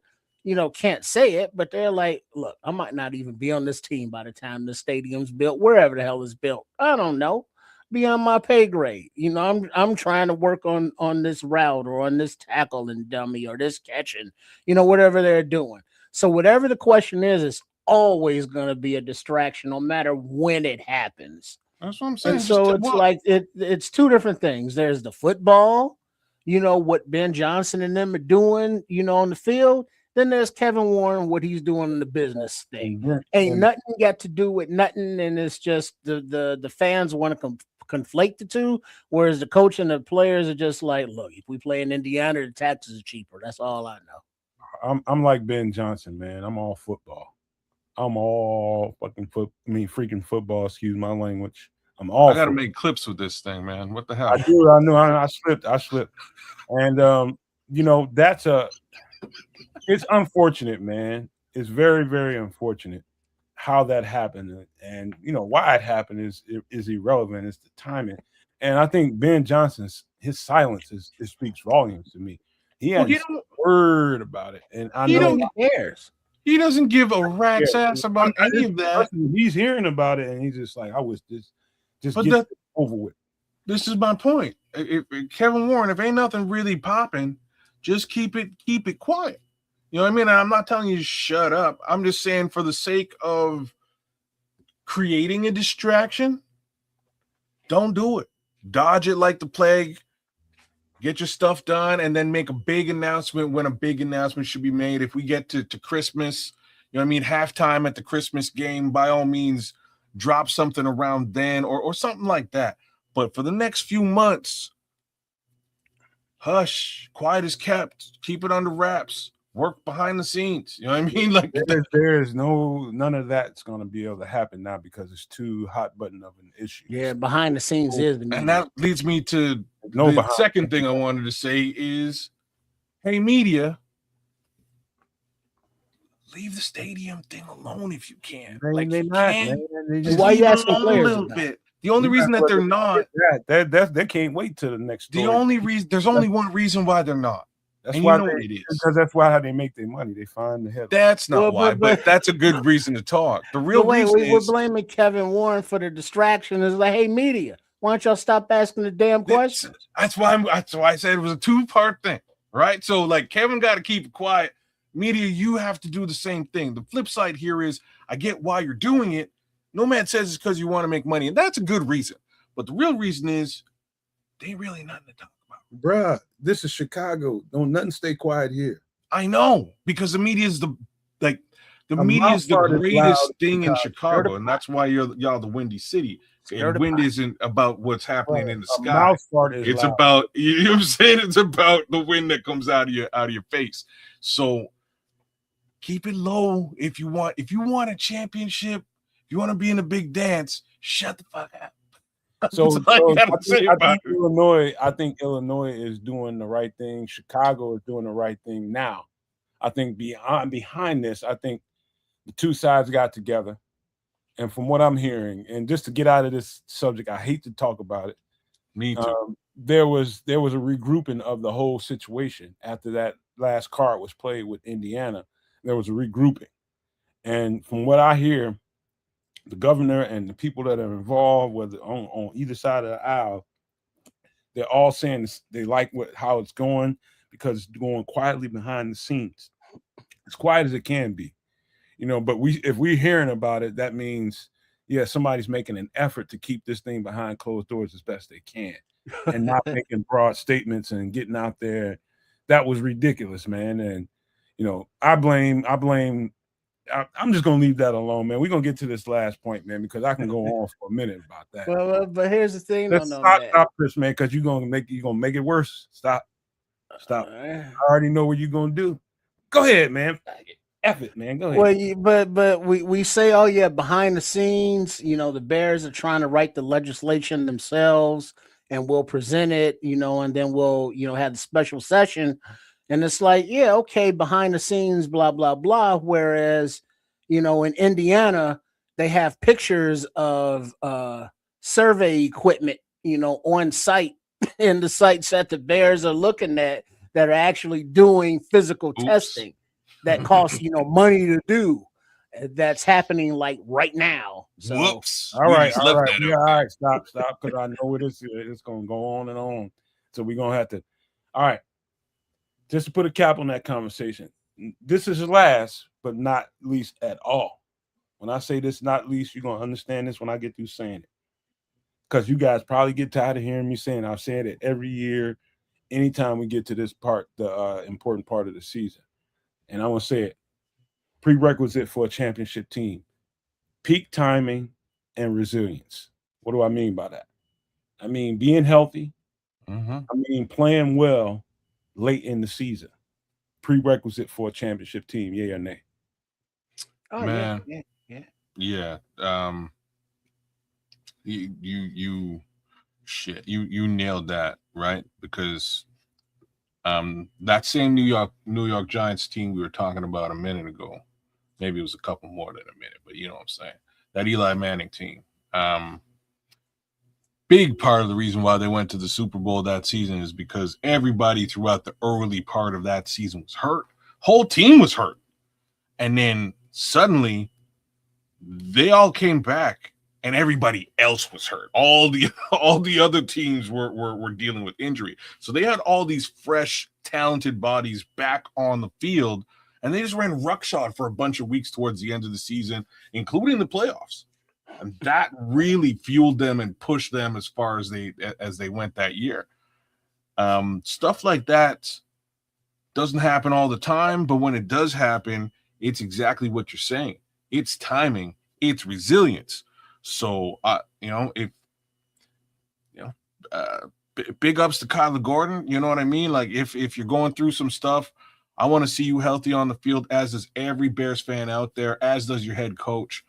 can't say it, but they're like, look, I might not even be on this team by the time the stadium's built, wherever the hell it's built. I don't know. Beyond my pay grade. I'm trying to work on this route or on this tackle and dummy or this catching, whatever they're doing. So whatever the question is, it's always gonna be a distraction, no matter when it happens. That's what I'm saying. And so it's like it's two different things. There's the football, what Ben Johnson and them are doing, on the field. Then there's Kevin Warren, what he's doing in the business thing. Ain't nothing got to do with nothing, and it's just the fans want to conflate the two, whereas the coach and the players are just like, look, if we play in Indiana, the taxes are cheaper. That's all I know. I'm like Ben Johnson, man. I'm all football. I'm all freaking football. Excuse my language. I'm all. I got to make clips with this thing, man. What the hell? I do. I know. I slipped. And it's unfortunate, man. It's very, very unfortunate how that happened, and why it happened is irrelevant. It's the timing, and I think Ben Johnson's his silence it speaks volumes to me. He had a word about it, and I know he cares. He doesn't give a rat's ass about any of that. He's hearing about it, and he's just like, I wish this just get over with. This is my point. If Kevin Warren, if ain't nothing really popping, just keep it quiet. You know what I mean? And I'm not telling you to shut up. I'm just saying, for the sake of creating a distraction, don't do it. Dodge it like the plague. Get your stuff done, and then make a big announcement when a big announcement should be made. If we get to Christmas, you know what I mean, halftime at the Christmas game, by all means, drop something around then or something like that. But for the next few months, hush, quiet is kept. Keep it under wraps. Work behind the scenes. You know what I mean? Like there's none of that's going to be able to happen now because it's too hot button of an issue. Yeah, behind the scenes is the and that leads me to the second thing I wanted to say is, hey, media, leave the stadium thing alone if you can. Why you asking players a little bit? The only reason that they're not they can't wait till the next story. The only reason there's only one reason why they're not. That's why it is. Because that's why how they make their money. They find the head. That's not why, but that's a good reason to talk. The real reason is we're blaming Kevin Warren for the distraction. Is like, hey, media, why don't y'all stop asking the damn questions? That's why I said it was a two-part thing, right? So like Kevin got to keep it quiet. Media, you have to do the same thing. The flip side here is, I get why you're doing it. Nomad says it's because you want to make money, and that's a good reason. But the real reason is, they ain't really nothing to talk about. Bruh, this is Chicago. Don't nothing stay quiet here. I know, because the media is the media is the greatest thing in Chicago, and that's why y'all the Windy City. And wind isn't about what's happening in the sky. It's about, you know what I'm saying? It's about the wind that comes out of your face. So keep it low. If you want a championship, if you want to be in a big dance, shut the fuck up. So I think Illinois is doing the right thing. Chicago is doing the right thing now. I think behind this, I think the two sides got together. And from what I'm hearing, and just to get out of this subject, I hate to talk about it. Me too. There was a regrouping of the whole situation after that last card was played with Indiana. There was a regrouping. And from what I hear, the governor and the people that are involved, whether on either side of the aisle, they're all saying they like how it's going because it's going quietly behind the scenes, as quiet as it can be, But if we're hearing about it, that means somebody's making an effort to keep this thing behind closed doors as best they can, and not making broad statements and getting out there. That was ridiculous, man. And I'm just gonna leave that alone, man. We're gonna get to this last point, man, because I can go on for a minute about that. Well, but here's the thing, stop this, man, because you're gonna make it worse. Stop. I already know what you're gonna do. Go ahead, man. F it, man. Go ahead. Well, but we say, oh yeah, behind the scenes, the Bears are trying to write the legislation themselves, and we'll present it, and then we'll have the special session. And it's like, yeah, okay, behind the scenes, blah, blah, blah. Whereas, in Indiana, they have pictures of survey equipment, on site, and the sites that the Bears are looking at that are actually doing physical testing that costs money to do. That's happening like right now. So, Whoops. All right. Yeah, all right. Stop, because I know it's going to go on and on. So we're going to have to. All right. Just to put a cap on that conversation, this is last, but not least at all. When I say this, not least, you're going to understand this when I get through saying it. Because you guys probably get tired of hearing me saying it. I've said it every year, anytime we get to this part, the important part of the season. And I want to say it. Prerequisite for a championship team: peak timing and resilience. What do I mean by that? I mean being healthy. I mean playing well late in the season. Prerequisite for a championship team, yay or nay? oh Man. yeah. You nailed that, right? Because that same New York Giants team we were talking about a minute ago, maybe it was a couple more than a minute, but you know what I'm saying, that Eli Manning team, big part of the reason why they went to the Super Bowl that season is because everybody throughout the early part of that season was hurt. Whole team was hurt. And then suddenly they all came back and everybody else was hurt. All the other teams were dealing with injury. So they had all these fresh, talented bodies back on the field, and they just ran ruckshod for a bunch of weeks towards the end of the season, including the playoffs. And that really fueled them and pushed them as far as they went that year. Stuff like that doesn't happen all the time, but when it does happen, it's exactly what you're saying. It's timing, it's resilience. So, big ups to Kyler Gordon. You know what I mean? Like if you're going through some stuff, I want to see you healthy on the field, as does every Bears fan out there, as does your head coach.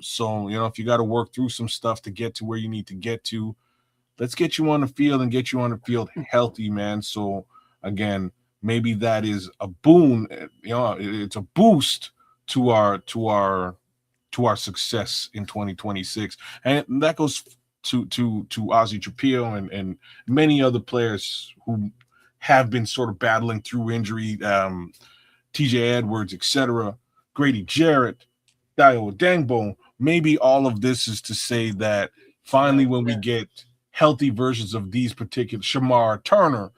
So, if you got to work through some stuff to get to where you need to get to, let's get you on the field and get you on the field healthy, man. So again, maybe that is a boon, it's a boost to our success in 2026. And that goes to Ozzie Trapillo and many other players who have been sort of battling through injury, TJ Edwards, etc., Grady Jarrett, Dayo Dangbo. Maybe all of this is to say that finally when we get healthy versions of these particular, Shamar Turner,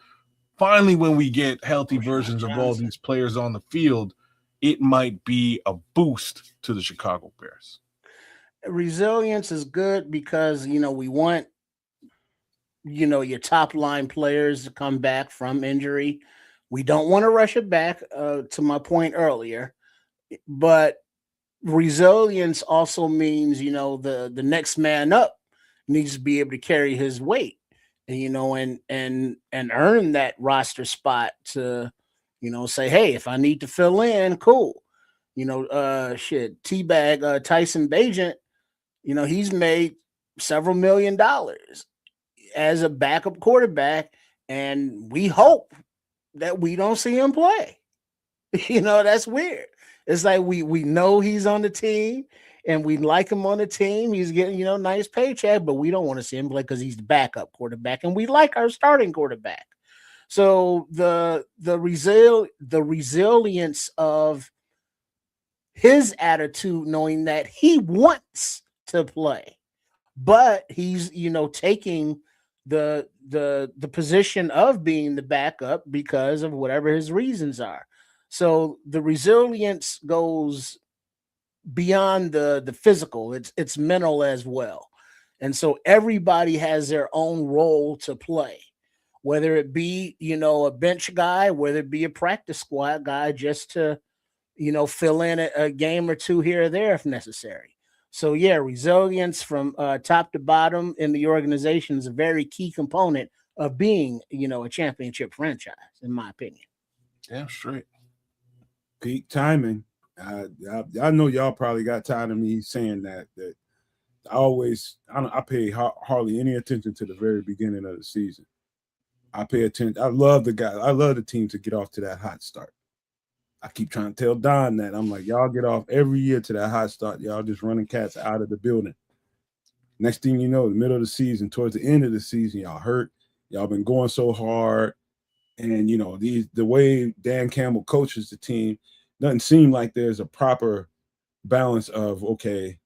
finally when we get healthy versions of all these players on the field, it might be a boost to the Chicago Bears. Resilience is good because, we want, your top line players to come back from injury. We don't want to rush it back, to my point earlier, but resilience also means, the next man up needs to be able to carry his weight, and earn that roster spot to, say, hey, if I need to fill in, cool. Teabag, Tyson Bagent, he's made several $1 million as a backup quarterback, and we hope that we don't see him play. That's weird. It's like we know he's on the team and we like him on the team. He's getting, nice paycheck, but we don't want to see him play because he's the backup quarterback, and we like our starting quarterback. So the resilience of his attitude, knowing that he wants to play, but he's, taking the position of being the backup because of whatever his reasons are. So the resilience goes beyond the physical. It's mental as well. And so everybody has their own role to play, whether it be, a bench guy, whether it be a practice squad guy, just to, fill in a game or two here or there if necessary. So yeah, resilience from top to bottom in the organization is a very key component of being, a championship franchise, in my opinion. Yeah, straight. Peak timing. I know y'all probably got tired of me saying that I pay hardly any attention to the very beginning of the season. I pay attention. I love the team to get off to that hot start. I keep trying to tell Don that. I'm like, y'all get off every year to that hot start. Y'all just running cats out of the building. Next thing you know, the middle of the season, towards the end of the season, y'all hurt. Y'all been going so hard. And, the way Dan Campbell coaches the team doesn't seem like there's a proper balance of, okay,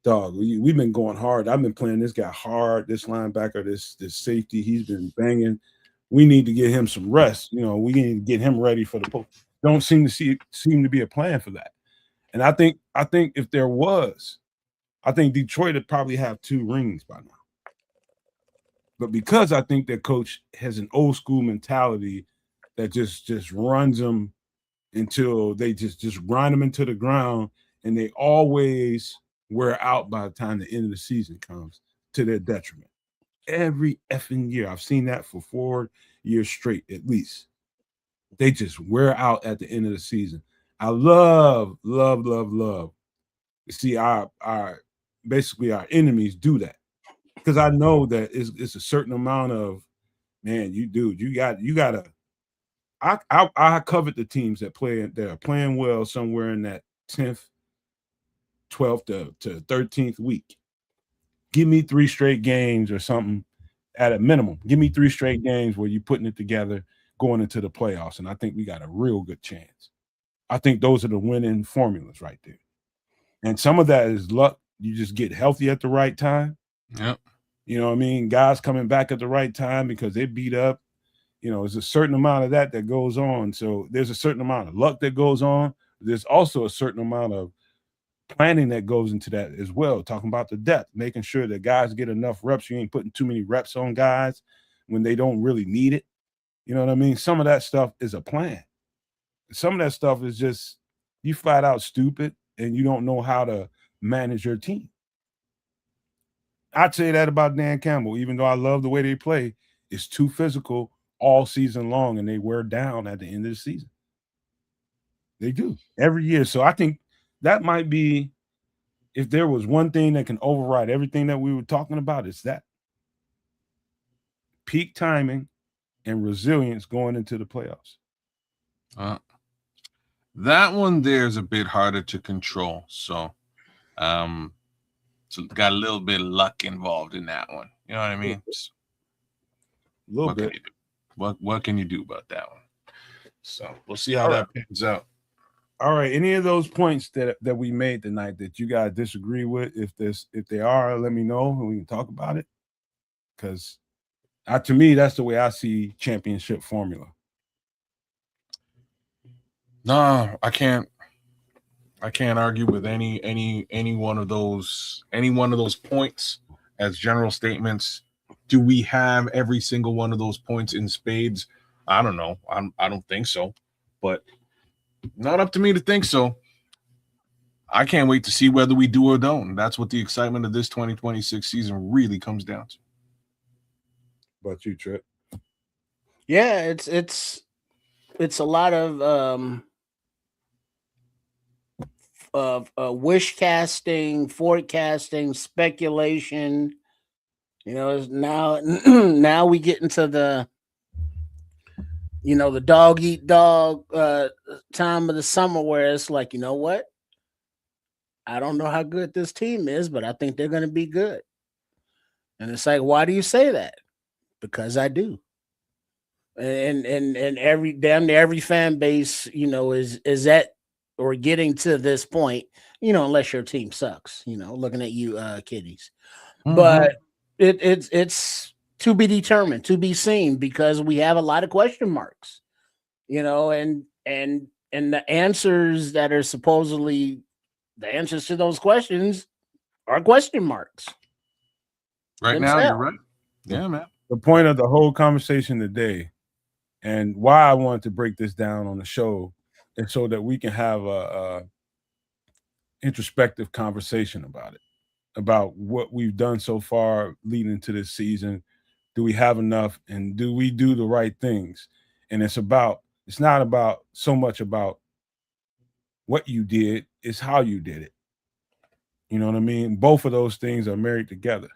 dog, we've been going hard. I've been playing this guy hard, this linebacker, this safety. He's been banging. We need to get him some rest. We need to get him ready for the post. Don't seem to be a plan for that. And I think if there was, I think Detroit would probably have 2 rings by now. But because I think that coach has an old school mentality that just runs them until they just grind them into the ground, and they always wear out by the time the end of the season comes, to their detriment. Every effing year. I've seen that for 4 years straight, at least. They just wear out at the end of the season. I love to see our enemies do that. Because I know that it's a certain amount of, man, you gotta. I covet the teams that are playing well somewhere in that 10th, 12th to 13th week. Give me 3 straight games or something at a minimum. Give me 3 straight games where you're putting it together going into the playoffs, and I think we got a real good chance. I think those are the winning formulas right there. And some of that is luck. You just get healthy at the right time. Yep. You know what I mean? Guys coming back at the right time because they beat up. There's a certain amount of that goes on. So there's a certain amount of luck that goes on. There's also a certain amount of planning that goes into that as well. Talking about the depth, making sure that guys get enough reps. You ain't putting too many reps on guys when they don't really need it. You know what I mean? Some of that stuff is a plan. Some of that stuff is just you flat out stupid and you don't know how to manage your team. I'd say that about Dan Campbell, even though I love the way they play. It's too physical all season long, and they wear down at the end of the season. They do every year. So I think that might be, if there was one thing that can override everything that we were talking about, it's that. Peak timing and resilience going into the playoffs. That one there is a bit harder to control. So got a little bit of luck involved in that one. You know what I mean? A little bit. What can you do about that one? So we'll see how that pans out. All right. Any of those points that we made tonight that you guys disagree with, if they are, let me know and we can talk about it. Because to me, that's the way I see championship formula. No, I can't argue with any one of those points as general statements. Do we have every single one of those points in spades? I don't know. I don't think so, but not up to me to think so. I can't wait to see whether we do or don't. That's what the excitement of this 2026 season really comes down to. About you, Trip? Yeah, it's a lot of wish casting, forecasting, speculation. Now we get into the the dog eat dog time of the summer where it's like, you know what? I don't know how good this team is, but I think they're going to be good. And it's like, why do you say that? Because I do. And damn near every fan base, is at or getting to this point, unless your team sucks, looking at you kiddies. Mm-hmm. But it's to be determined, to be seen, because we have a lot of question marks, and the answers that are supposedly the answers to those questions are question marks. Right now, you're right. Yeah, man. The point of the whole conversation today, and why I wanted to break this down on the show, is so that we can have a introspective conversation about it, about what we've done so far leading into this season. Do we have enough, and do we do the right things? And it's not about so much about what you did, it's how you did it. You know what I mean? Both of those things are married together.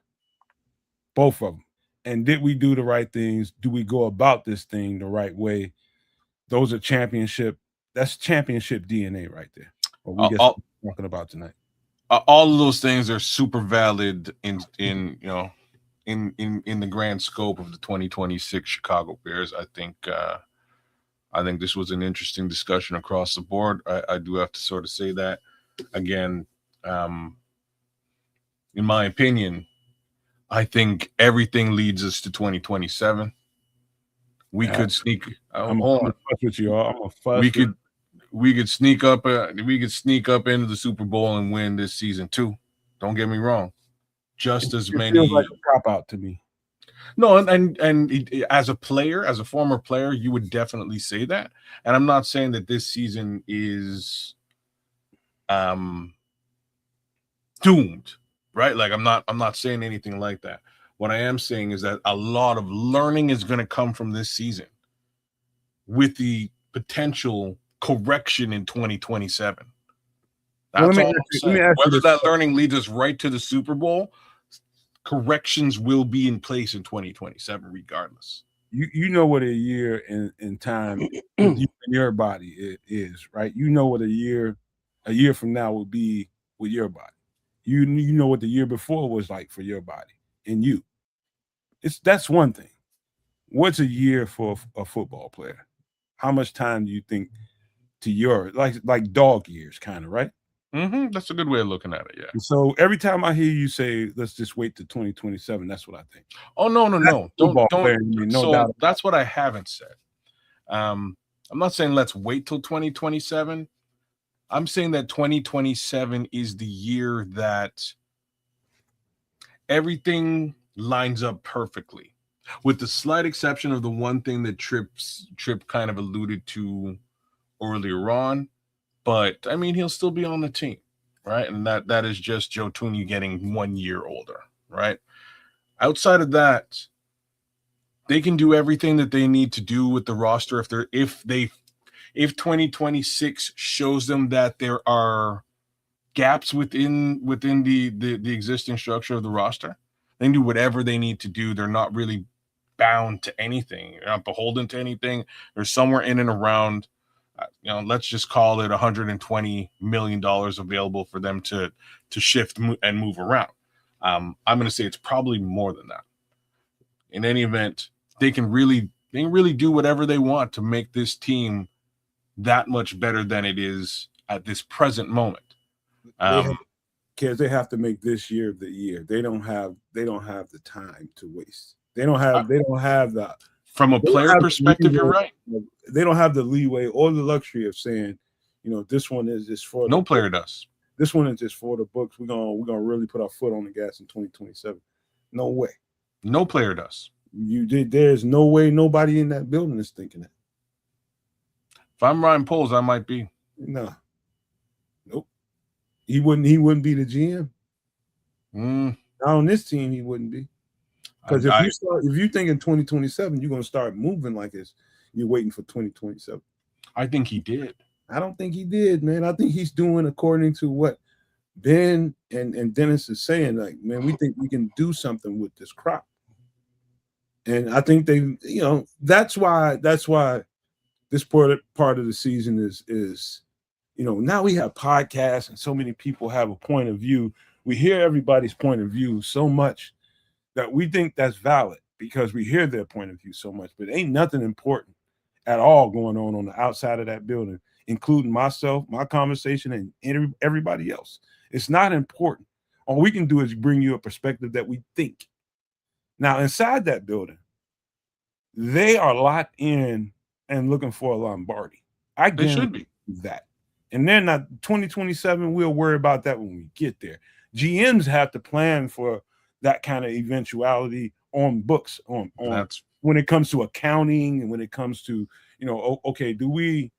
Both of them. And did we do the right things? Do we go about this thing the right way? Those are that's championship DNA right there. What we just talking about tonight. All of those things are super valid in in the grand scope of the 2026 Chicago Bears. I think this was an interesting discussion across the board. I do have to sort of say that again. In my opinion, I think everything leads us to 2027. We could sneak. I'm gonna fuss with you all. I'm gonna fuss. We could sneak up. We could sneak up into the Super Bowl and win this season too. Don't get me wrong. Just as many. Feels like a cop out to me. No, and as a player, as a former player, you would definitely say that. And I'm not saying that this season is doomed, right? Like I'm not saying anything like that. What I am saying is that a lot of learning is going to come from this season with the potential correction in 2027. That's all I'm saying. Whether that learning leads us right to the Super Bowl, corrections will be in place in 2027 regardless. You know what a year in time in your body is, right? You know what a year from now will be with your body. You know what the year before was like for your body and you. That's one thing. What's a year for a football player? How much time do you think to your like dog years, kind of, right? Mm-hmm. That's a good way of looking at it, yeah. And so every time I hear you say, let's just wait to 2027, that's what I think. Oh, no. Don't. So doubt. That's what I haven't said. I'm not saying let's wait till 2027. I'm saying that 2027 is the year that everything lines up perfectly, with the slight exception of the one thing that Trip kind of alluded to earlier on. But I mean, he'll still be on the team, right? And that is just Joe Thuney getting 1 year older, right? Outside of that, they can do everything that they need to do with the roster if 2026 shows them that there are gaps within the existing structure of the roster. They can do whatever they need to do. They're not really bound to anything. They're not beholden to anything. They're somewhere in and around, let's just call it $120 million available for them to shift and move around. I'm going to say it's probably more than that. In any event, they can really do whatever they want to make this team that much better than it is at this present moment. They have to make this year the year. They don't have the time to waste. They don't have the. From a player perspective, you're right. They don't have the leeway or the luxury of saying, this one is just for. No player does. This one is just for the books. We're gonna really put our foot on the gas in 2027. No way. No player does. There's no way nobody in that building is thinking that. If I'm Ryan Poles, I might be. No. Nope. He wouldn't be the GM. Not on this team, he wouldn't be. Because if you think in 2027, you're gonna start moving like you're waiting for 2027. I think he did. I don't think he did, man. I think he's doing according to what Ben and Dennis is saying. Like, man, we think we can do something with this crop. And I think they, that's why this part of the season is now we have podcasts and so many people have a point of view. We hear everybody's point of view so much that we think that's valid because we hear their point of view so much, but ain't nothing important at all going on the outside of that building, including myself, my conversation, and everybody else. It's not important. All we can do is bring you a perspective that we think. Now, inside that building, they are locked in and looking for a Lombardi. They should be that. And they're not 2027. We'll worry about that when we get there. GMs have to plan for that kind of eventuality on books, on when it comes to accounting and when it comes to, okay, do we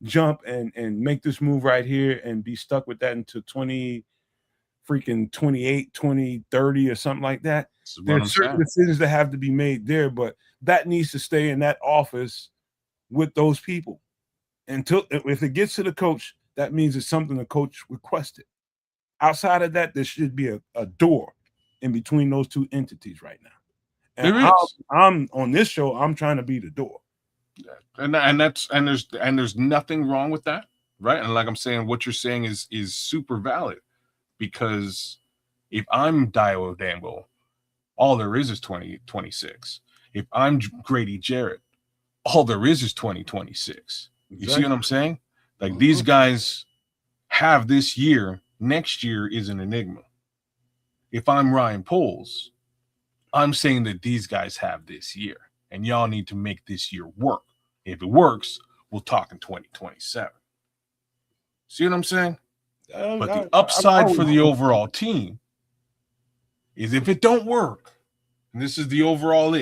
jump and make this move right here and be stuck with that into 2028, 2030 or something like that? There's certain decisions that have to be made there, but that needs to stay in that office with those people. Until if it gets to the coach, that means it's something the coach requested. Outside of that, there should be a door in between those two entities right now. And I'm on this show, I'm trying to be the door. Yeah. And there's nothing wrong with that, right? And like I'm saying, what you're saying is super valid, because if I'm Dio Dangle, all there is 2026. If I'm Grady Jarrett, all there is 2026. You see what I'm saying? Like these guys have this year. Next year is an enigma. If I'm Ryan Poles, I'm saying that these guys have this year, and y'all need to make this year work. If it works, we'll talk in 2027. See what I'm saying? But the upside for the overall team is if it don't work, and this is the overall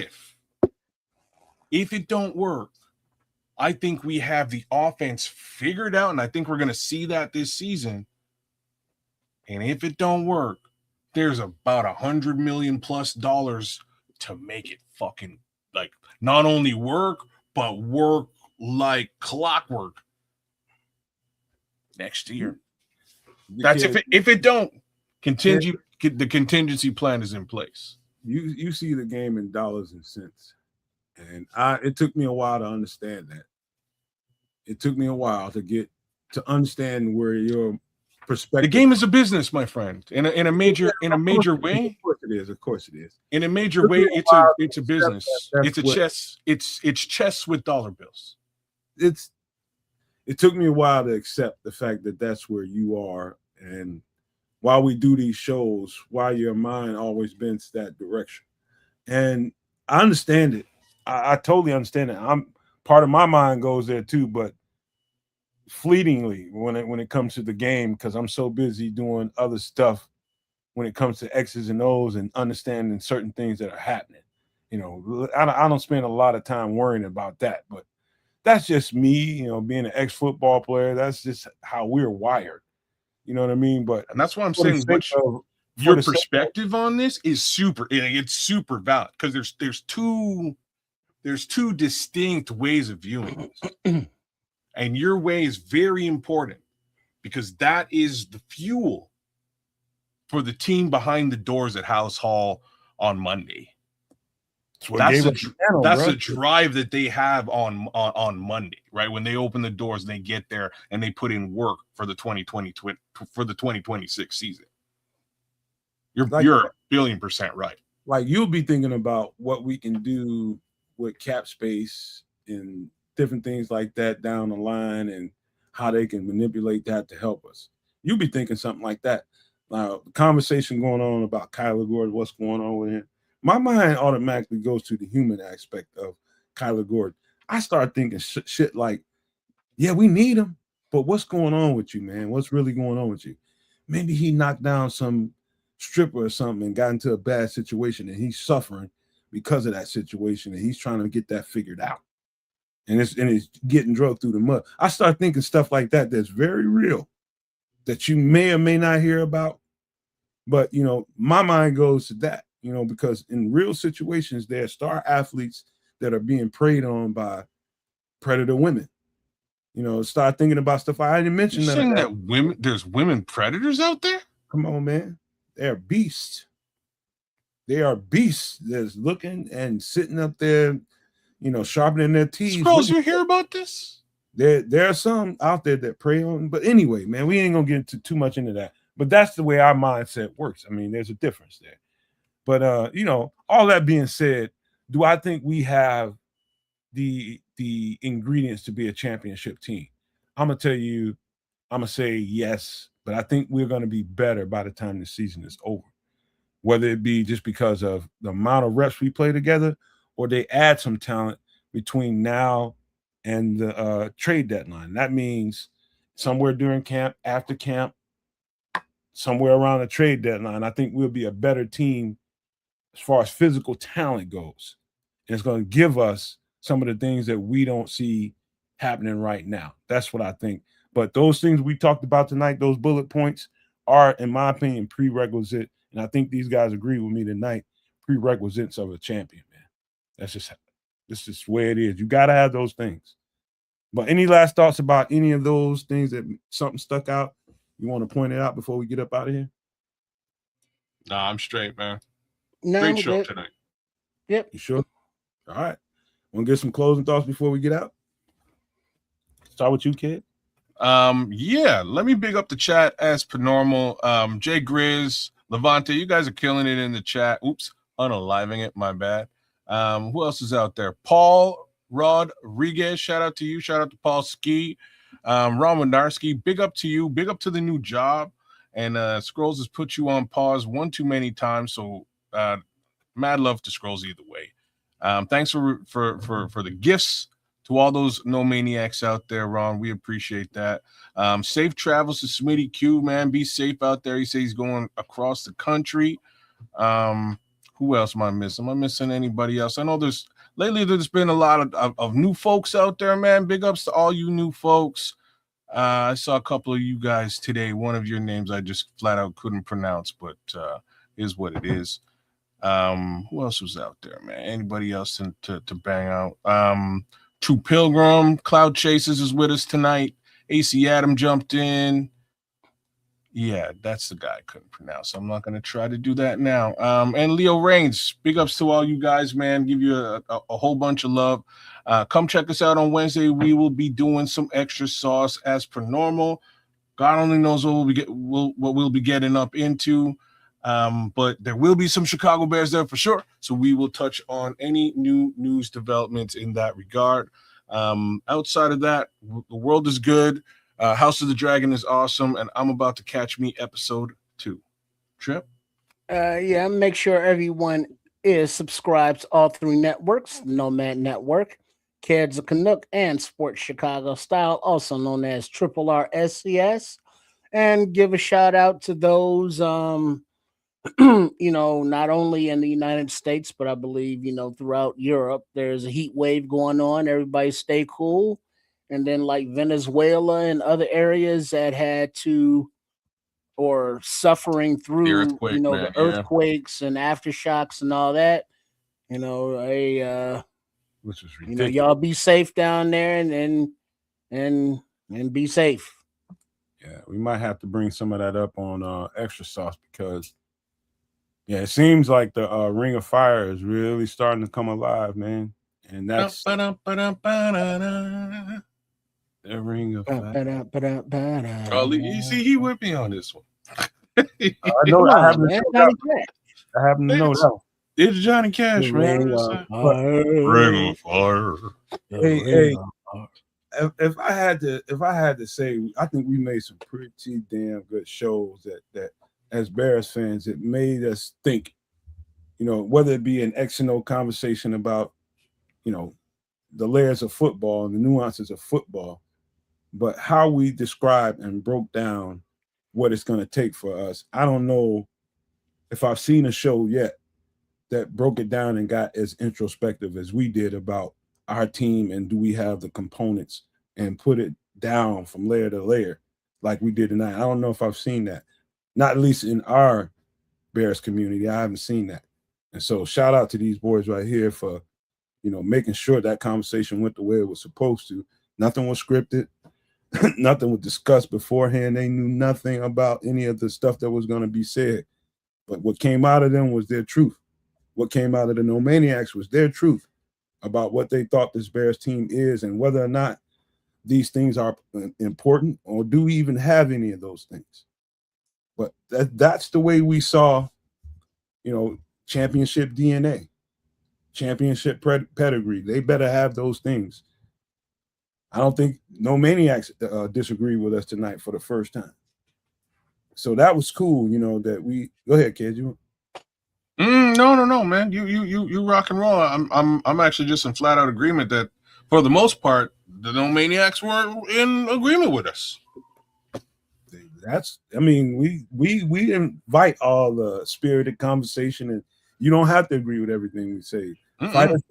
if it don't work, I think we have the offense figured out, and I think we're going to see that this season. And if it don't work, there's about $100 million plus to make it fucking like not only work, but work like clockwork next year. That's if it don't continue. The contingency plan is in place. You see the game in dollars and cents, and it took me a while to understand that. It took me a while to understand where your perspective. The game is a business, my friend. In a major way. Of course it is. In a major way, it's a business. It's a chess. It's chess with dollar bills. It took me a while to accept the fact that that's where you are, and while we do these shows, why your mind always bends that direction. And I understand it. I totally understand it. Part of my mind goes there too, but fleetingly when it comes to the game, because I'm so busy doing other stuff when it comes to X's and O's and understanding certain things that are happening. You know, I don't spend a lot of time worrying about that, but that's just me, you know, being an ex-football player. That's just how we're wired. You know what I mean? And that's why I'm saying your perspective on this is super. It's super valid because there's two distinct ways of viewing this, and your way is very important because that is the fuel for the team behind the doors at House Hall on Monday. That's the drive that they have on Monday, right? When they open the doors and they get there and they put in work for the 2026 season. You're a billion% right. Like you'll be thinking about what we can do with cap space and different things like that down the line and how they can manipulate that to help us. You'll be thinking something like that. Now, the conversation going on about Kyler Gordon, what's going on with him. My mind automatically goes to the human aspect of Kyler Gordon. I start thinking shit like, yeah, we need him, but what's going on with you, man? What's really going on with you? Maybe he knocked down some stripper or something and got into a bad situation and he's suffering because of that situation and he's trying to get that figured out. And it's getting drugged through the mud. I start thinking stuff like that that's very real that you may or may not hear about. But, you know, my mind goes to that. You know, because in real situations, there are star athletes that are being preyed on by predator women. You know, start thinking about stuff. I didn't mention that there's women predators out there. Come on, man. They're beasts. They are beasts that's looking and sitting up there, you know, sharpening their teeth. Scrolls, you hear about this? There are some out there that prey on. But anyway, man, we ain't gonna get too much into that. But that's the way our mindset works. I mean, there's a difference there. But you know, all that being said, do I think we have the ingredients to be a championship team? I'm gonna say yes, but I think we're gonna be better by the time the season is over. Whether it be just because of the amount of reps we play together, or they add some talent between now and the trade deadline. That means somewhere during camp, after camp, somewhere around the trade deadline, I think we'll be a better team as far as physical talent goes. And it's going to give us some of the things that we don't see happening right now. That's what I think. But those things we talked about tonight, those bullet points are, in my opinion, prerequisite. And I think these guys agree with me tonight, prerequisites of a champion, man. This is the way it is. You got to have those things. But any last thoughts about any of those things that something stuck out? You want to point it out before we get up out of here? Nah, I'm straight, man. No, great show tonight. Yep. You sure? All right. Want to get some closing thoughts before we get out? Start with you, kid. Yeah, let me big up the chat as per normal. Jay Grizz, Levante, you guys are killing it in the chat. Oops. unaliving it. My bad. Who else is out there? Paul Rodriguez. Shout out to you. Shout out to Paul Ski. Ron Windarski. Big up to you. Big up to the new job. And Scrolls has put you on pause one too many times. So mad love to Scrolls either way. Thanks for the gifts to all those No Maniacs out there, Ron. We appreciate that. Safe travels to Smitty Q, man. Be safe out there. He says he's going across the country. Who else am I missing? Am I missing anybody else? I know there's been a lot of new folks out there, man. Big ups to all you new folks. I saw a couple of you guys today. One of your names I just flat out couldn't pronounce, but is what it is. Who else was out there, man? Anybody else to bang out? True Pilgrim, Cloud Chasers is with us tonight. AC Adam jumped in. Yeah, that's the guy I couldn't pronounce. I'm not going to try to do that now. And Leo Reigns, big ups to all you guys, man. Give you a whole bunch of love. Come check us out on Wednesday. We will be doing some extra sauce as per normal. God only knows what we'll be getting up into. But there will be some Chicago Bears there for sure. So we will touch on any new news developments in that regard. Outside of that, the world is good. House of the Dragon is awesome, and I'm about to catch me episode 2. Trip? Yeah, make sure everyone is subscribed to all 3 networks: Nomad Network, Kedz the Canuck, and Sports Chicago Style, also known as Triple R SCS. And give a shout out to those, not only in the United States, but I believe, throughout Europe. There's a heat wave going on. Everybody stay cool. And then like Venezuela and other areas that had to or suffering through the earthquakes and aftershocks and all that. Which is ridiculous. Y'all be safe down there and be safe. Yeah, we might have to bring some of that up on Extra Sauce because it seems like the Ring of Fire is really starting to come alive, man. And that's the Ring of Fire. Oh, you see, he with me on this one. I know. I happen to know that. It's Johnny Cash, man. Ring of Fire. Hey. If I had to say, I think we made some pretty damn good shows that as Bears fans, it made us think, whether it be an X and O conversation about, the layers of football and the nuances of football, but how we described and broke down what it's going to take for us. I don't know if I've seen a show yet that broke it down and got as introspective as we did about our team and do we have the components and put it down from layer to layer like we did tonight. I don't know if I've seen that, not at least in our Bears community. I haven't seen that. And so shout out to these boys right here for, making sure that conversation went the way it was supposed to. Nothing was scripted. Nothing was discussed beforehand. They knew nothing about any of the stuff that was going to be said. But what came out of them was their truth. What came out of the No Maniacs was their truth about what they thought this Bears team is and whether or not these things are important or do we even have any of those things. But that's the way we saw, championship DNA, championship pedigree. They better have those things. I don't think No Maniacs disagree with us tonight for the first time. So that was cool, that we go ahead, kid. No, man. You rock and roll. I'm actually just in flat out agreement that for the most part, the No Maniacs were in agreement with us. We invite all the spirited conversation, and you don't have to agree with everything we say. Fight us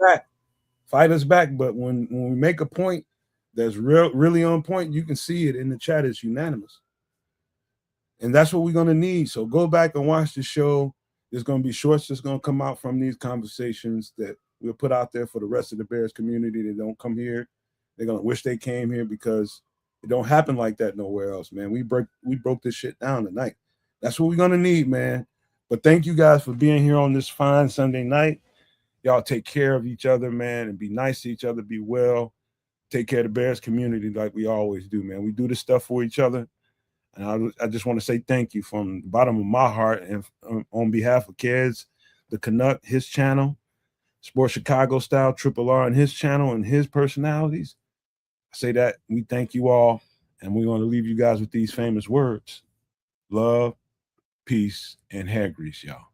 back. But when we make a point that's really on point, you can see it in the chat. It's unanimous, and that's what we're gonna need. So go back and watch the show. There's gonna be shorts that's gonna come out from these conversations that we'll put out there for the rest of the Bears community that don't come here. They're gonna wish they came here because it don't happen like that nowhere else, man. We broke this shit down tonight. That's what we're gonna need, man. But thank you guys for being here on this fine Sunday night. Y'all take care of each other, man, and be nice to each other. Be well. Take care of the Bears community like we always do, man. We do this stuff for each other. And I just want to say thank you from the bottom of my heart and on behalf of Kedz, the Canuck, his channel, Sports Chicago Style, Triple R, and his channel and his personalities. I say that we thank you all, and we're going to leave you guys with these famous words: love, peace, and hair grease, y'all.